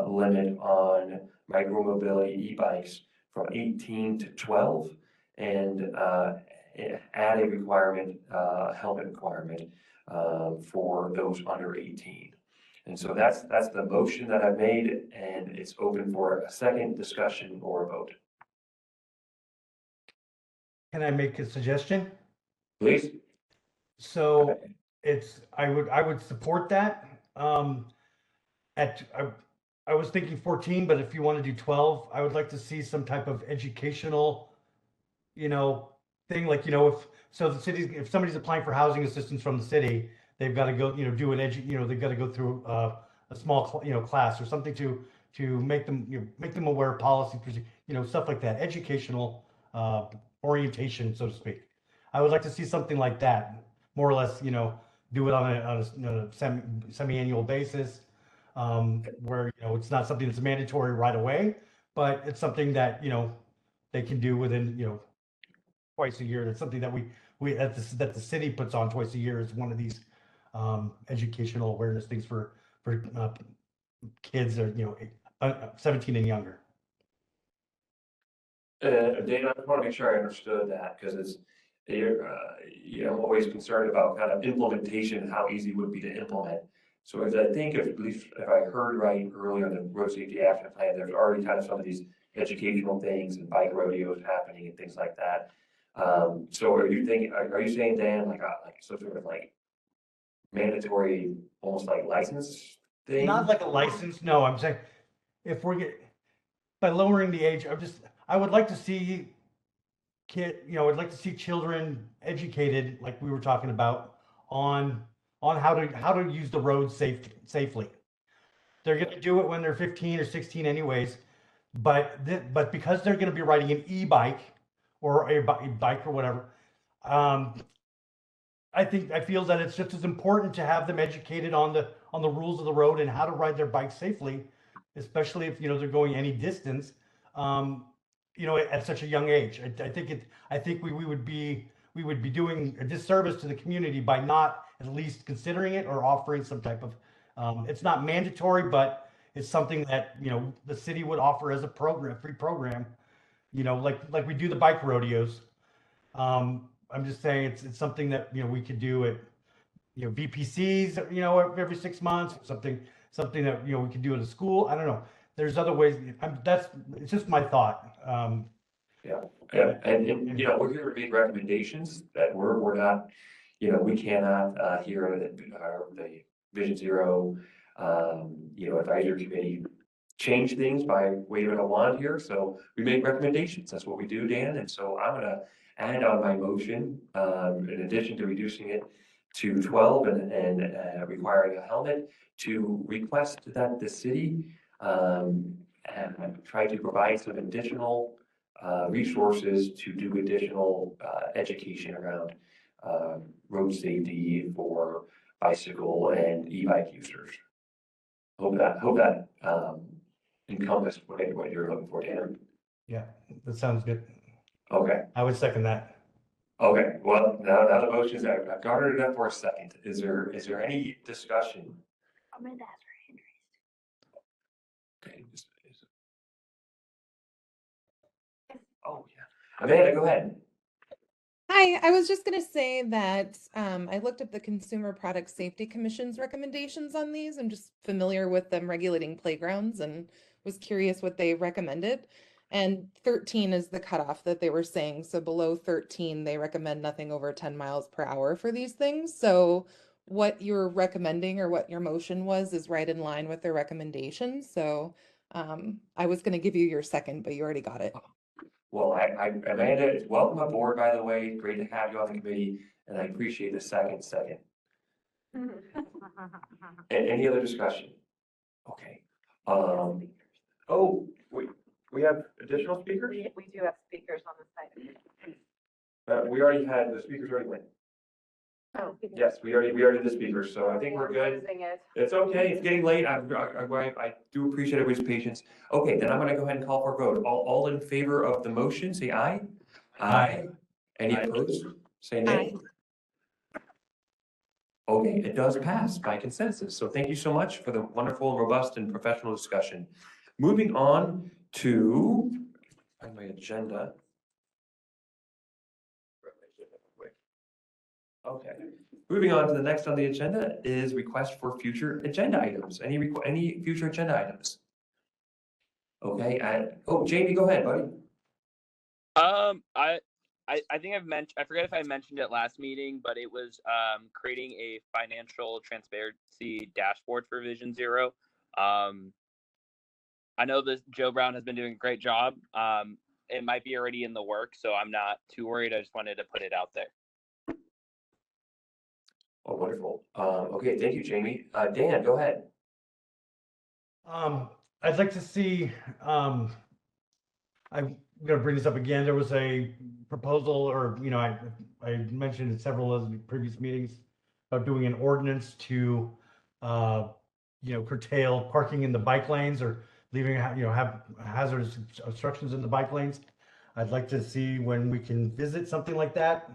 limit on micromobility e-bikes from 18 to 12 and add a requirement, helmet requirement for those under 18. And so that's the motion that I've made, and it's open for a second discussion or a vote. Can I make a suggestion? Please. So I would support that. I was thinking 14, but if you want to do 12, I would like to see some type of educational, thing, like, if somebody's applying for housing assistance from the city, they've got to go, do they've got to go through a small, class or something to make them aware of policy, stuff like that, educational orientation, so to speak. I would like to see something like that, more or less, do it on a semi-annual basis, where, it's not something that's mandatory right away, but it's something that, they can do within, twice a year. That's something that that the city puts on twice a year, is one of these educational awareness things for kids that are 17 and younger. Dana, I just want to make sure I understood that, because I'm always concerned about kind of implementation and how easy it would be to implement. So as I think, at least if I heard right earlier in the road safety action plan, there's already kind of some of these educational things and bike rodeos happening and things like that. So are you saying, Dan, like some sort of like mandatory, almost like license thing? Not like a license, no, I'm saying if we're by lowering the age, I would like to see I'd like to see children educated, like we were talking about, on how to use the road safely. They're gonna do it when they're 15 or 16 anyways, but because they're gonna be riding an e-bike or a bike or whatever, I feel that it's just as important to have them educated on the rules of the road and how to ride their bike safely, especially if they're going any distance. At such a young age, I think we would be doing a disservice to the community by not at least considering it or offering some type of. It's not mandatory, but it's something that the city would offer as a free program. Like we do the bike rodeos. I'm just saying it's something that we could do at VPCs every 6 months, something that we could do at a school. I don't know. There's other ways. It's just my thought. Yeah, and we're here to make recommendations that we're not, we cannot here at the Vision Zero, advisory committee change things by waving a wand here. So we make recommendations. That's what we do, Dan. And so I'm gonna add on my motion, in addition to reducing it to 12 and requiring a helmet, to request that the city and try to provide some additional resources to do additional education around road safety for bicycle and e-bike users. Hope that encompassed what you're looking for, Dan. Yeah, that sounds good. Okay. I would second that. Okay, well, now the motion's out. I've garnered it up for a second. Is there any discussion? Amanda's hand Okay. Oh, yeah. Amanda, go ahead. Hi, I was just going to say that I looked up the Consumer Product Safety Commission's recommendations on these. I'm just familiar with them regulating playgrounds and was curious what they recommended. And 13 is the cutoff that they were saying. So below 13, they recommend nothing over 10 miles per hour for these things. So what you're recommending or what your motion was is right in line with their recommendations. So I was going to give you your second, but you already got it. Well, Amanda, welcome aboard, by the way. Great to have you on the committee, and I appreciate the second. Any other discussion? Okay. Oh, we have additional speakers? We do have speakers on the site. We already had, the speakers already went. Oh. Yes, we already did the speakers, so I think we're good. Losing it. It's okay, it's getting late. I do appreciate everybody's patience. Okay, then I'm gonna go ahead and call for a vote. All in favor of the motion, say aye. Aye. Any opposed? Say nay. Okay, it does pass by consensus. So thank you so much for the wonderful, robust, and professional discussion. Moving on to my agenda. Okay, moving on to the next on the agenda is request for future agenda items. Any future agenda items? Okay, Jamie, go ahead, buddy. I think I forget if I mentioned it last meeting, but it was creating a financial transparency dashboard for Vision Zero. I know that Joe Brown has been doing a great job. It might be already in the works, so I'm not too worried. I just wanted to put it out there. Oh, wonderful. Okay, thank you, Jamie. Dan, go ahead. I'd like to see, I'm going to bring this up again. There was a proposal, or, I mentioned in several of the previous meetings about doing an ordinance to, curtail parking in the bike lanes or leaving, have hazardous obstructions in the bike lanes. I'd like to see when we can visit something like that.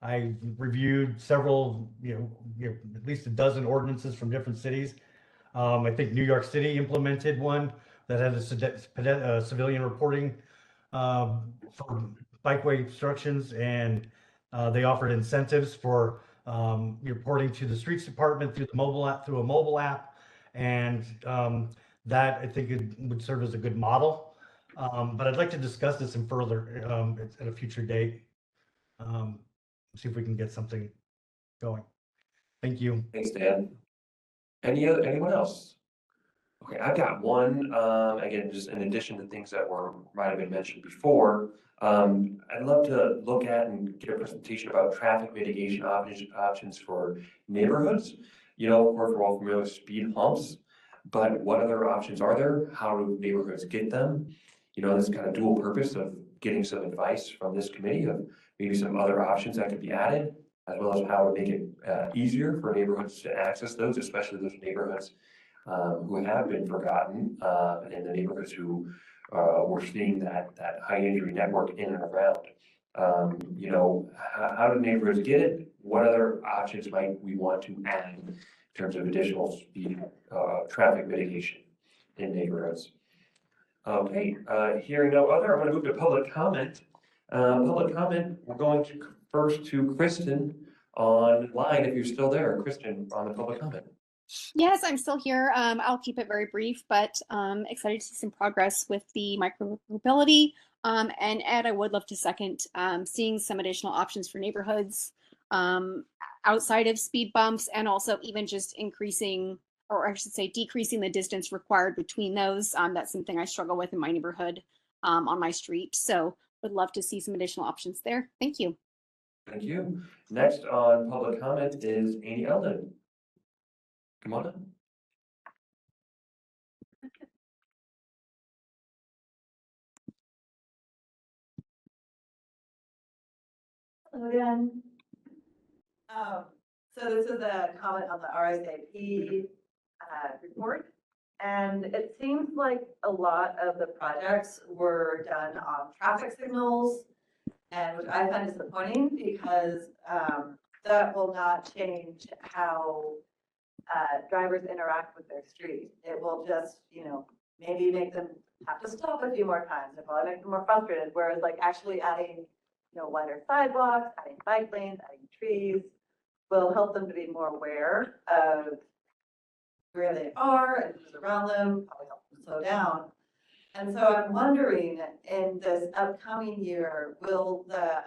I reviewed several, at least a dozen ordinances from different cities. I think New York City implemented one that had a civilian reporting for bikeway obstructions, and they offered incentives for reporting to the streets department through a mobile app, and that I think it would serve as a good model. But I'd like to discuss this in further at a future date. See if we can get something going. Thank you. Thanks, Dan. Anyone else? Okay, I've got one, again, just in addition to things that might have been mentioned before. I'd love to look at and get a presentation about traffic mitigation options for neighborhoods. You know, of course, we're all familiar with speed humps, but what other options are there? How do neighborhoods get them? You know, this kind of dual purpose of getting some advice from this committee of maybe some other options that could be added, as well as how to make it easier for neighborhoods to access those, especially those neighborhoods who have been forgotten, and the neighborhoods who we're seeing that high injury network in and around. You know, how do neighborhoods get it? What other options might we want to add in terms of additional speed traffic mitigation in neighborhoods? Okay, hearing no other, I'm going to move to public comment. Public comment, we're going to first to Kristen online, if you're still there. Kristen, on the public comment. Yes, I'm still here. I'll keep it very brief, but excited to see some progress with the micromobility. And Ed, I would love to second seeing some additional options for neighborhoods outside of speed bumps, and also even just increasing, or I should say decreasing the distance required between those. That's something I struggle with in my neighborhood on my street. So would love to see some additional options there. Thank you. Thank you. Next on public comment is Amy Eldon. Come on up. Hello again. So this is a comment on the RSAP report. And it seems like a lot of the projects were done on traffic signals, and which I find disappointing because that will not change how drivers interact with their street. It will just, you know, maybe make them have to stop a few more times. It probably make them more frustrated. Whereas like actually adding, you know, wider sidewalks, adding bike lanes, adding trees will help them to be more aware of where they are and who's around them, probably help them slow down. And so I'm wondering, in this upcoming year, will the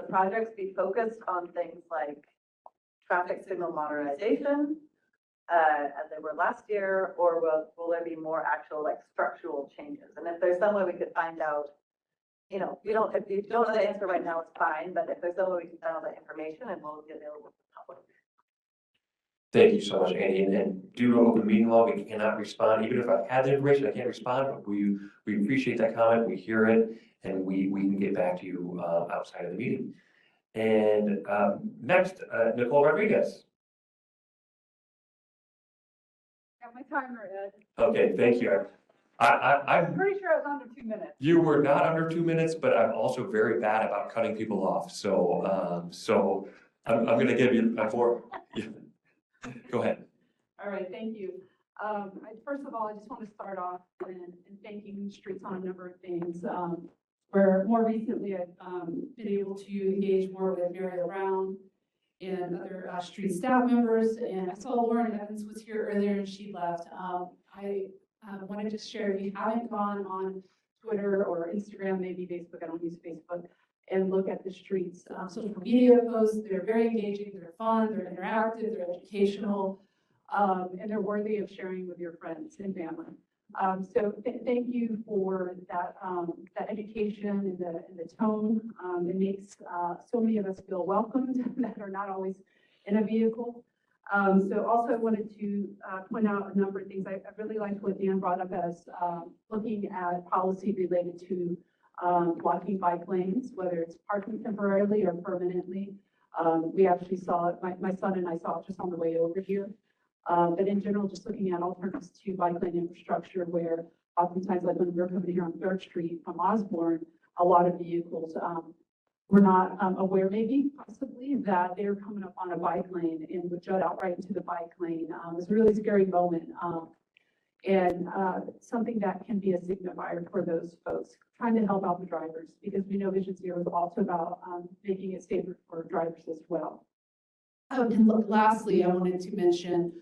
projects be focused on things like traffic signal modernization, as they were last year, or will there be more actual like structural changes? And if there's some way we could find out, you know, if you don't know the answer right now, it's fine, but if there's some way we can find out that information, and we'll be available to the public. Thank you so much, Andy. And due to open meeting law, we cannot respond. Even if I have the information, I can't respond, but we appreciate that comment. We hear it, and we can get back to you outside of the meeting. And next, Nicole Rodriguez. Got my timer, Ed. Okay, thank you. I'm pretty sure I was under 2 minutes. You were not under 2 minutes, but I'm also very bad about cutting people off. So, I'm going to give you more. Yeah. Go ahead. All right, thank you. First of all, I just want to start off in thanking Streets on a number of things. Where more recently I've been able to engage more with Mary Brown and other street staff members. And I saw Lauren Evans was here earlier and she left. I wanted to share, if you haven't gone on Twitter or Instagram, maybe Facebook, I don't use Facebook, and look at the streets. Social media posts, they're very engaging, they're fun, they're interactive, they're educational, and they're worthy of sharing with your friends and family. So thank you for that, that education and the tone. It makes so many of us feel welcomed that are not always in a vehicle. So also I wanted to point out a number of things. I really liked what Dan brought up as looking at policy related to blocking bike lanes, whether it's parking temporarily or permanently. We actually saw it, my son and I saw it just on the way over here. But in general, just looking at alternatives to bike lane infrastructure, where oftentimes, like when we were coming here on 3rd Street from Osborne, a lot of vehicles were not aware, maybe possibly, that they were coming up on a bike lane and would jut out right into the bike lane. It was a really scary moment. And something that can be a signifier for those folks, trying to help out the drivers, because we know Vision Zero is also about making it safer for drivers as well. And lastly, I wanted to mention,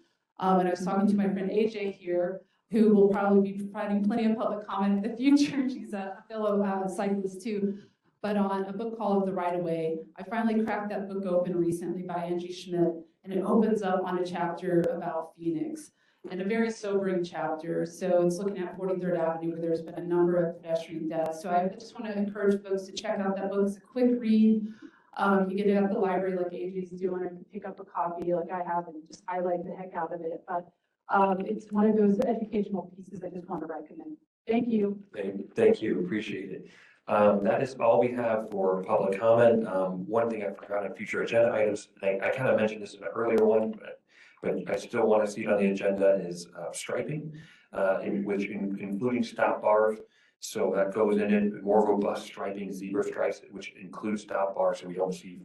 and I was talking to my friend AJ here, who will probably be providing plenty of public comment in the future. She's a fellow cyclist too. but on a book called The Right of Way. I finally cracked that book open recently by Angie Schmidt, and it opens up on a chapter about Phoenix, and a very sobering chapter. So it's looking at 43rd Avenue, where there's been a number of pedestrian deaths. So I just want to encourage folks to check out that book. It's a quick read. You get it at the library like AJ's doing, or pick up a copy like I have and just highlight the heck out of it. But it's one of those educational pieces I just want to recommend. Thank you. Thank you, appreciate it. That is all we have for public comment. One thing I forgot on future agenda items, I kind of mentioned this in an earlier one, but I still want to see it on the agenda is striping, including stop bars. So that goes in it, more robust striping, zebra stripes, which includes stop bars, so we don't see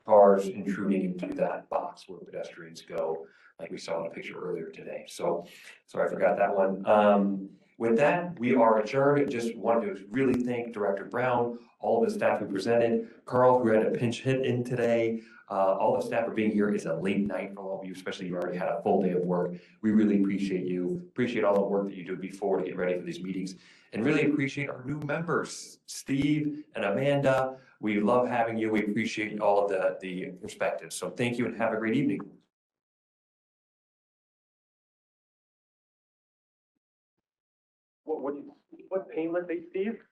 cars intruding into that box where pedestrians go, like we saw in a picture earlier today. So I forgot that one. With that, we are adjourned. Just wanted to really thank Director Brown, all of the staff who presented, Carl, who had a pinch hit in today, all the staff for being here. It's a late night for all of you, especially you already had a full day of work. We really appreciate you, appreciate all the work that you do before to get ready for these meetings, and really appreciate our new members, Steve and Amanda. We love having you. We appreciate all of the perspectives. So thank you and have a great evening. What pain was they, Steve?